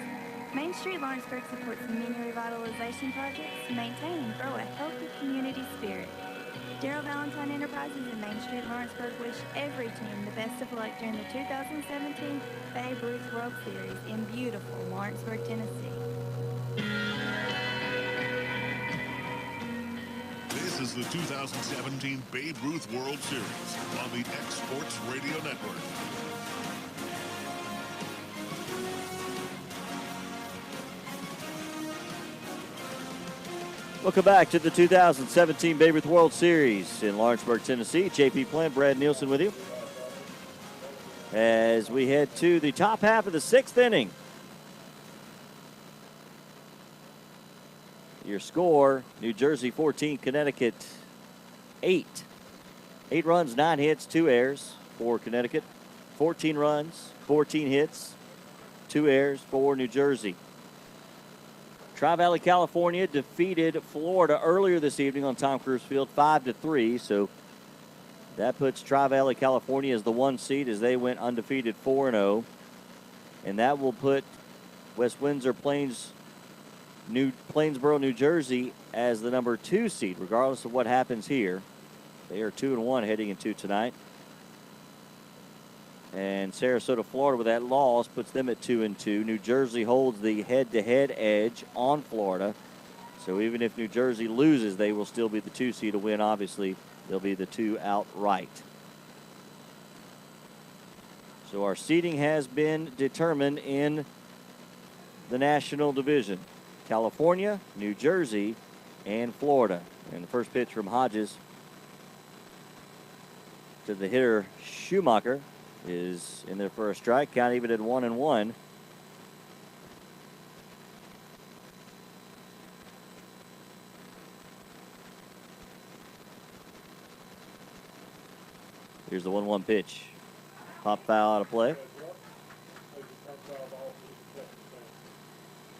Main Street Lawrenceburg supports many revitalization projects to maintain and grow a healthy community spirit. Darrell Valentine Enterprises and Main Street Lawrenceburg wish every team the best of luck during the 2017 Babe Ruth World Series in beautiful Lawrenceburg, Tennessee. This is the 2017 Babe Ruth World Series on the X Sports Radio Network. Welcome back to the 2017 Babe Ruth World Series in Lawrenceburg, Tennessee. J.P. Plant, Brad Nielsen with you. As we head to the top half of the 6th inning. Your score, New Jersey 14, Connecticut 8. 8 runs, 9 hits, 2 errors for Connecticut. 14 runs, 14 hits, 2 errors for New Jersey. Tri-Valley, California defeated Florida earlier this evening on Tom Cruise Field 5-3. So that puts Tri-Valley, California as the 1 seed as they went undefeated 4-0. And that will put West Windsor-Plainsboro, New Jersey as the number 2 seed, regardless of what happens here. They are 2-1 heading into tonight. And Sarasota, Florida, with that loss, puts them at 2-2. New Jersey holds the head-to-head edge on Florida. So even if New Jersey loses, they will still be the 2 seed to win. Obviously, they'll be the 2 outright. So our seeding has been determined in the National Division. California, New Jersey, and Florida. And the first pitch from Hodges to the hitter Schumacher is in there for a strike. Count even at 1-1. Here's the 1-1 pitch. Pop foul out of play.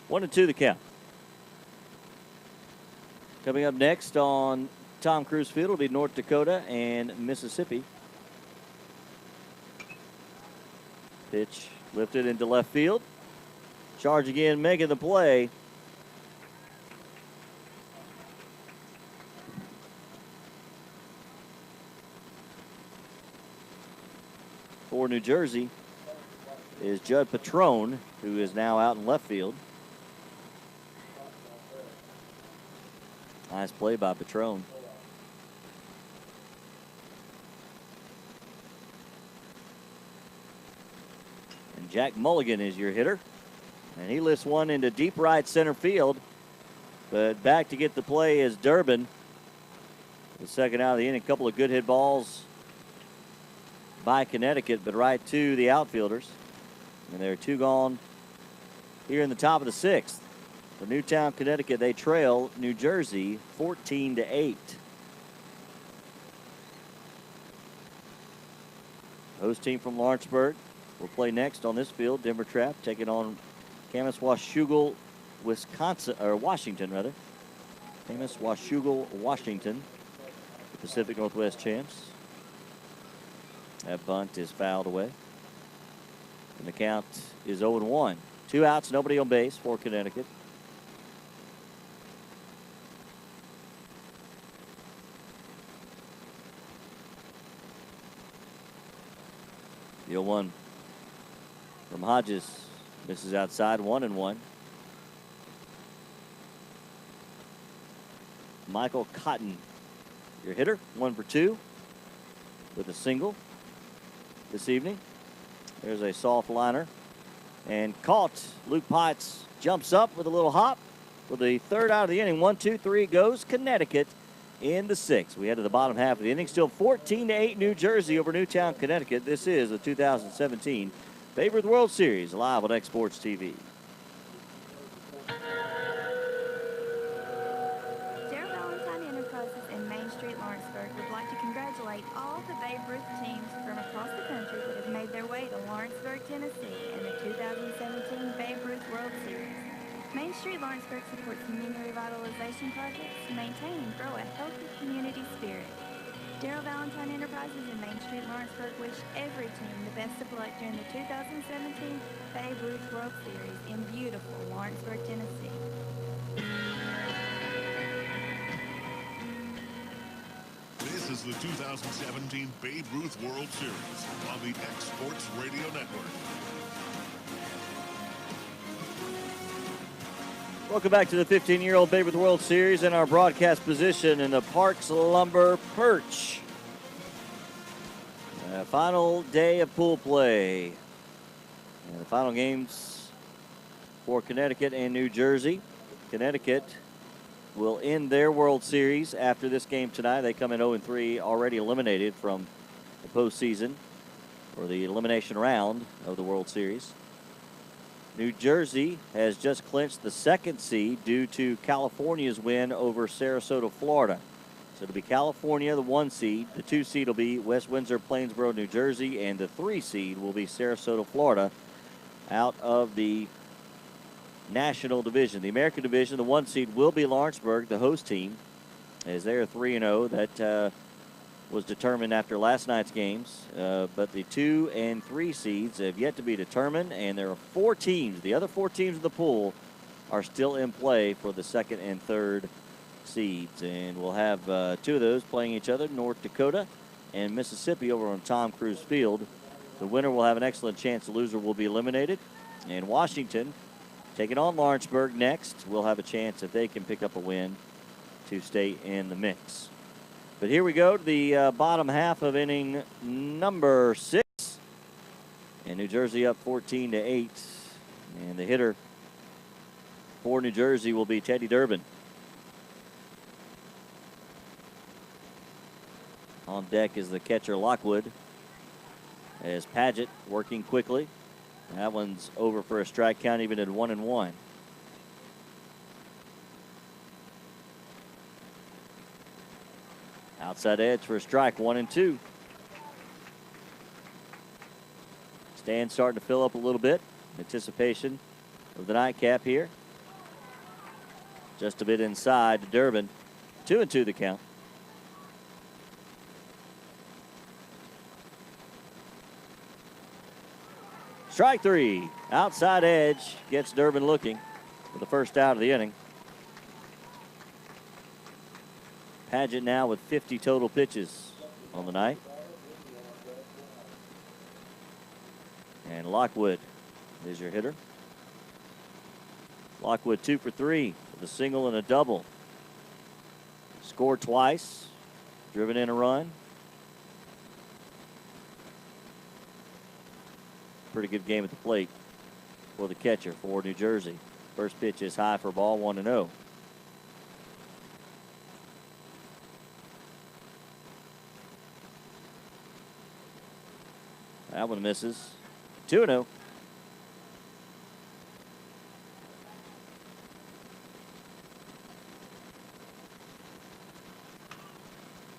1-2 the count. Coming up next on Tom Cruise Field will be North Dakota and Mississippi. Pitch lifted into left field. Charge again, making the play. For New Jersey is Judd Patrone, who is now out in left field. Nice play by Patrone. And Jack Mulligan is your hitter. And he lifts one into deep right center field. But back to get the play is Durbin. The second out of the inning. A couple of good hit balls by Connecticut, but right to the outfielders. And there are two gone here in the top of the sixth. For Newtown, Connecticut, they trail New Jersey 14-8. Host team from Lawrenceburg will play next on this field. Denver Trap taking on Camas Washougal, Washington, rather. Camas Washougal, Washington, the Pacific Northwest champs. That bunt is fouled away. And the count is 0-1. 2 outs, nobody on base for Connecticut. The 0-1 from Hodges misses outside, 1-1. Michael Cotton, your hitter, 1 for 2 with a single this evening. There's a soft liner and caught. Luke Potts jumps up with a little hop for the third out of the inning. 1-2-3 goes Connecticut in the sixth. We head to the bottom half of the inning. Still 14-8 New Jersey over Newtown, Connecticut. This is the 2017 Babe Ruth World Series live on X Sports TV. Would like to congratulate all of the Babe Ruth teams from across the country that have made their way to Lawrenceburg, Tennessee in the 2017 Babe Ruth World Series. Main Street Lawrenceburg supports many revitalization projects to maintain and grow a healthy community spirit. Darrell Valentine Enterprises and Main Street Lawrenceburg wish every team the best of luck during the 2017 Babe Ruth World Series in beautiful Lawrenceburg, Tennessee. This is the 2017 Babe Ruth World Series on the X Sports Radio Network. Welcome back to the 15-year-old Babe Ruth World Series and our broadcast position in the Parks Lumber Perch. Final day of pool play. And the final games for Connecticut and New Jersey. Connecticut will end their World Series after this game tonight. They come in 0-3, already eliminated from the postseason or the elimination round of the World Series. New Jersey has just clinched the second seed due to California's win over Sarasota, Florida. So it'll be California, the 1 seed. The 2 seed will be West Windsor-Plainsboro, New Jersey, and the 3 seed will be Sarasota, Florida, out of the National Division. The American Division, the 1 seed will be Lawrenceburg, the host team, as they are 3-0. That was determined after last night's games. But the 2 and 3 seeds have yet to be determined, and there are 4 teams. The other 4 teams in the pool are still in play for the 2nd and 3rd seeds. And we'll have 2 of those playing each other, North Dakota and Mississippi over on Tom Cruise Field. The winner will have an excellent chance. The loser will be eliminated. And Washington, taking on Lawrenceburg next, will have a chance if they can pick up a win to stay in the mix. But here we go to the bottom half of inning number 6. And New Jersey up 14-8. And the hitter for New Jersey will be Teddy Durbin. On deck is the catcher Lockwood, as Paget working quickly. That one's over for a strike count, even at 1-1. Outside edge for a strike, 1-2. Stand starting to fill up a little bit. Anticipation of the nightcap here. Just a bit inside to Durbin. 2-2 the count. Strike 3. Outside edge gets Durbin looking for the first out of the inning. Paget now with 50 total pitches on the night. And Lockwood is your hitter. Lockwood 2 for 3 with a single and a double. Scored twice, driven in a run. pretty good game at the plate for the catcher for New Jersey. First pitch is high for ball, 1-0. That one misses. 2-0.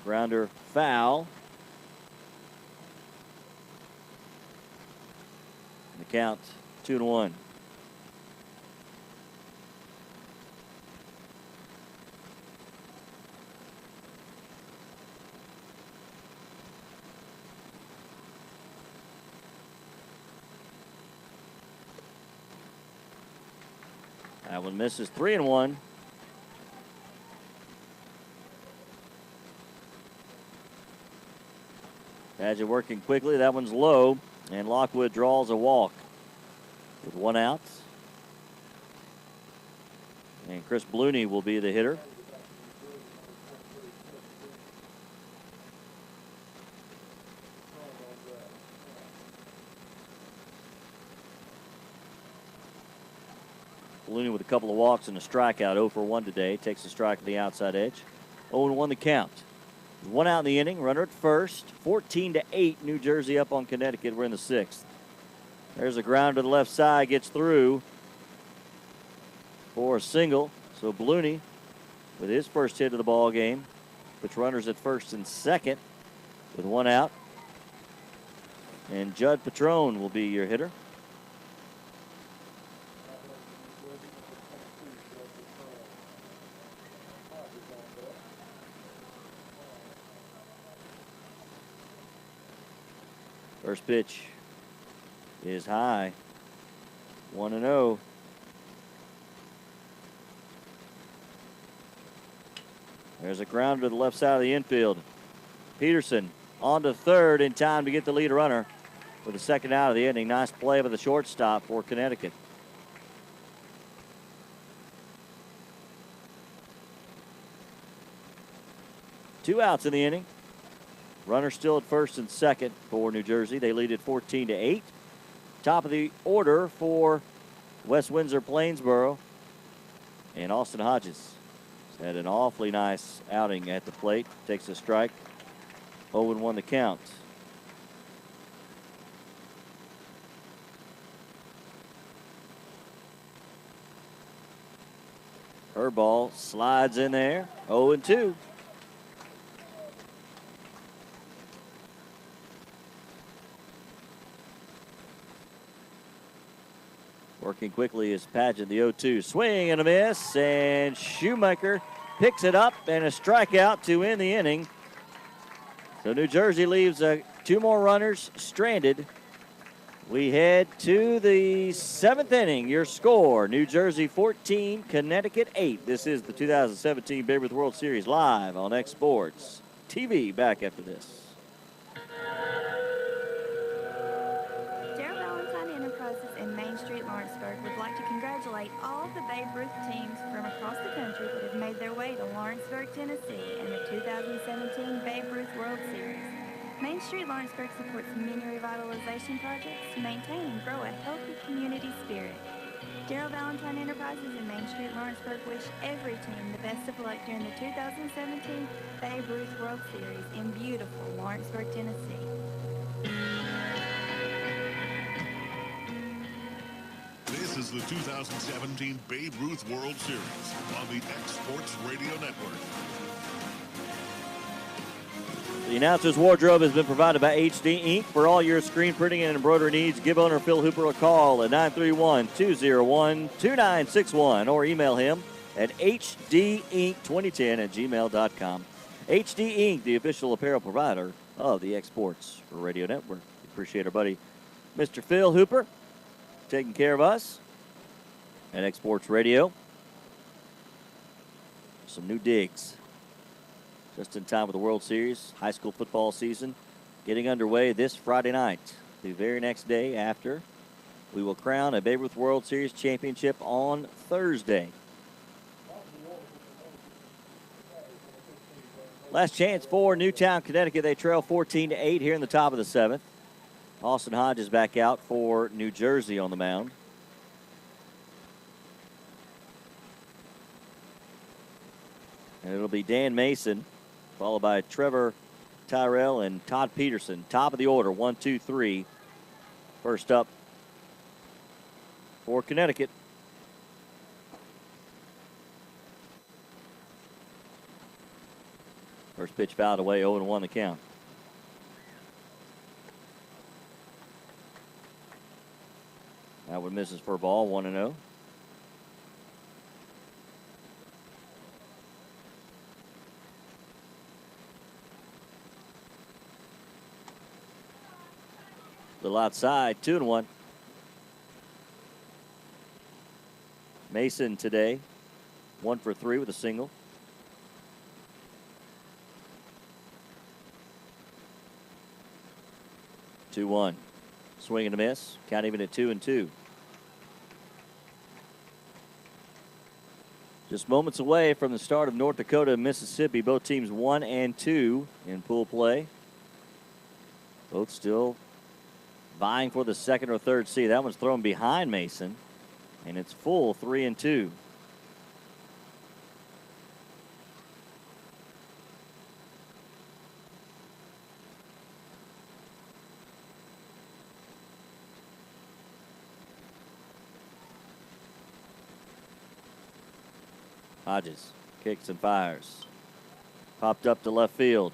Grounder foul. The count 2-1. That one misses. 3-1. Badger working quickly. That one's low, and Lockwood draws a walk with 1 out. And Chris Blooney will be the hitter. Blooney with a couple of walks and a strikeout, 0 for 1 today. Takes a strike to the outside edge. 0-1 the count. 1 out in the inning, runner at first. 14-8, New Jersey up on Connecticut. We're in the 6th. There's a ground to the left side, gets through for a single. So Blooney with his first hit of the ball game. Puts runners at first and second with 1 out. And Judd Patrone will be your hitter. First pitch is high. 1-0. There's a grounder to the left side of the infield. Peterson on to third in time to get the lead runner with the second out of the inning. Nice play by the shortstop for Connecticut. Two outs in the inning. Runner still at first and second for New Jersey. They lead at 14-8. Top of the order for West Windsor-Plainsboro. And Austin Hodges has had an awfully nice outing at the plate. Takes a strike. 0-1 the count. Curveball slides in there. 0-2. Working quickly is Paget, the 0-2. Swing and a miss, and Shoemaker picks it up and a strikeout to end the inning. So New Jersey leaves 2 more runners stranded. We head to the 7th inning. Your score, New Jersey 14, Connecticut 8. This is the 2017 Babe Ruth World Series live on X Sports TV. Back after this. Lawrenceburg would like to congratulate all of the Babe Ruth teams from across the country that have made their way to Lawrenceburg, Tennessee in the 2017 Babe Ruth World Series. Main Street Lawrenceburg supports many revitalization projects to maintain and grow a healthy community spirit. Daryl Valentine Enterprises and Main Street Lawrenceburg wish every team the best of luck during the 2017 Babe Ruth World Series in beautiful Lawrenceburg, Tennessee. This is the 2017 Babe Ruth World Series on the X Sports Radio Network. The announcer's wardrobe has been provided by HD Inc. For all your screen printing and embroidery needs, give owner Phil Hooper a call at 931-201-2961 or email him at hdinc2010@gmail.com. HD Inc., the official apparel provider of the X Sports Radio Network. Appreciate our buddy, Mr. Phil Hooper, taking care of us at X Sports Radio. Some new digs. Just in time with the World Series, high school football season getting underway this Friday night. The very next day after, we will crown a Babe Ruth World Series championship on Thursday. Last chance for Newtown, Connecticut. They trail 14-8 here in the top of the 7th. Austin Hodges back out for New Jersey on the mound. And it'll be Dan Mason, followed by Trevor Tyrell and Todd Peterson. Top of the order, 1, 2, 3. First up for Connecticut. First pitch fouled away, 0-1 the count. That one misses for a ball, 1-0. Little outside, 2-1. Mason today, 1 for 3 with a single. Two-one. Swing and a miss. Count even at 2-2. Just moments away from the start of North Dakota and Mississippi. Both teams 1 and 2 in pool play. Both still vying for the second or third seed. That one's thrown behind Mason, and it's full 3-2. Hodges kicks and fires. Popped up to left field.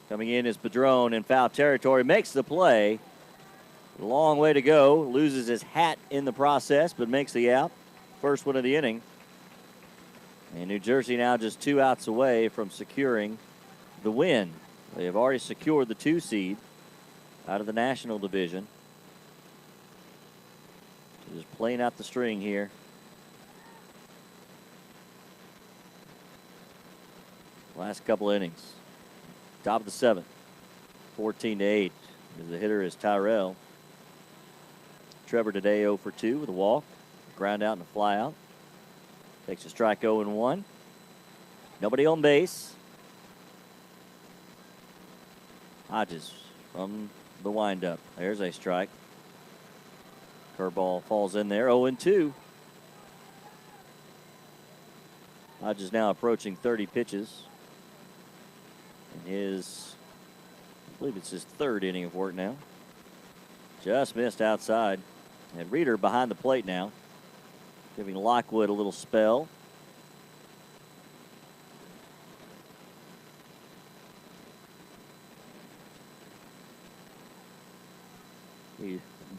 Coming in is Padron in foul territory. Makes the play. Long way to go. Loses his hat in the process, but makes the out. First one of the inning. And New Jersey now just 2 outs away from securing the win. They have already secured the 2 seed out of the National Division. So just playing out the string here. Last couple innings. Top of the 7th. 14-8. The hitter is Tyrell. Trevor today 0 for 2 with a walk. Ground out and a fly out. Takes a strike 0-1. Nobody on base. Hodges from the windup. There's a strike. Curveball falls in there. 0-2. Hodges now approaching 30 pitches. In his, I believe it's his 3rd inning of work now. Just missed outside. And Reeder behind the plate now, giving Lockwood a little spell.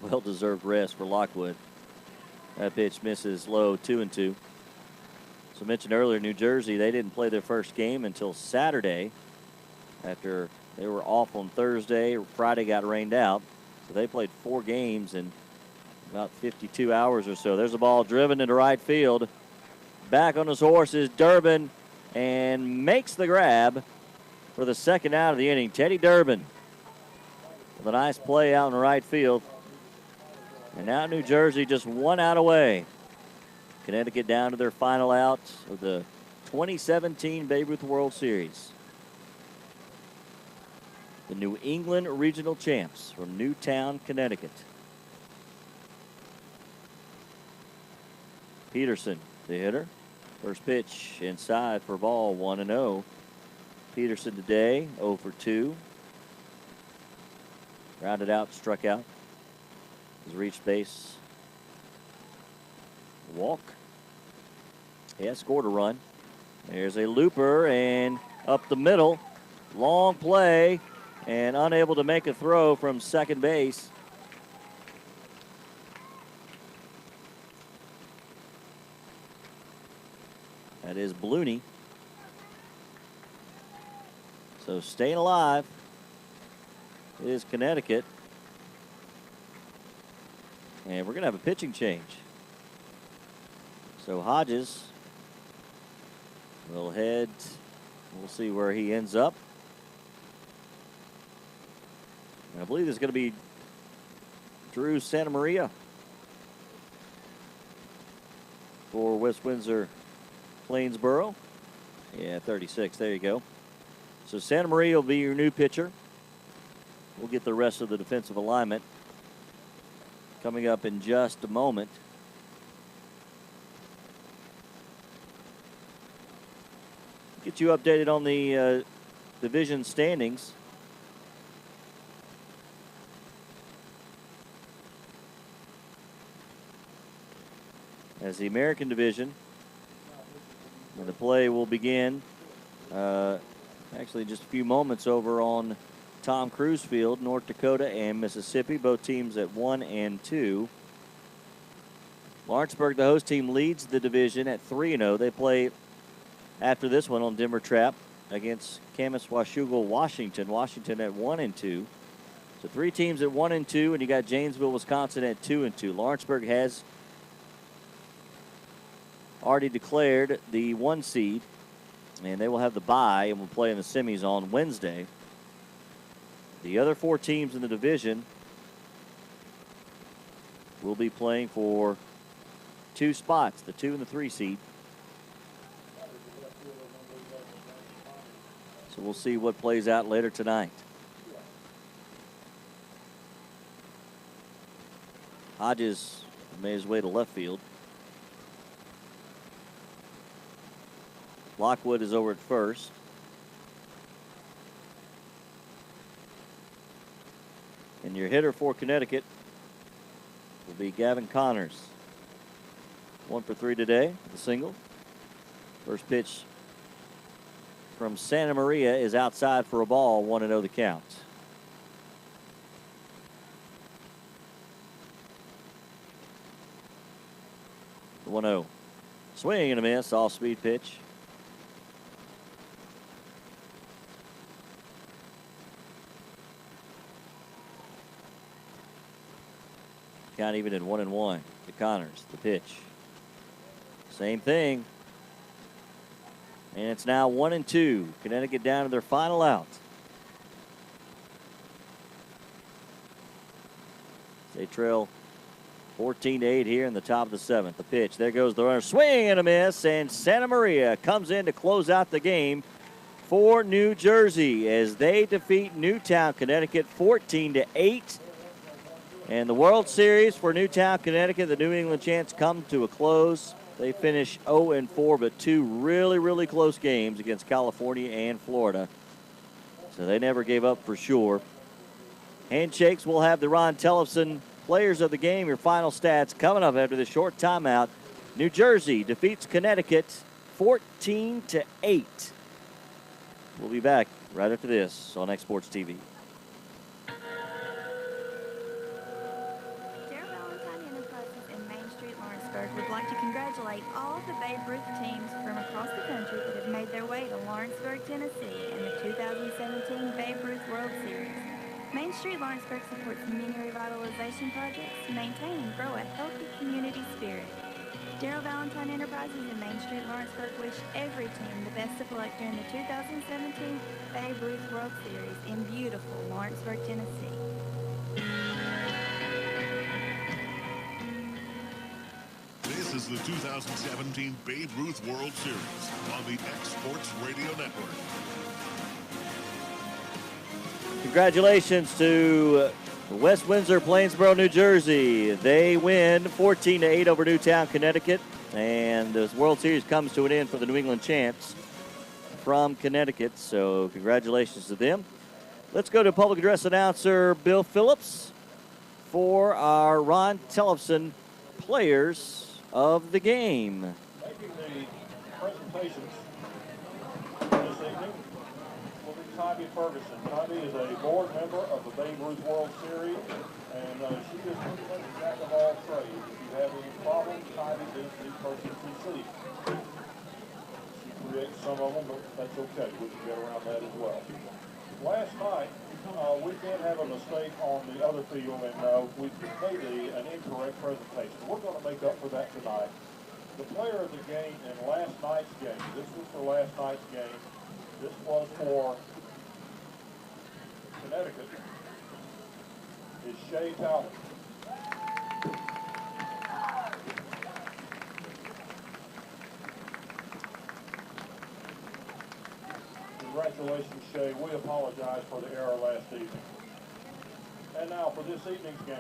Well-deserved rest for Lockwood. That pitch misses low, 2-2. So mentioned earlier, New Jersey, they didn't play their first game until Saturday after they were off on Thursday. Friday got rained out. So they played 4 games in about 52 hours or so. There's a ball driven into right field. Back on his horse is Durbin and makes the grab for the second out of the inning. Teddy Durbin with a nice play out in right field. And now New Jersey just 1 out away. Connecticut down to their final out of the 2017 Babe Ruth World Series. The New England Regional Champs from Newtown, Connecticut. Peterson, the hitter. First pitch inside for ball, 1-0. Peterson today, 0 for 2. Grounded out, struck out. Has reached base. Walk. He has scored a run. There's a looper and up the middle. Long play and unable to make a throw from second base. That is Blooney. So staying alive is Connecticut. And we're going to have a pitching change. So Hodges will head. We'll see where he ends up. And I believe there's going to be Drew Santa Maria for West Windsor-Plainsboro. Yeah, 36. There you go. So Santa Maria will be your new pitcher. We'll get the rest of the defensive alignment coming up in just a moment. Get you updated on the division standings. As the American division, and the play will begin actually just a few moments over on Tom Cruise Field, North Dakota and Mississippi, both teams at 1 and 2. Lawrenceburg, the host team, leads the division at 3-0. They play after this one on Denver Trap against Camas Washougal, Washington. Washington at 1 and 2. So 3 teams at 1 and 2, and you got Janesville, Wisconsin at 2 and 2. Lawrenceburg has already declared the 1 seed, and they will have the bye and will play in the semis on Wednesday. The other 4 teams in the division will be playing for 2 spots, the 2 and the 3 seed. So we'll see what plays out later tonight. Hodges made his way to left field. Lockwood is over at first. And your hitter for Connecticut will be Gavin Connors. 1 for 3 today, the single. First pitch from Santa Maria is outside for a ball, 1-0 the count. The 1-0. Swing and a miss, off-speed pitch. Count even at 1-1 to Connors, the pitch. Same thing. And it's now 1-2. Connecticut down to their final out. They trail 14-8 here in the top of the 7th. The pitch. There goes the runner. Swing and a miss. And Santa Maria comes in to close out the game for New Jersey as they defeat Newtown, Connecticut 14-8. And the World Series for Newtown, Connecticut, the New England Chants, come to a close. They finish 0-4, but 2 really, really close games against California and Florida. So they never gave up for sure. Handshakes will have the Ron Tellefson players of the game. Your final stats coming up after this short timeout. New Jersey defeats Connecticut 14-8. We'll be back right after this on X Sports TV. Would like to congratulate all of the Babe Ruth teams from across the country that have made their way to Lawrenceburg, Tennessee in the 2017 Babe Ruth World Series. Main Street Lawrenceburg supports many revitalization projects to maintain and grow a healthy community spirit. Daryl Valentine Enterprises and Main Street Lawrenceburg wish every team the best of luck during the 2017 Babe Ruth World Series in beautiful Lawrenceburg, Tennessee. This is the 2017 Babe Ruth World Series on the X Sports Radio Network. Congratulations to West Windsor-Plainsboro, New Jersey. They win 14-8 over Newtown, Connecticut. And the World Series comes to an end for the New England Chants from Connecticut. So congratulations to them. Let's go to public address announcer Bill Phillips for our Ron Tellefson players of the game. Making the presentations this evening will be Tybee Ferguson. Tybee is a board member of the Babe Ruth World Series, and she is pretty much a jack of all trades. If you have any problems, Tybee is the person to see. She creates some of them, but that's okay. We can get around that as well. Last night, we did have a mistake on the other field, and we made an incorrect presentation. We're going to make up for that tonight. The player of the game in last night's game, this was for last night's game, this was for Connecticut, is Shea Talbot. Congratulations, Shea. We apologize for the error last evening. And now for this evening's game.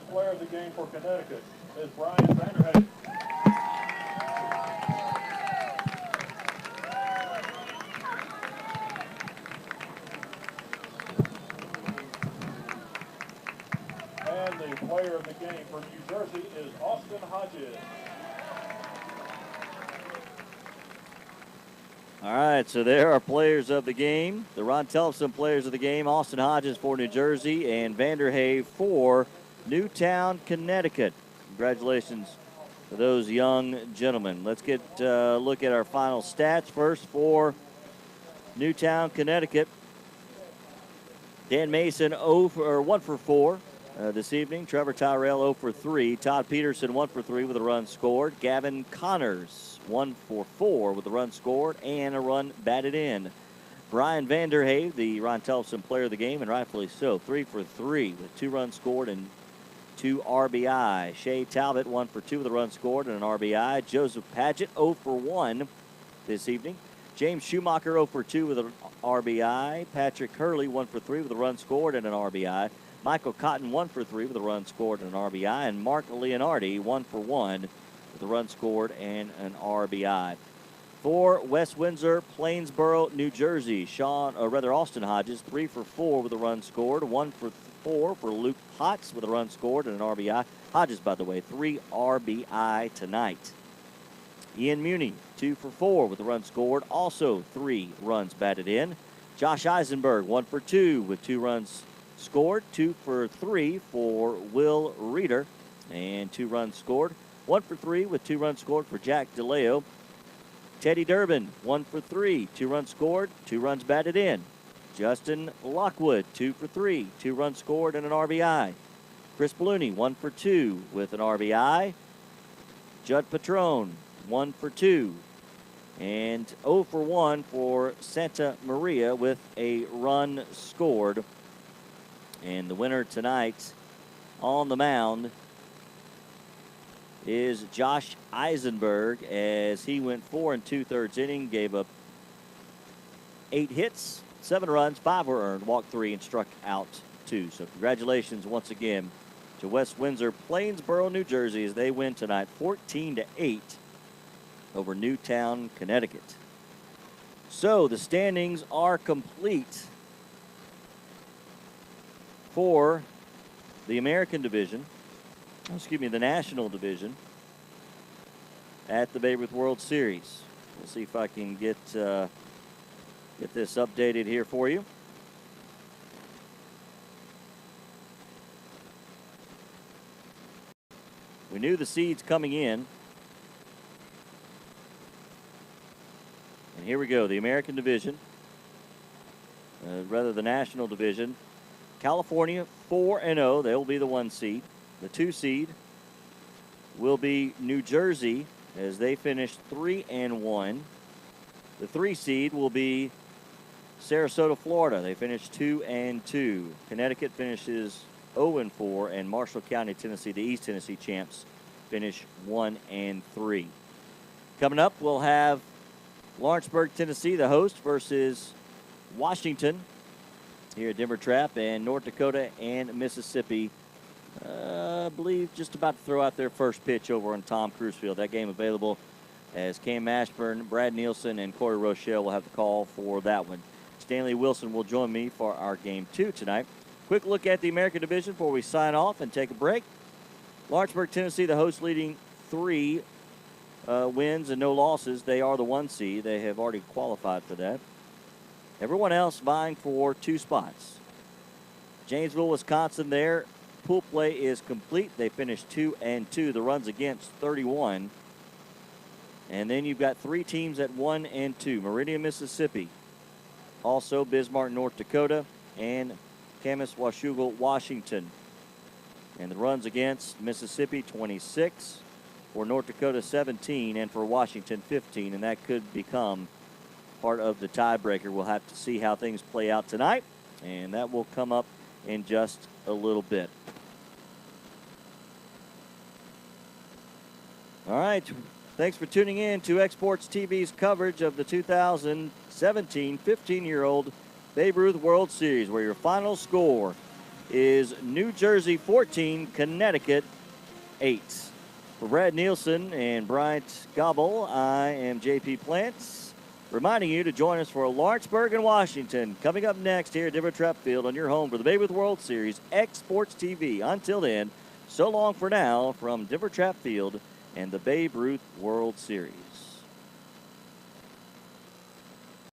Player of the game for Connecticut is Brian Vanderheide. And the player of the game for New Jersey is Austin Hodges. All right, so there are players of the game. The Ron Tellefson players of the game, Austin Hodges for New Jersey and Vanderhave for Newtown, Connecticut. Congratulations to those young gentlemen. Let's get a look at our final stats first for Newtown, Connecticut. Dan Mason 1 for 4 this evening. Trevor Tyrell 0 for 3. Todd Peterson 1 for 3 with a run scored. Gavin Connors 1 for 4 with a run scored and a run batted in. Brian Vanderhave, the Ron Tellefson player of the game, and rightfully so, 3 for 3 with 2 runs scored and 2 RBI. Shea Talbot 1 for 2 with a run scored and an RBI. Joseph Paget 0 for 1 this evening. James Schumacher 0 for 2 with an RBI. Patrick Hurley 1 for 3 with a run scored and an RBI. Michael Cotton 1 for 3 with a run scored and an RBI. And Mark Leonardi 1 for 1 with a run scored and an RBI. For West Windsor, Plainsboro, New Jersey, Austin Hodges 3 for 4 with a run scored. 1 for 4 for Luke Potts with a run scored and an RBI. Hodges, by the way, 3 RBI tonight. Ian Muni, 2 for 4 with a run scored. Also 3 runs batted in. Josh Eisenberg, 1 for 2 with 2 runs scored. 2 for 3 for Will Reeder and 2 runs scored. 1 for 3 with 2 runs scored for Jack DeLeo. Teddy Durbin, 1 for 3, 2 runs scored, 2 runs batted in. Justin Lockwood, 2 for 3, 2 runs scored and an RBI. Chris Ballooney, 1 for 2 with an RBI. Judd Patrone, 1 for 2. And 0 for 1 for Santa Maria with a run scored. And the winner tonight on the mound is Josh Eisenberg, as he went 4 2/3 inning, gave up 8 hits, 7 runs, 5 were earned, walked 3, and struck out 2. So congratulations once again to West Windsor, Plainsboro, New Jersey, as they win tonight 14-8 over Newtown, Connecticut. So the standings are complete for the American Division. The National Division at the Babe Ruth World Series. We'll see if I can get this updated here for you. We knew the seeds coming in. And here we go, the American Division, the National Division. California 4-0, they will be the 1 seed. The 2 seed will be New Jersey, as they finished 3-1. The 3 seed will be Sarasota, Florida. They finished 2-2. Connecticut finishes 0-4, and Marshall County, Tennessee, the East Tennessee champs, finish 1-3. Coming up, we'll have Lawrenceburg, Tennessee, the host, versus Washington here at Denver Trap, and North Dakota and Mississippi. I believe just about to throw out their first pitch over on Tom Cruise Field. That game available as Cam Ashburn, Brad Nielsen, and Corey Rochelle will have the call for that one. Stanley Wilson will join me for our Game 2 tonight. Quick look at the American Division before we sign off and take a break. Lawrenceburg, Tennessee, the host, leading 3 wins and no losses. They are the 1 seed. They have already qualified for that. Everyone else vying for 2 spots. Janesville, Wisconsin, their pool play is complete. They finished 2-2. The runs against 31. And then you've got 3 teams at 1-2. Meridian, Mississippi. Also Bismarck, North Dakota, and Camas, Washougal, Washington. And the runs against Mississippi 26. For North Dakota 17, and for Washington 15. And that could become part of the tiebreaker. We'll have to see how things play out tonight, and that will come up in just a little bit. All right, thanks for tuning in to Exports TV's coverage of the 2017 15-year-old Babe Ruth World Series, where your final score is New Jersey 14, Connecticut 8. For Brad Nielsen and Bryant Gobble, I am J.P. Plants, reminding you to join us for Lawrenceburg and Washington coming up next here at Denver Trap Field on your home for the Babe Ruth World Series, X Sports TV. Until then, so long for now from Denver Trap Field and the Babe Ruth World Series.